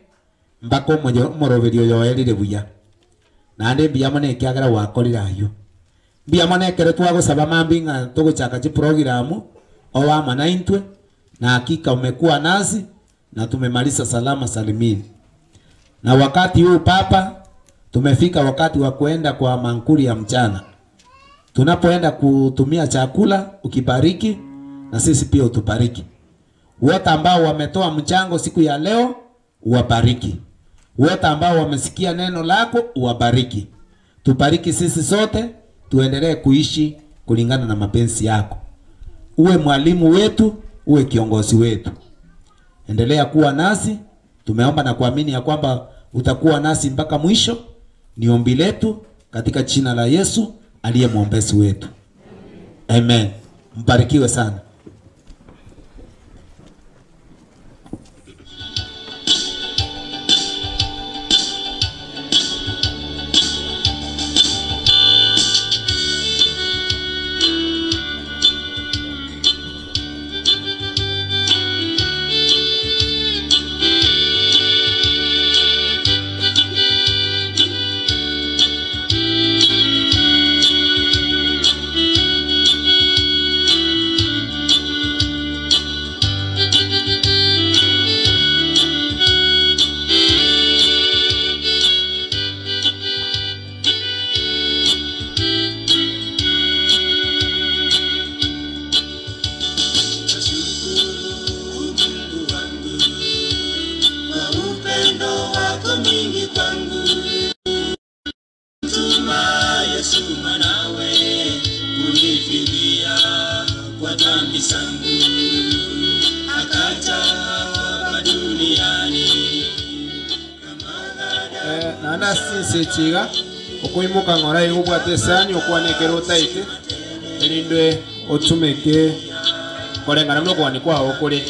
mbako moroberio yo erire buya nande mbiamono ekiagera wakorira yo mbiamono ekere twagosaba mambi nga togochaka chi programu owa manaintwe na hakika umekuwa nasi na tumemaliza salama salimini. Na wakati huu papa tumefika wakati wa kuenda kwa mankuli ya mchana. Tunapoenda kutumia chakula ukibariki na sisi pia utubariki. Wote ambao wametoa mchango siku ya leo uwabariki. Wote ambao wamesikia neno lako uwabariki. Tubariki sisi sote tuendelee kuishi kulingana na mapenzi yako. Uwe mwalimu wetu, uwe kiongozi wetu. Endelea kuwa nasi. Tumeomba na kuamini ya kwamba utakuwa nasi mpaka mwisho. Ni ombi letu katika jina la Yesu aliye mwombezi wetu. Amen. Mbarikiwe sana. Sechiga okuimuka ngora igubwate sani okwanekera otaite erindwe otumeke korengana no kwani kwa okore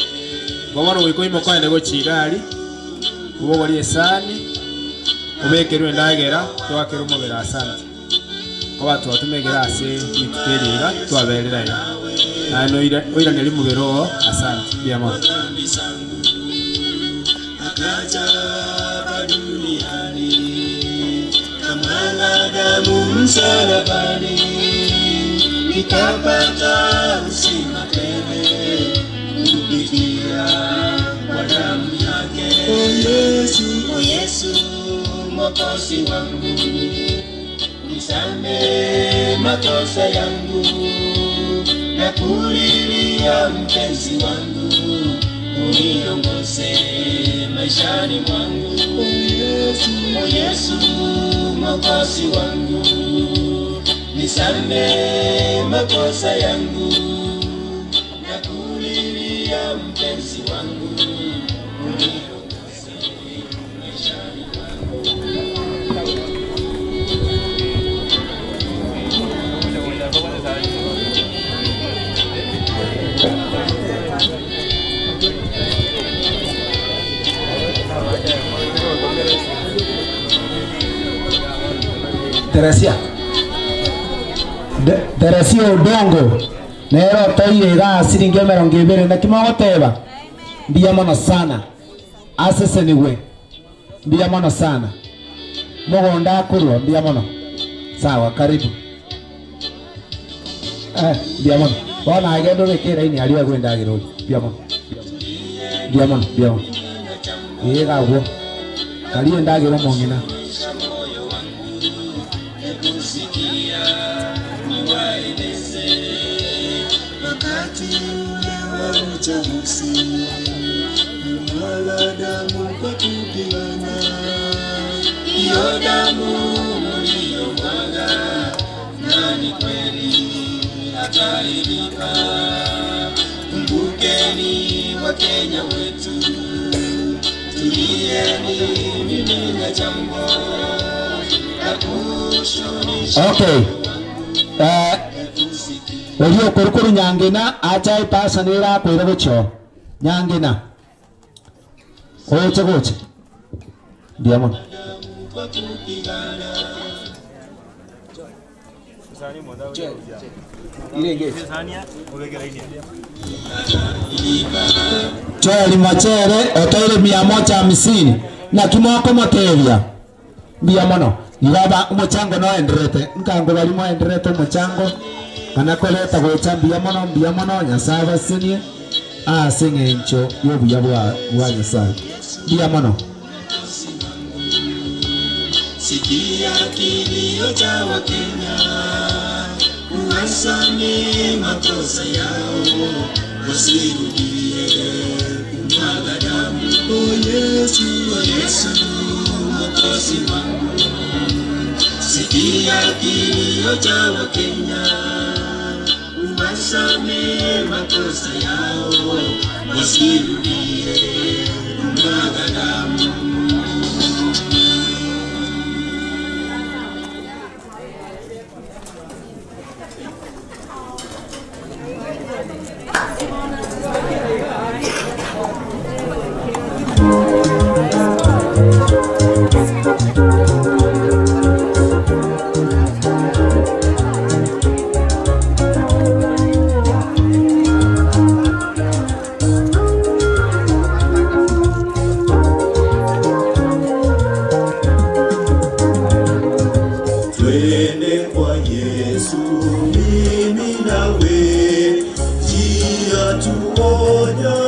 bobono wikoimuka ende gochigari ubo bori esani ubekerwe ndagera twakera umubera asante koba twatumegera ase ituteriga twaberera ya ano oira neri mubero asante biamo Damu msalabani nikapata uzima tele kupitia kwa damu yake. O Yesu mwokozi wangu, nisamehe makosa yangu na kulilia mpenzi wangu, uniongoze maishani mwangu. O Yesu mwokozi wangu, nisamehe makosa yangu na kulilia mpenzi wangu, uniongoze maishani mwangu. Teresia udongo nero toire ga siringe meronge bere na kimogoteba mbiamono sana asese niwe mbiamono sana mogonda kurwa mbiamono sawa karibu mbiamono Bona agendo rekera ini ali agwenda agirori. Biamo. Biamo. Yega go. Kali ndagiro mongina. Wakati ule wa uchaguzi, wala damu kwa kupigana, hiyo damu mliyomwaga, nani kweli atailipa? Kumbukeni Wakenya wetu, tulieni mimi na jambo la kushunisha. Okay. Oyo korokoro nyangena acha ipasa nera kwera gocho. Nyangena. Goche. Diamond. Choli machere otoile 150 na kimoko moteria. Biamono. Nibaba umochango no enderete. Nkango bali mo enderete umochango. Kana koleta gocha biamono Nyasaye sinie. Singe ncho yobuya bwa Nyasaye. Biamono. Sikia kilio cha Wakenya, uwasamehe makosa yao, wasirudie kumwaga damu. O Yesu, Mwokozi wangu. Sikia kilio cha Wakenya, uwasamehe makosa yao, wasirudie kumwaga damu. Mimi nawe, jia tuonya